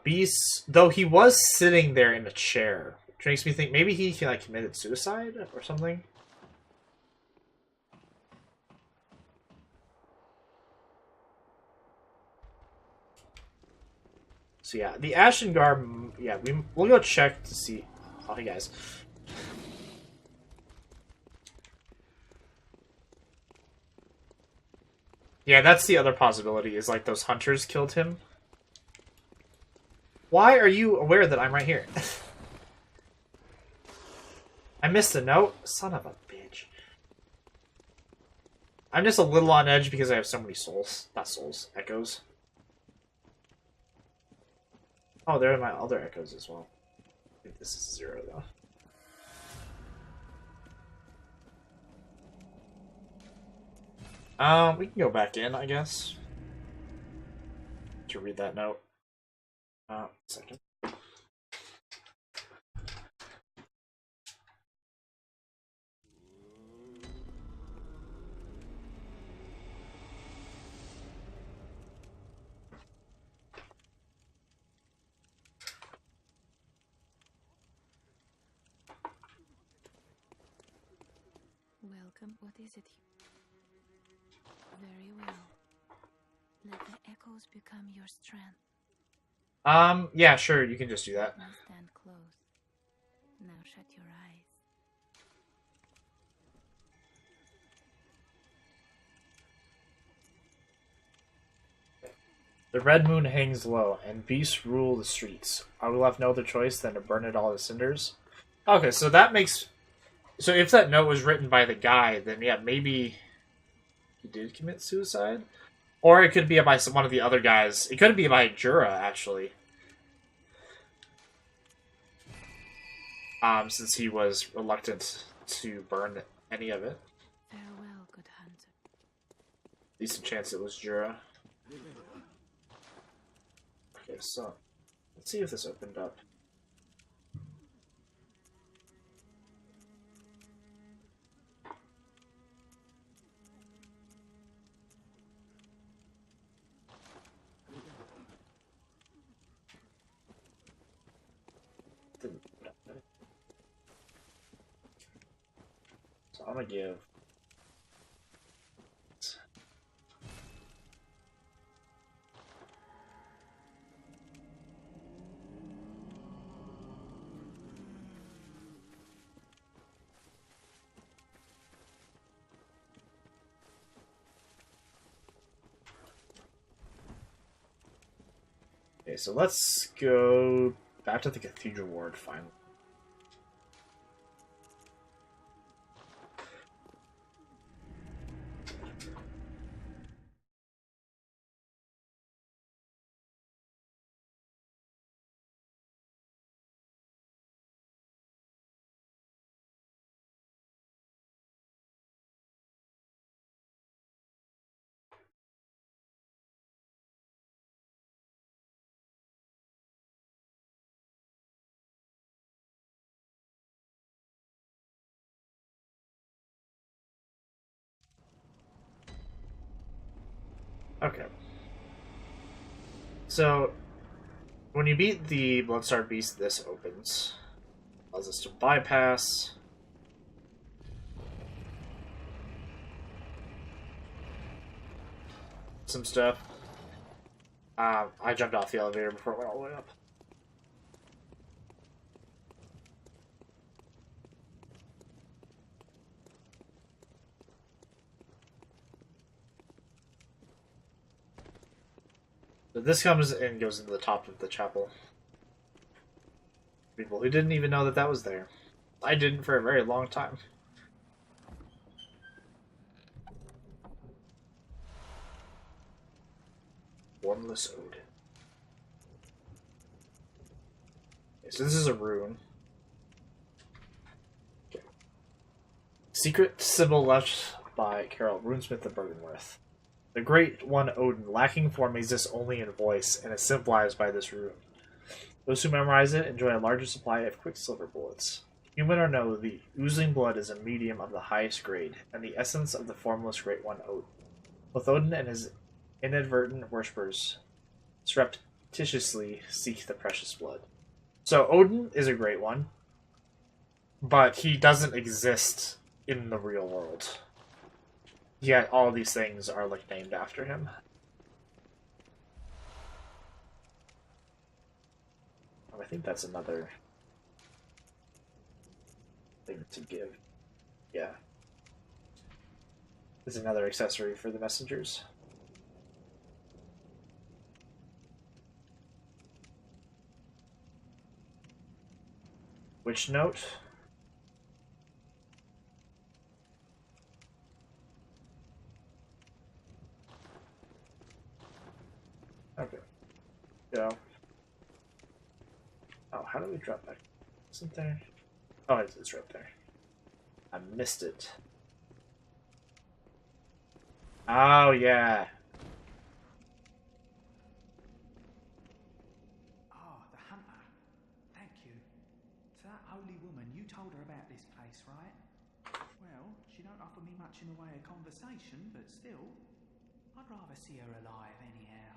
beasts, though he was sitting there in a chair, which makes me think maybe he committed suicide or something. So yeah, the Ashen Garb, we'll go check to see. Oh, hey guys. Yeah, that's the other possibility, is like those hunters killed him. Why are you aware that I'm right here? I missed a note? Son of a bitch. I'm just a little on edge because I have so many souls. Not souls. Echoes. Oh, there are my other echoes as well. I think this is 0, though. We can go back in, I guess. To read that note. Second. Welcome. What is it? Very well. Let the echoes become your strength. Yeah, sure, you can just do that. Now stand close. Now shut your eyes. The red moon hangs low, and beasts rule the streets. I will have no other choice than to burn it all to cinders. Okay, so that makes... So if that note was written by the guy, then yeah, maybe he did commit suicide? Or it could be by one of the other guys. It could be by Jura, actually. Since he was reluctant to burn any of it. Farewell, good hunter. Decent chance it was Jura. Okay, so let's see if this opened up. Didn't. So I'm gonna give. Okay, so let's go back to the Cathedral Ward finally. Okay. So, when you beat the Bloodstar Beast, this opens. Allows us to bypass some stuff. I jumped off the elevator before it went all the way up. So this comes and goes into the top of the chapel. People who didn't even know that that was there. I didn't for a very long time. Formless Ode. Okay, so this is a rune. Okay. Secret symbol left by Carol, runesmith of Bergenworth. The Great One Odin, lacking form, exists only in voice, and is symbolized by this rune. Those who memorize it enjoy a larger supply of quicksilver bullets. Human or no, the oozing blood is a medium of the highest grade, and the essence of the formless Great One Odin. Both Odin and his inadvertent worshippers surreptitiously seek the precious blood. So Odin is a great one, but he doesn't exist in the real world. Yet all these things are like named after him. I think that's another thing to give. Yeah. It's another accessory for the messengers. Which note? Okay. Go. Oh, how do we drop back? Isn't there? Oh, it's right there. I missed it. Oh, yeah. Ah, the hunter. Thank you. To that holy woman, you told her about this place, right? Well, she don't offer me much in the way of conversation, but still, I'd rather see her alive anyhow.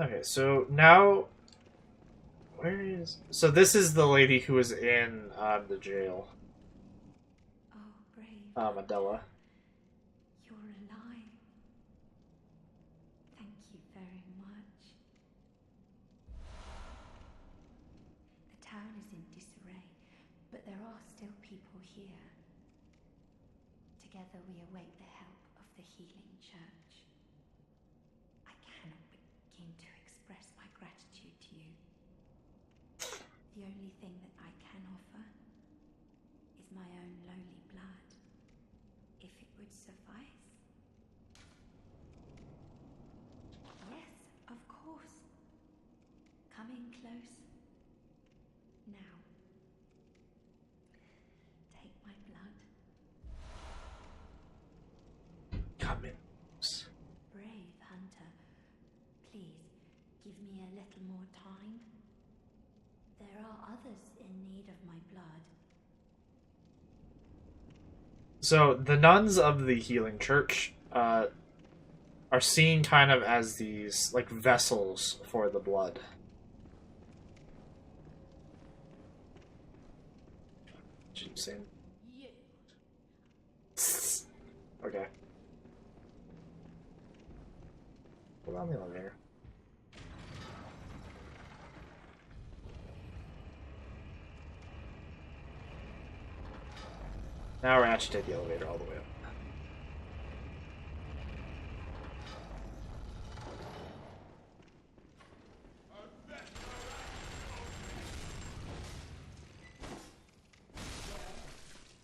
Okay, so now... Where is... So this is the lady who was in the jail. Oh, brave. Adela. You're alive. Thank you very much. The town is in disarray, but there are still people here. Together we await the help of the healing church. I cannot begin to express my gratitude to you. The only thing that I can offer is my own lowly blood, if it would suffice. Yes, of course. Come in close. Now, take my blood. Come in. Brave hunter, please give me a little more time. There are others in need of my blood. So the nuns of the healing church are seen kind of as these like vessels for the blood. Same. Okay. Hold on the elevator. Now we're actually take the elevator all the way up.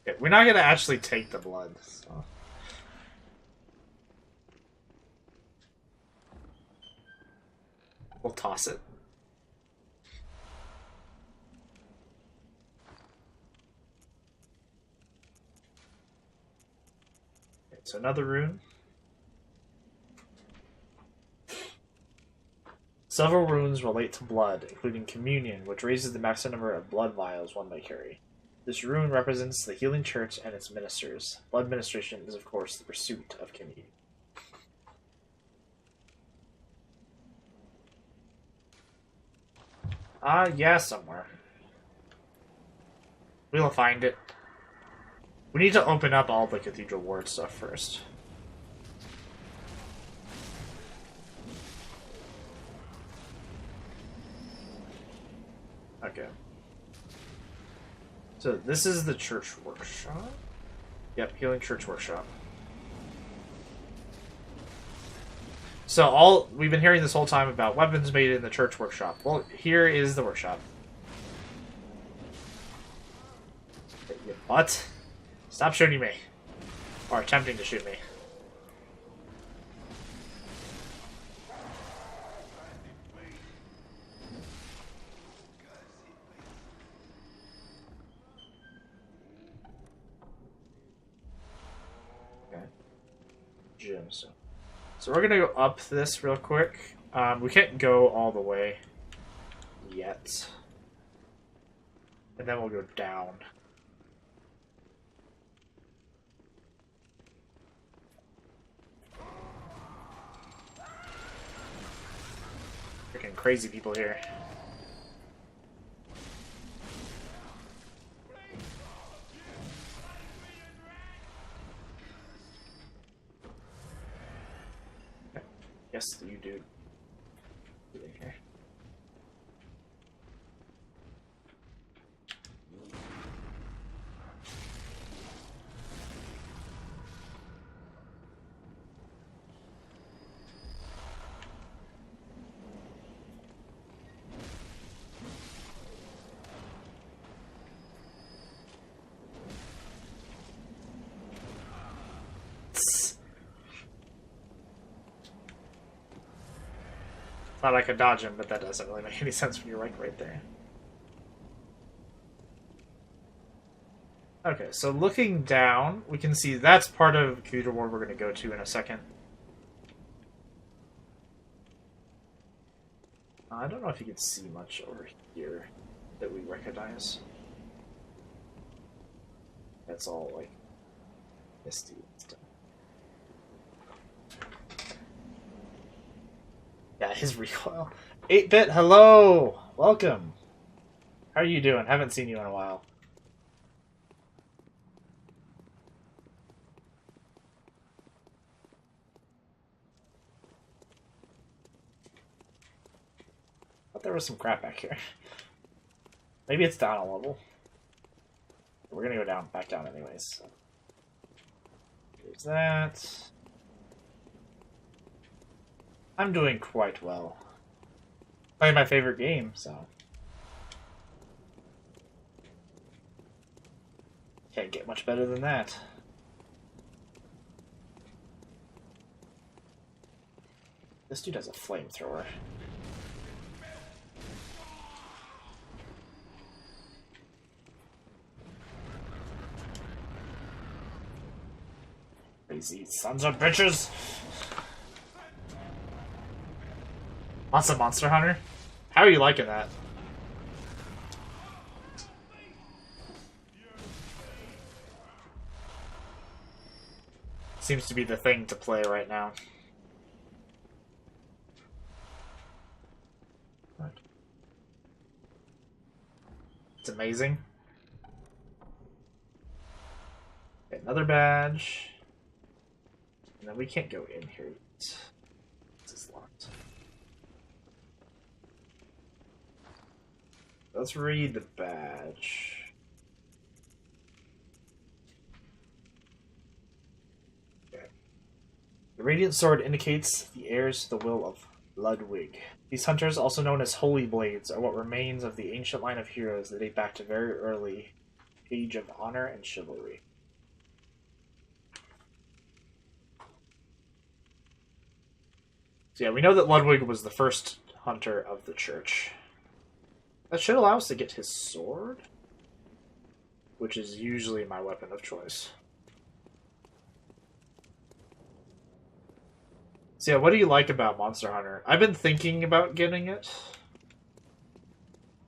Okay, we're not gonna actually take the blood. So. We'll toss it. Okay, so another rune. Several runes relate to blood, including communion, which raises the maximum number of blood vials one may carry. This rune represents the healing church and its ministers. Blood ministration is, of course, the pursuit of communion. Yeah, somewhere. We'll find it. We need to open up all the Cathedral Ward stuff first. Okay. So this is the church workshop? Yep, healing church workshop. So we've been hearing this whole time about weapons made in the church workshop. Well, here is the workshop. What? Stop shooting me. Or attempting to shoot me. Okay. Gemstone. So we're gonna go up this real quick. We can't go all the way yet. And then we'll go down. Freaking crazy people here. Yes, you do. Get in here. Thought I could dodge him, but that doesn't really make any sense when you're like right there. Okay, so looking down, we can see that's part of Cathedral Ward we're going to go to in a second. I don't know if you can see much over here that we recognize. That's all, like, misty stuff. Yeah, his recoil. 8-Bit, hello! Welcome! How are you doing? Haven't seen you in a while. Thought there was some crap back here. Maybe it's down a level. We're gonna go back down anyways. So. There's that. I'm doing quite well. Playing my favorite game, so. Can't get much better than that. This dude has a flamethrower. Crazy sons of bitches! Lots of Monster Hunter? How are you liking that? Seems to be the thing to play right now. It's amazing. Okay, another badge. And then we can't go in here yet. This is locked. Let's read the badge. Okay. The Radiant Sword indicates the heirs to the will of Ludwig. These hunters, also known as Holy Blades, are what remains of the ancient line of heroes that date back to very early age of honor and chivalry. So yeah, we know that Ludwig was the first hunter of the church. That should allow us to get his sword, which is usually my weapon of choice. So yeah, what do you like about Monster Hunter? I've been thinking about getting it,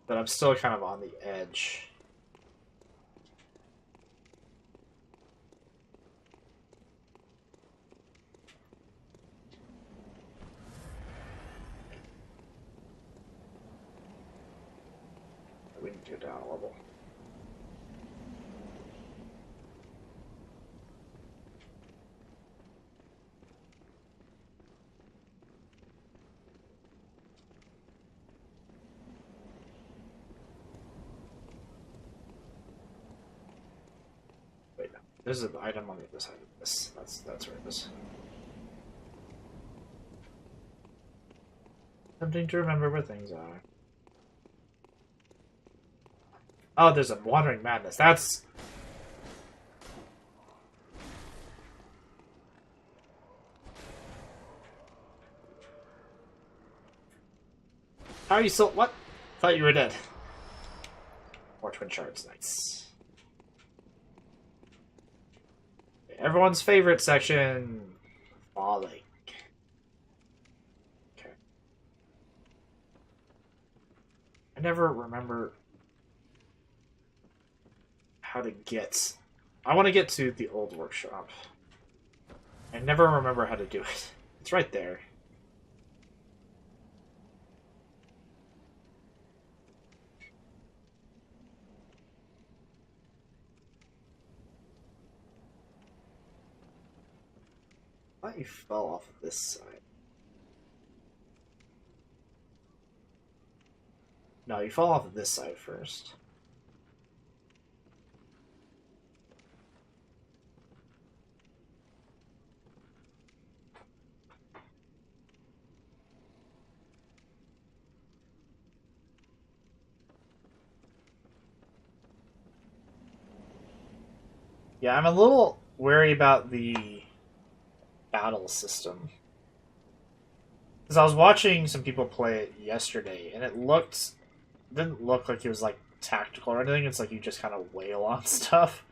but I'm still kind of on the edge. We need to go down a level. Wait, no. There's an item on the other side of this. That's where it is. Tempting to remember where things are. Oh, there's a Wandering Madness. That's... How are you still... What? Thought you were dead. More twin shards. Nice. Everyone's favorite section. Falling. Okay. I never remember how to get... I want to get to the old workshop. I never remember how to do it. It's right there. I thought you fell off of this side. No, you fall off of this side first. Yeah, I'm a little wary about the battle system. Because I was watching some people play it yesterday, and didn't look like it was like tactical or anything. It's like you just kind of wail on stuff,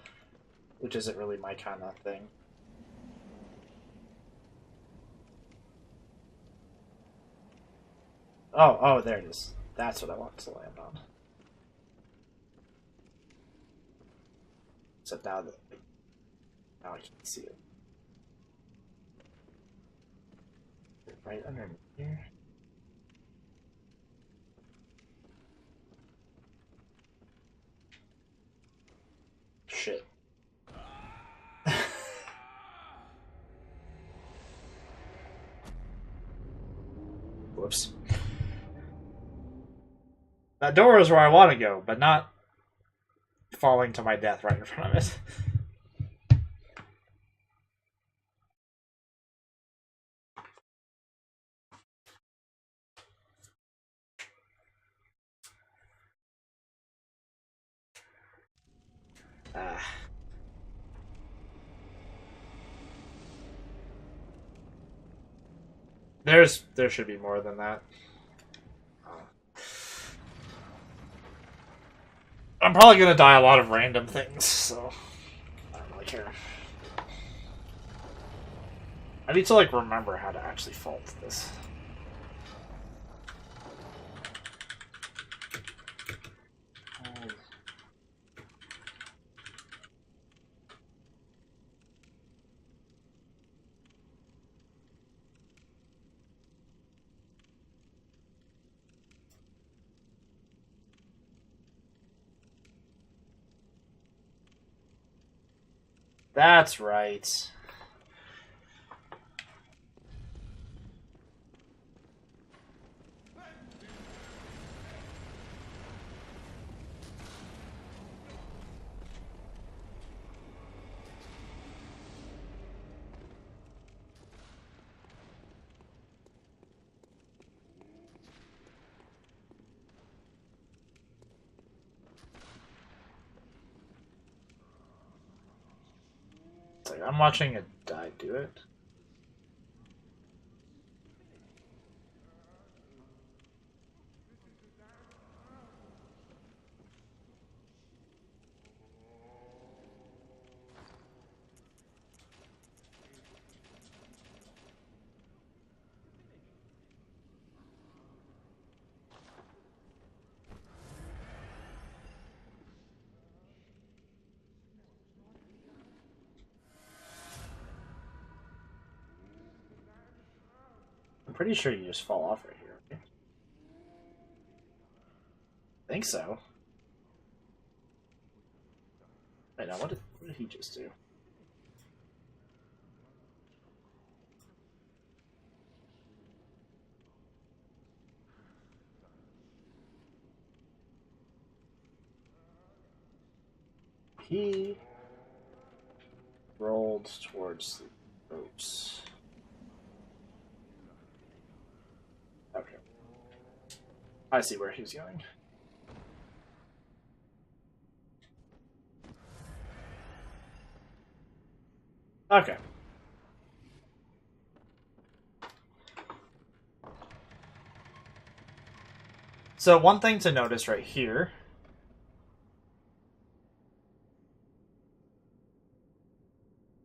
which isn't really my kind of thing. Oh, there it is. That's what I want to land on. So now now I can see it. Right underneath here. Shit. Whoops. That door is where I want to go, but not falling to my death right in front of it. There should be more than that. I'm probably gonna die a lot of random things, so I don't really care. I need to like remember how to actually fault this. That's right. It's like I'm watching a guy do it. I'm pretty sure you just fall off right here. Right? I think so. Wait, now what did he just do? He rolled towards the boats. Okay. I see where he's going. Okay. So one thing to notice right here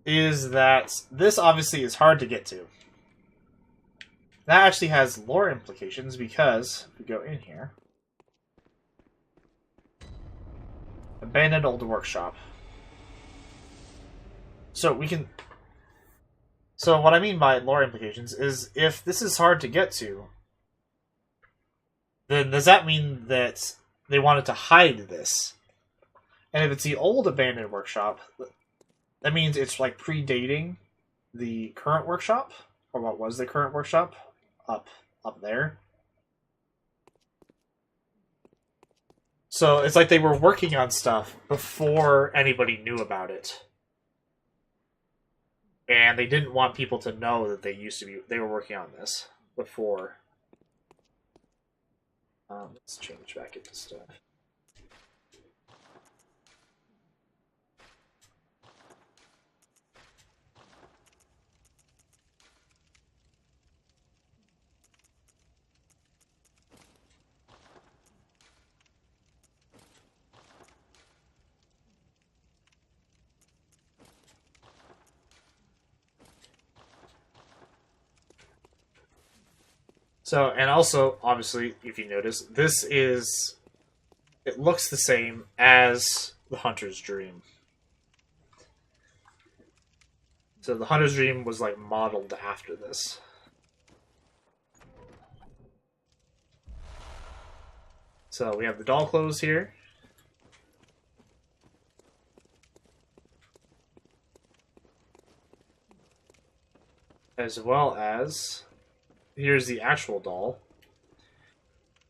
is that this obviously is hard to get to. That actually has lore implications because if we go in here, abandoned old workshop. So we can. So what I mean by lore implications is if this is hard to get to, then does that mean that they wanted to hide this? And if it's the old abandoned workshop, that means it's like predating the current workshop, or what was the current workshop up there. So it's like they were working on stuff before anybody knew about it. And they didn't want people to know that they were working on this before. Let's change back into stuff. So, and also, obviously, if you notice, it looks the same as the Hunter's Dream. So the Hunter's Dream was like modeled after this. So we have the doll clothes here. As well as, here's the actual doll.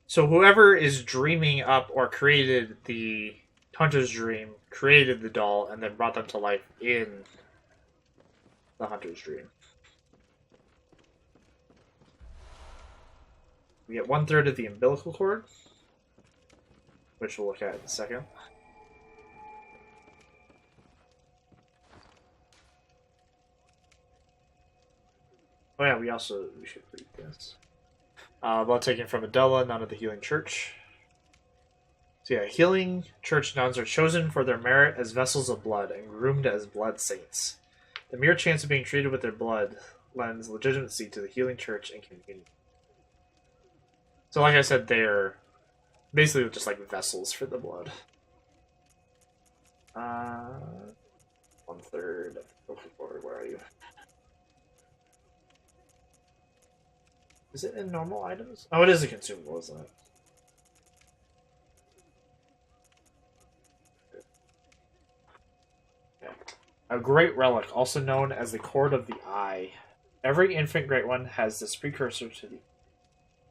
So whoever is dreaming up or created the Hunter's Dream created the doll and then brought them to life in the Hunter's Dream. We get 1/3 of the umbilical cord, which we'll look at in a second. Oh yeah, we should read this. Blood taken from Adela, nun of the Healing Church. So yeah, Healing Church nuns are chosen for their merit as vessels of blood and groomed as blood saints. The mere chance of being treated with their blood lends legitimacy to the Healing Church and community. So like I said, they're basically just like vessels for the blood. 1/3. Okay, where are you? Is it in normal items? Oh, it is a consumable, isn't it? Okay. A great relic, also known as the Cord of the Eye. Every infant great one has this precursor to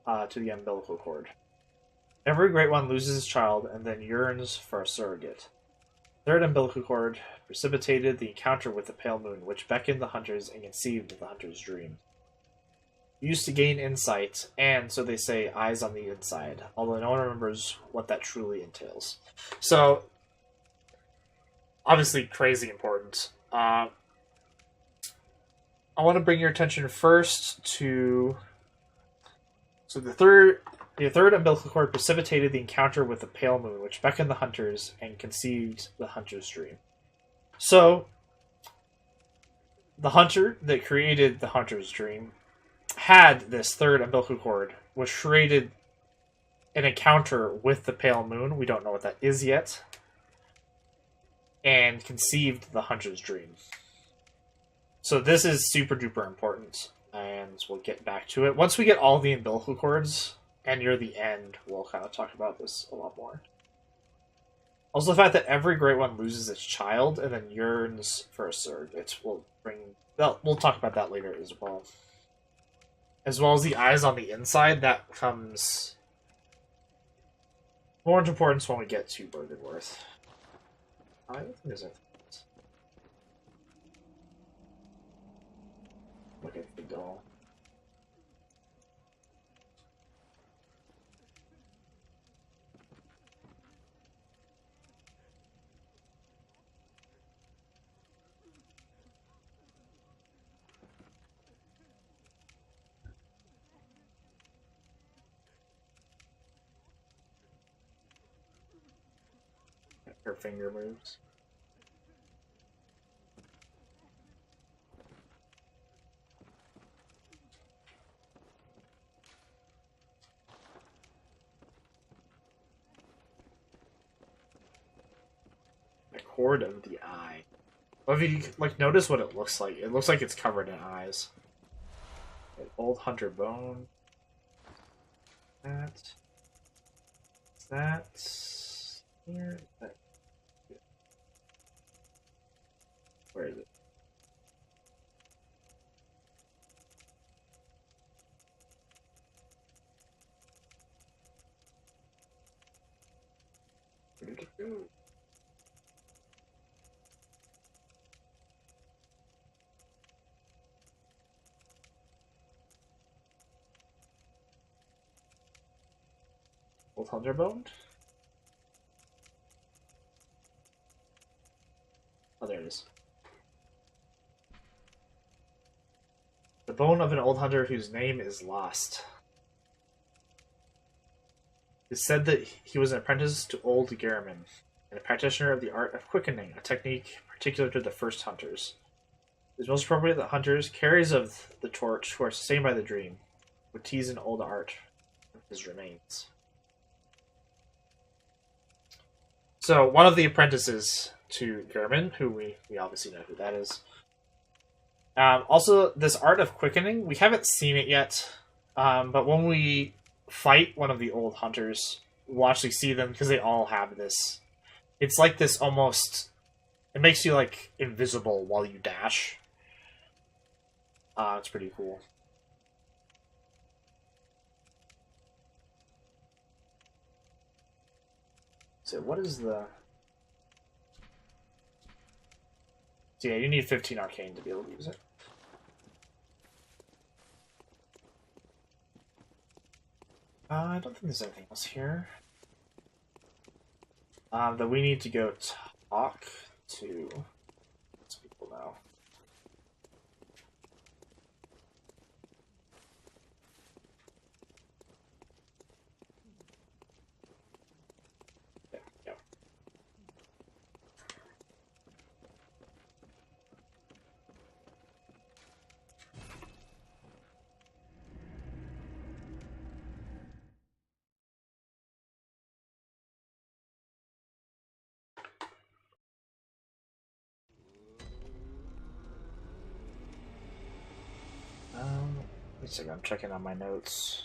the umbilical cord. Every great one loses his child and then yearns for a surrogate. Third umbilical cord precipitated the encounter with the pale moon, which beckoned the hunters and conceived the hunter's dream. Used to gain insight, and, so they say, eyes on the inside, although no one remembers what that truly entails. So, obviously crazy important. I want to bring your attention first to... So the third umbilical cord precipitated the encounter with the pale moon, which beckoned the hunters and conceived the hunter's dream. So, the hunter that created the hunter's dream had this third umbilical cord, which created an encounter with the pale moon. We don't know what that is yet. And conceived the hunter's dream. So this is super duper important, and we'll get back to it. Once we get all the umbilical cords, and near the end, we'll kind of talk about this a lot more. Also, the fact that every great one loses its child and then yearns for a surrogate. We'll talk about that later as well. As well as the eyes on the inside, that comes more into importance when we get to Bergenworth. I don't think there's anything else. Look at the doll. Her finger moves. The cord of the eye. Well, if you notice what it looks like it's covered in eyes. An old hunter bone. That's here. Where is it? Where did it go? Old hunter bone? Oh, there it is. The bone of an old hunter whose name is lost. It is said that he was an apprentice to old Garamond, and a practitioner of the art of quickening, a technique particular to the first hunters. It is most appropriate that hunters, carriers of the torch, who are sustained by the dream, would tease an old art of his remains. So one of the apprentices to German, who we obviously know who that is. Also, this art of quickening, we haven't seen it yet, but when we fight one of the old hunters, we'll actually see them because they all have this. It's like this almost. It makes you like invisible while you dash. It's pretty cool. So what is the... So yeah, you need 15 arcane to be able to use it. I don't think there's anything else here. That we need to go talk to these people now. Yeah. Wait a second, I'm checking on my notes.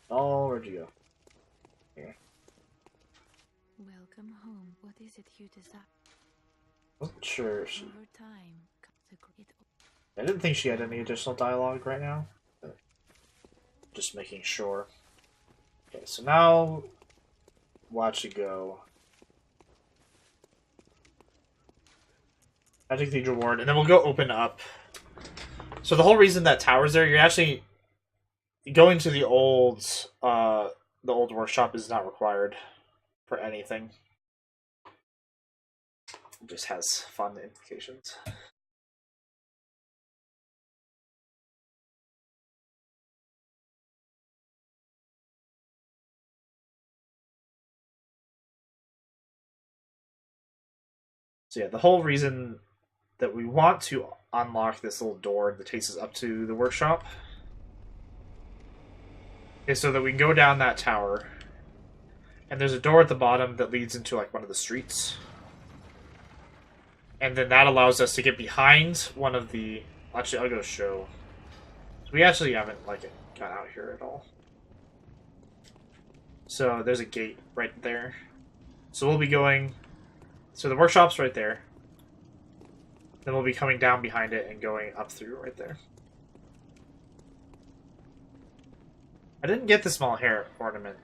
Oh, where'd you go? Here. Welcome home. What is it you desire? Wasn't sure. Over time comes a great. I didn't think she had any additional dialogue right now. But just making sure. Okay, so now we'll actually go Magic Cathedral Ward, and then we'll go open up. So the whole reason that tower's there, you're actually going to the old workshop is not required for anything. It just has fun implications. So yeah, the whole reason that we want to unlock this little door that takes us up to the workshop is so that we can go down that tower, and there's a door at the bottom that leads into like one of the streets, and then that allows us to get behind one of the. Actually, I'll go show. We actually haven't like got out here at all. So there's a gate right there. So we'll be going. So the workshop's right there. Then we'll be coming down behind it and going up through right there. I didn't get the small hair ornament.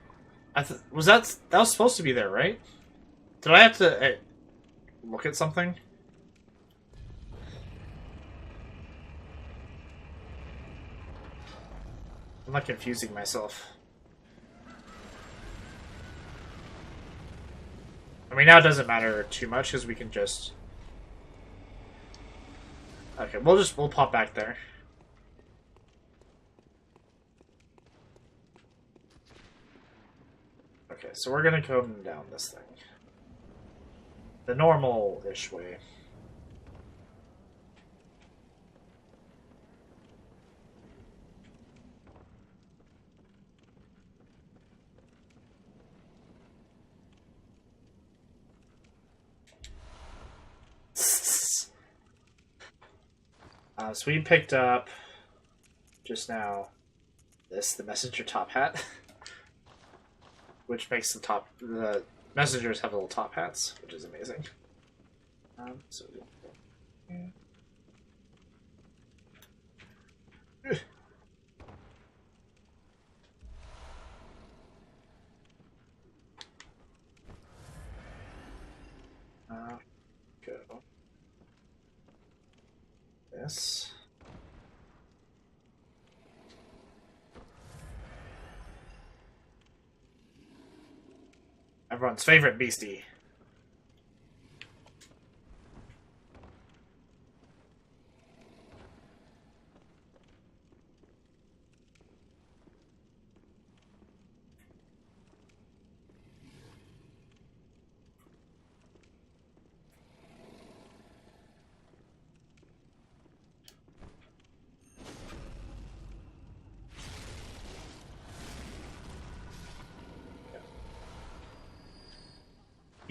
Was that was supposed to be there, right? Did I have to look at something? I'm not confusing myself. I mean, now it doesn't matter too much because we can just. Okay, we'll pop back there. Okay, so we're gonna come down this thing. The normal-ish way. So we picked up just now the messenger top hat, which makes the messengers have little top hats, which is amazing. So yeah. Go this. Everyone's favorite beastie.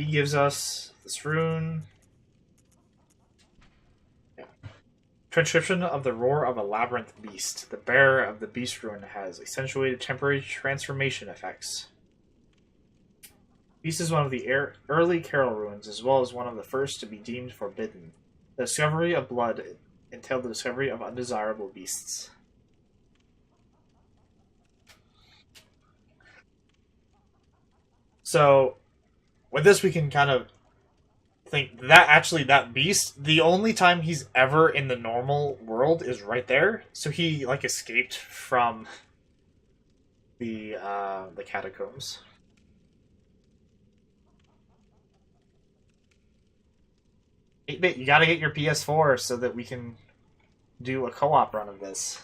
he gives us this rune. Yeah. Transcription of the roar of a labyrinth beast. The bearer of the beast rune has accentuated temporary transformation effects. Beast is one of the early Carol runes, as well as one of the first to be deemed forbidden. The discovery of blood entailed the discovery of undesirable beasts. So, with this, we can kind of think that actually that beast, the only time he's ever in the normal world is right there. So he like escaped from the catacombs. You gotta get your PS4 so that we can do a co-op run of this.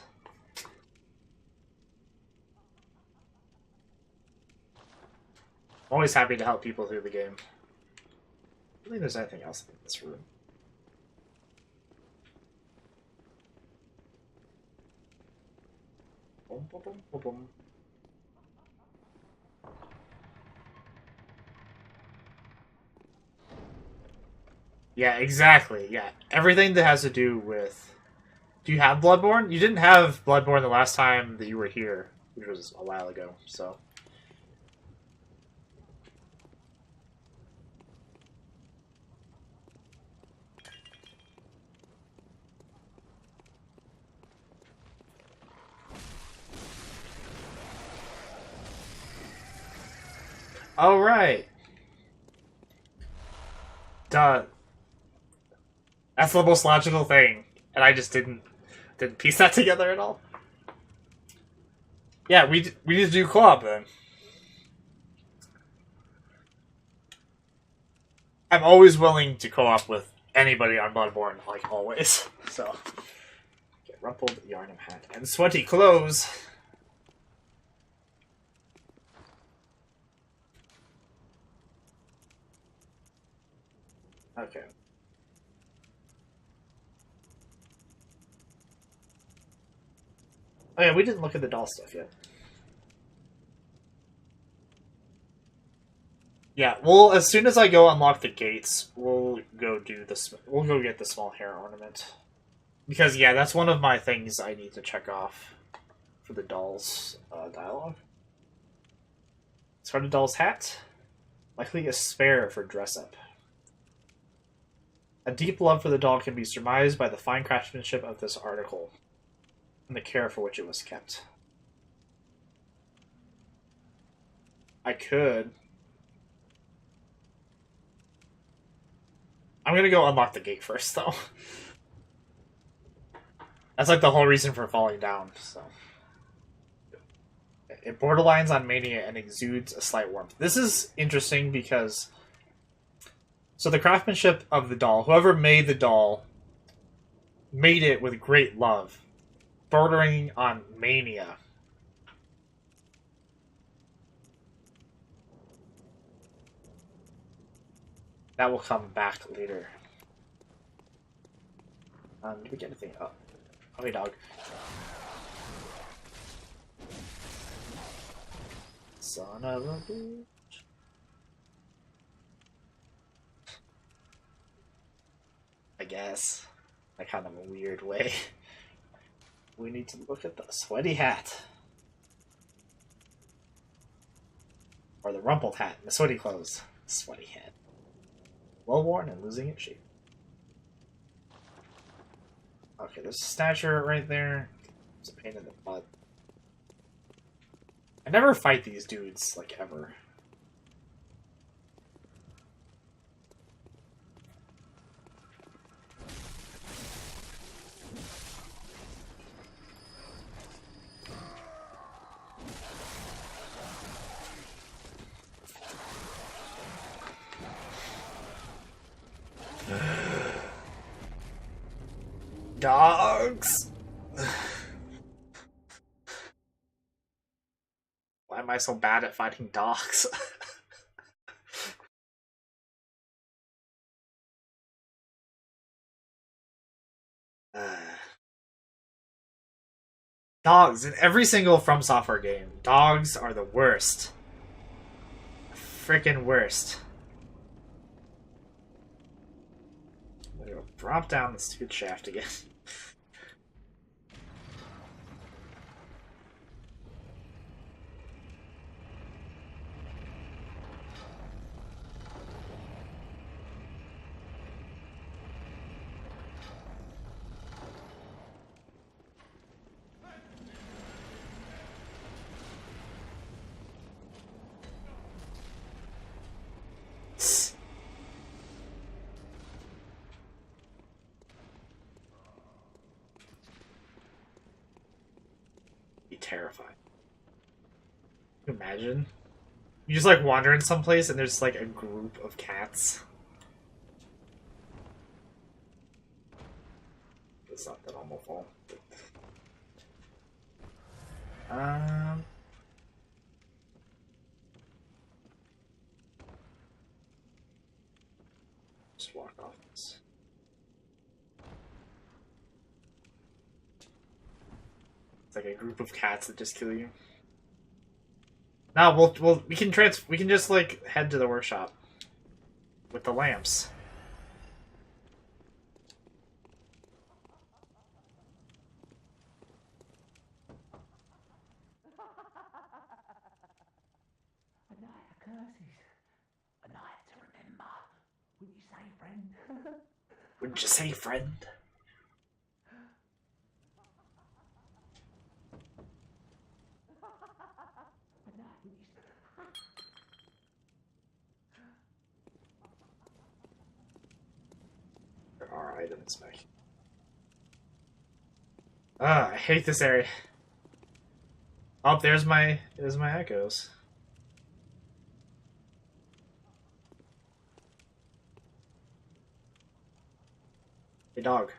I'm always happy to help people through the game. I don't think there's anything else in this room. Boom, boom, boom, boom, boom. Yeah, exactly. Yeah, everything that has to do with... Do you have Bloodborne? You didn't have Bloodborne the last time that you were here, which was a while ago, so... Oh, right. Duh. That's the most logical thing, and I just didn't piece that together at all. Yeah, we need to do co-op then. I'm always willing to co-op with anybody on Bloodborne, like always. So, get rumpled Yarnum hat and sweaty clothes. Okay. Oh yeah, we didn't look at the doll stuff yet. Yeah, well, as soon as I go unlock the gates, we'll go do this. We'll go get the small hair ornament, because yeah, that's one of my things I need to check off for the doll's dialogue. Start a doll's hat, likely a spare for dress up. A deep love for the doll can be surmised by the fine craftsmanship of this article and the care for which it was kept. I could. I'm gonna go unlock the gate first, though. That's like the whole reason for falling down, so. It borderlines on mania and exudes a slight warmth. This is interesting because... So the craftsmanship of the doll, whoever made the doll, made it with great love, bordering on mania. That will come back later. Did we get anything? Oh, hey dog. Son of a bitch. I guess. Like kind of a weird way. We need to look at the sweaty hat. Or the rumpled hat, the sweaty clothes. Sweaty hat. Well worn and losing its shape. Okay, there's a snatcher right there. It's a pain in the butt. I never fight these dudes, like, ever. Dogs! Why am I so bad at fighting dogs? Dogs, in every single From Software game, dogs are the worst. Freaking worst. Drop down the stupid shaft again. Be terrified. Can you imagine? You just like wander in someplace and there's like a group of cats. It's not the normal fall. Just walk off this. It's like a group of cats that just kill you. No, we can just like head to the workshop with the lamps. A night of curses. A night to remember. Wouldn't you say, friend? Wouldn't you say, friend? There are items back. Ah, I hate this area. Oh, there's my echoes. Hey, dog.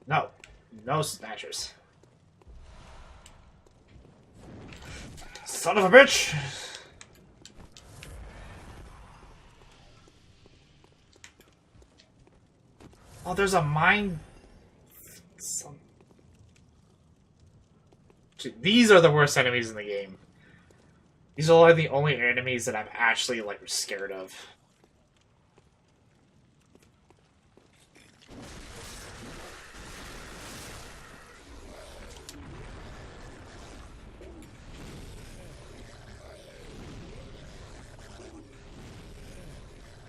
No. No snatchers. Son of a bitch! Oh, there's a mine. These are the worst enemies in the game. These are like the only enemies that I'm actually like scared of.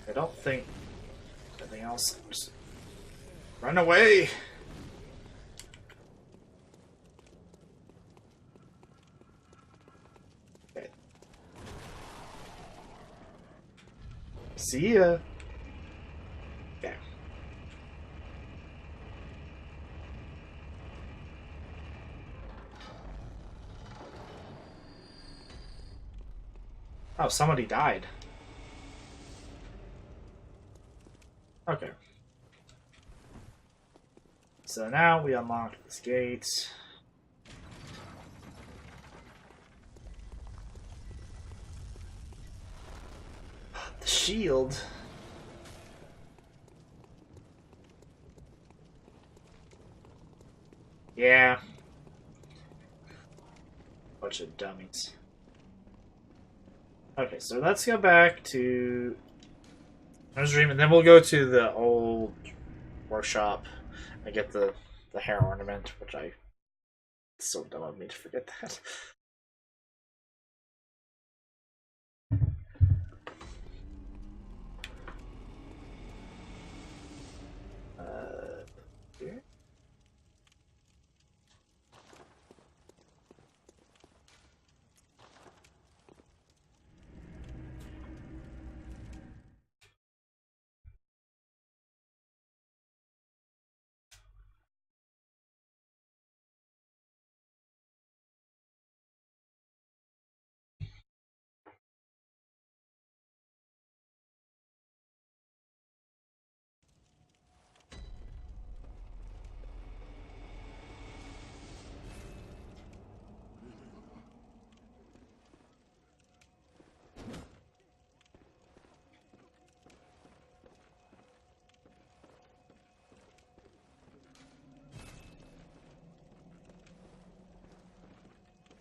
I don't think anything else. Just run away! Okay. See ya! Okay. Oh, somebody died. Okay. So now we unlock this gate. The shield. Yeah. Bunch of dummies. Okay, so let's go back to Nurse Dream, and then we'll go to the old workshop and get the hair ornament, which it's so dumb of me to forget that. Here?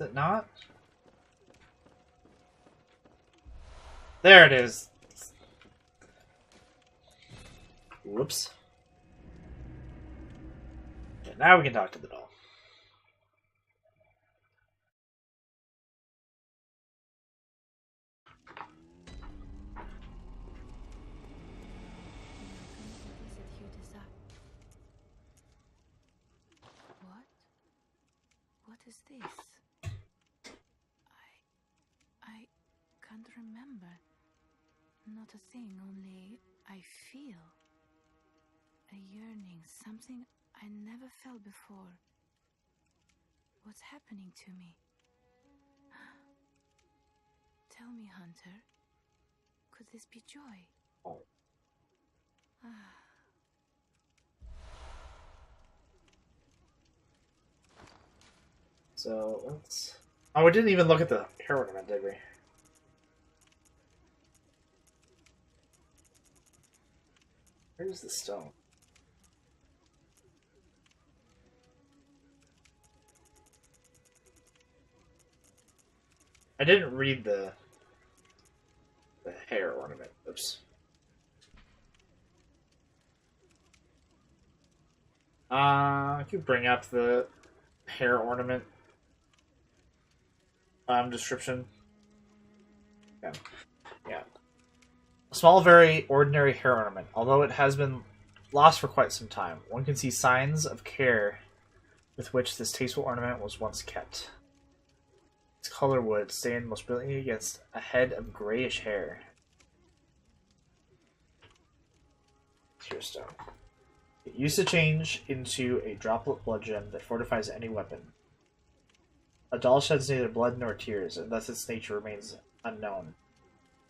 it not? There it is. Whoops. Okay, now we can talk to the doll. What is this? I can't remember. Not a thing, only I feel a yearning, something I never felt before. What's happening to me? Tell me, Hunter, could this be joy? Oh. So let's. Oh, we didn't even look at the hair ornament, did we? Where's the stone? I didn't read the hair ornament. Oops. I could bring up the hair ornament description. Yeah. A small, very ordinary hair ornament. Although it has been lost for quite some time, one can see signs of care with which this tasteful ornament was once kept. Its color would stand most brilliantly against a head of grayish hair. Tear stone. It used to change into a droplet blood gem that fortifies any weapon. A doll sheds neither blood nor tears, and thus its nature remains unknown.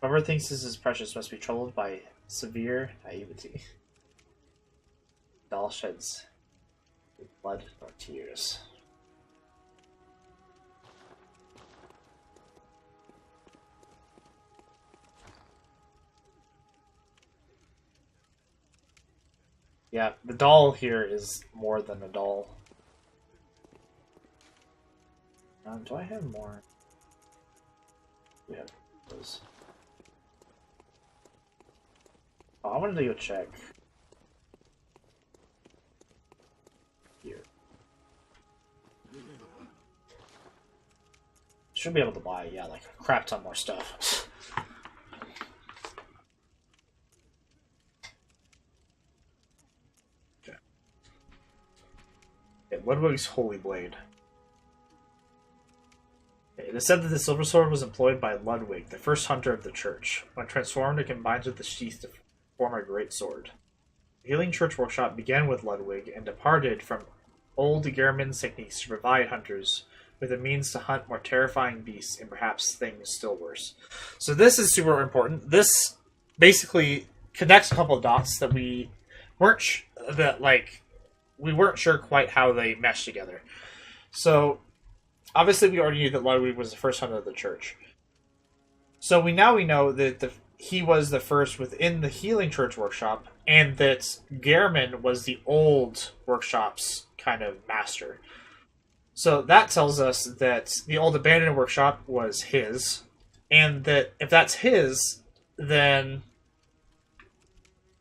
Whoever thinks this is precious must be troubled by severe naivety. Doll sheds neither blood nor tears. Yeah, the doll here is more than a doll. Do I have more? We have those. Oh, I wanted to go check. Here. Should be able to buy, yeah, like a crap ton more stuff. Okay. Ludwig's Holy Blade. It is said that the silver sword was employed by Ludwig, the first hunter of the church. When transformed, it combines with the sheath to form a great sword. The Healing Church Workshop began with Ludwig and departed from old Gehrman's techniques to provide hunters with a means to hunt more terrifying beasts and perhaps things still worse. So this is super important. This basically connects a couple of dots that we weren't sure quite how they meshed together. So obviously, we already knew that Ludwig was the first hunter of the church. So we know that he was the first within the Healing Church Workshop, and that Gehrman was the old workshop's kind of master. So that tells us that the old abandoned workshop was his, and that if that's his, then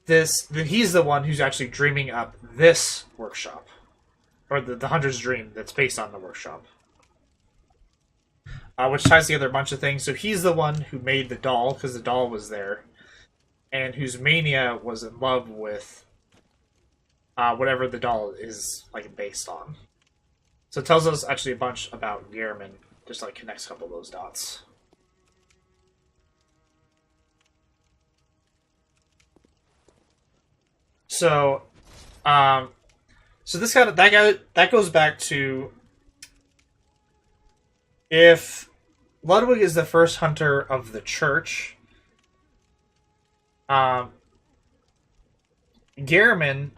he's the one who's actually dreaming up this workshop, or the hunter's dream that's based on the workshop. Which ties together a bunch of things. So he's the one who made the doll, because the doll was there, and whose mania was in love with whatever the doll is like based on. So it tells us actually a bunch about Gehrman, just like connects a couple of those dots. So, so this that goes back to, if Ludwig is the first hunter of the church, Gehrman,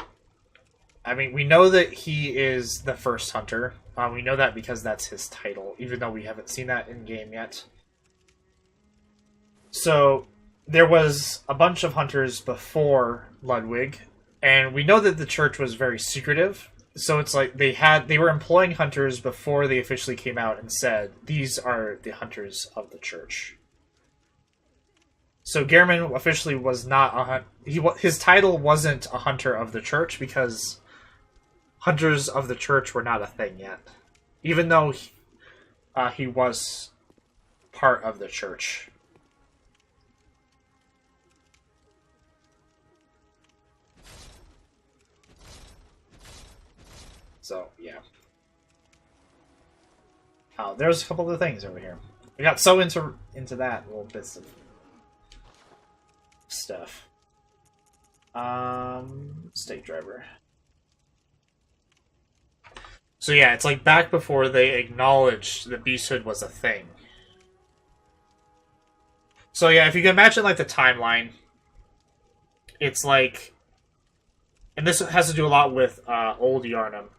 I mean, we know that he is the first hunter. We know that because that's his title, even though we haven't seen that in game yet. So there was a bunch of hunters before Ludwig, and we know that the church was very secretive, so it's like they were employing hunters before they officially came out and said these are the hunters of the church. So Gehrman officially was not a his title wasn't a hunter of the church because hunters of the church were not a thing yet, even though he was part of the church. So yeah. Oh, there's a couple of things over here. We got so into that little bits of stuff. Stake driver. So yeah, it's like back before they acknowledged that beasthood was a thing. So yeah, if you can imagine like the timeline, it's like, and this has to do a lot with old Yarnum.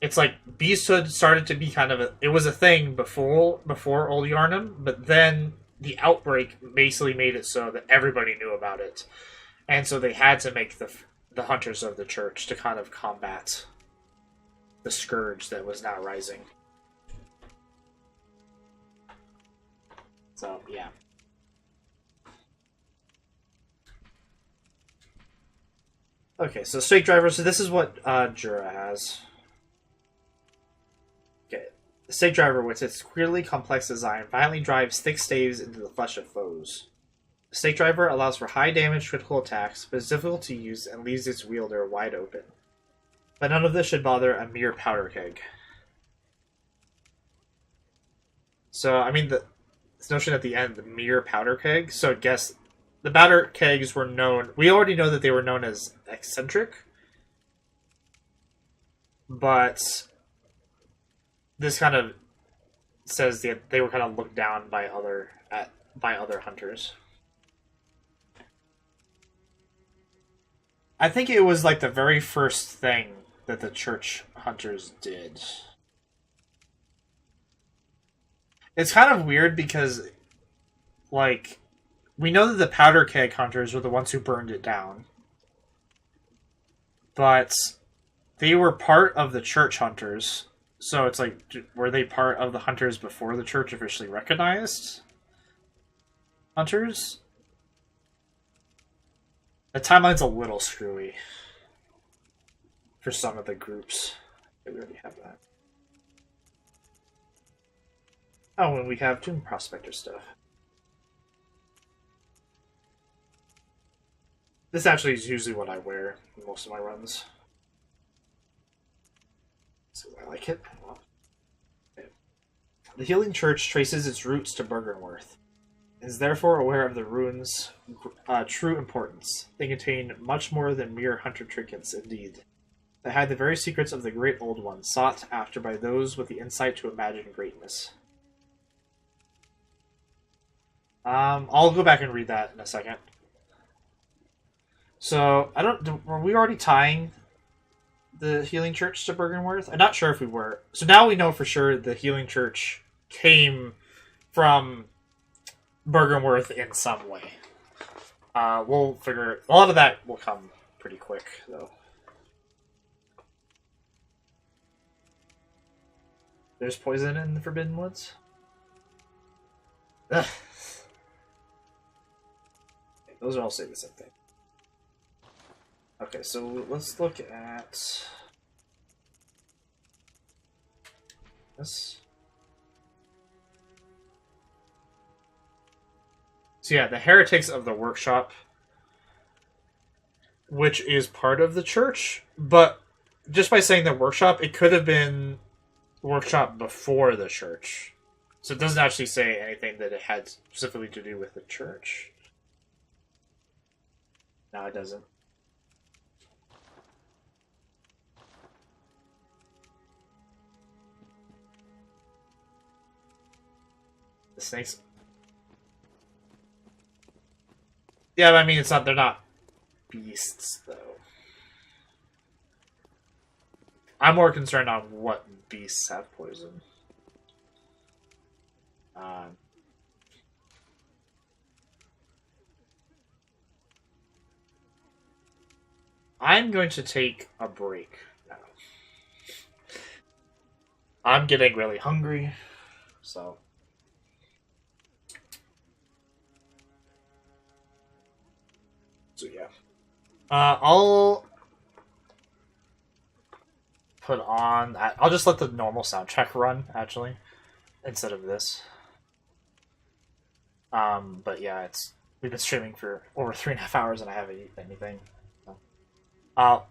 It's like beasthood started to be kind of it was a thing before old Yarnum, but then the outbreak basically made it so that everybody knew about it, and so they had to make the hunters of the church to kind of combat the scourge that was now rising. So yeah. Okay, so stake driver. So this is what Jura has. Okay, the stake driver, with its queerly complex design, violently drives thick staves into the flesh of foes. The stake driver allows for high damage critical attacks, but is difficult to use and leaves its wielder wide open. But none of this should bother a mere powder keg. So, I mean, this notion at the end, the mere powder keg, so I guess the powder kegs were known, we already know that they were known as eccentric, but this kind of says that they were kind of looked down by other hunters. I think it was like the very first thing that the church hunters did. It's kind of weird because, like, we know that the powder keg hunters were the ones who burned it down. But they were part of the church hunters. So it's like, were they part of the hunters before the church officially recognized hunters? The timeline's a little screwy for some of the groups. Okay, we already have that. Oh, and we have Tomb Prospector stuff. This actually is usually what I wear in most of my runs. So I like it. Okay. The Healing Church traces its roots to Bergenworth. It is therefore aware of the runes' true importance. They contain much more than mere hunter trinkets, indeed. They hide the very secrets of the great old ones, sought after by those with the insight to imagine greatness. I'll go back and read that in a second. So, were we already tying the Healing Church to Bergenworth? I'm not sure if we were. So now we know for sure the Healing Church came from Bergenworth in some way. We'll figure... A lot of that will come pretty quick, though. There's poison in the Forbidden Woods? Ugh. Okay, those are all say the same thing. Okay, so let's look at this. So yeah, the Heretics of the Workshop, which is part of the church, but just by saying the Workshop, it could have been Workshop before the church. So it doesn't actually say anything that it had specifically to do with the church. No, it doesn't. The snakes. Yeah, but I mean, they're not beasts, though. I'm more concerned on what beasts have poison. I'm going to take a break now. I'm getting really hungry, so. So yeah. I'll put on. I'll just let the normal soundtrack run, actually, instead of this. But yeah, we've been streaming for over 3.5 hours and I haven't eaten anything.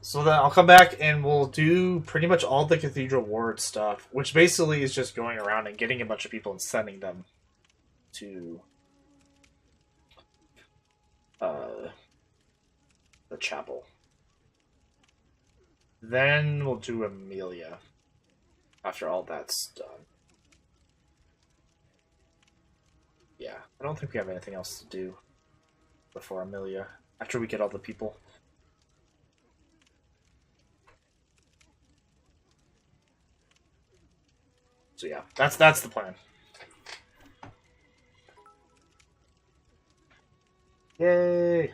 So then I'll come back and we'll do pretty much all the Cathedral Ward stuff, which basically is just going around and getting a bunch of people and sending them to the chapel. Then we'll do Amelia after all that's done. Yeah, I don't think we have anything else to do before Amelia, after we get all the people. So yeah, that's the plan. Yay!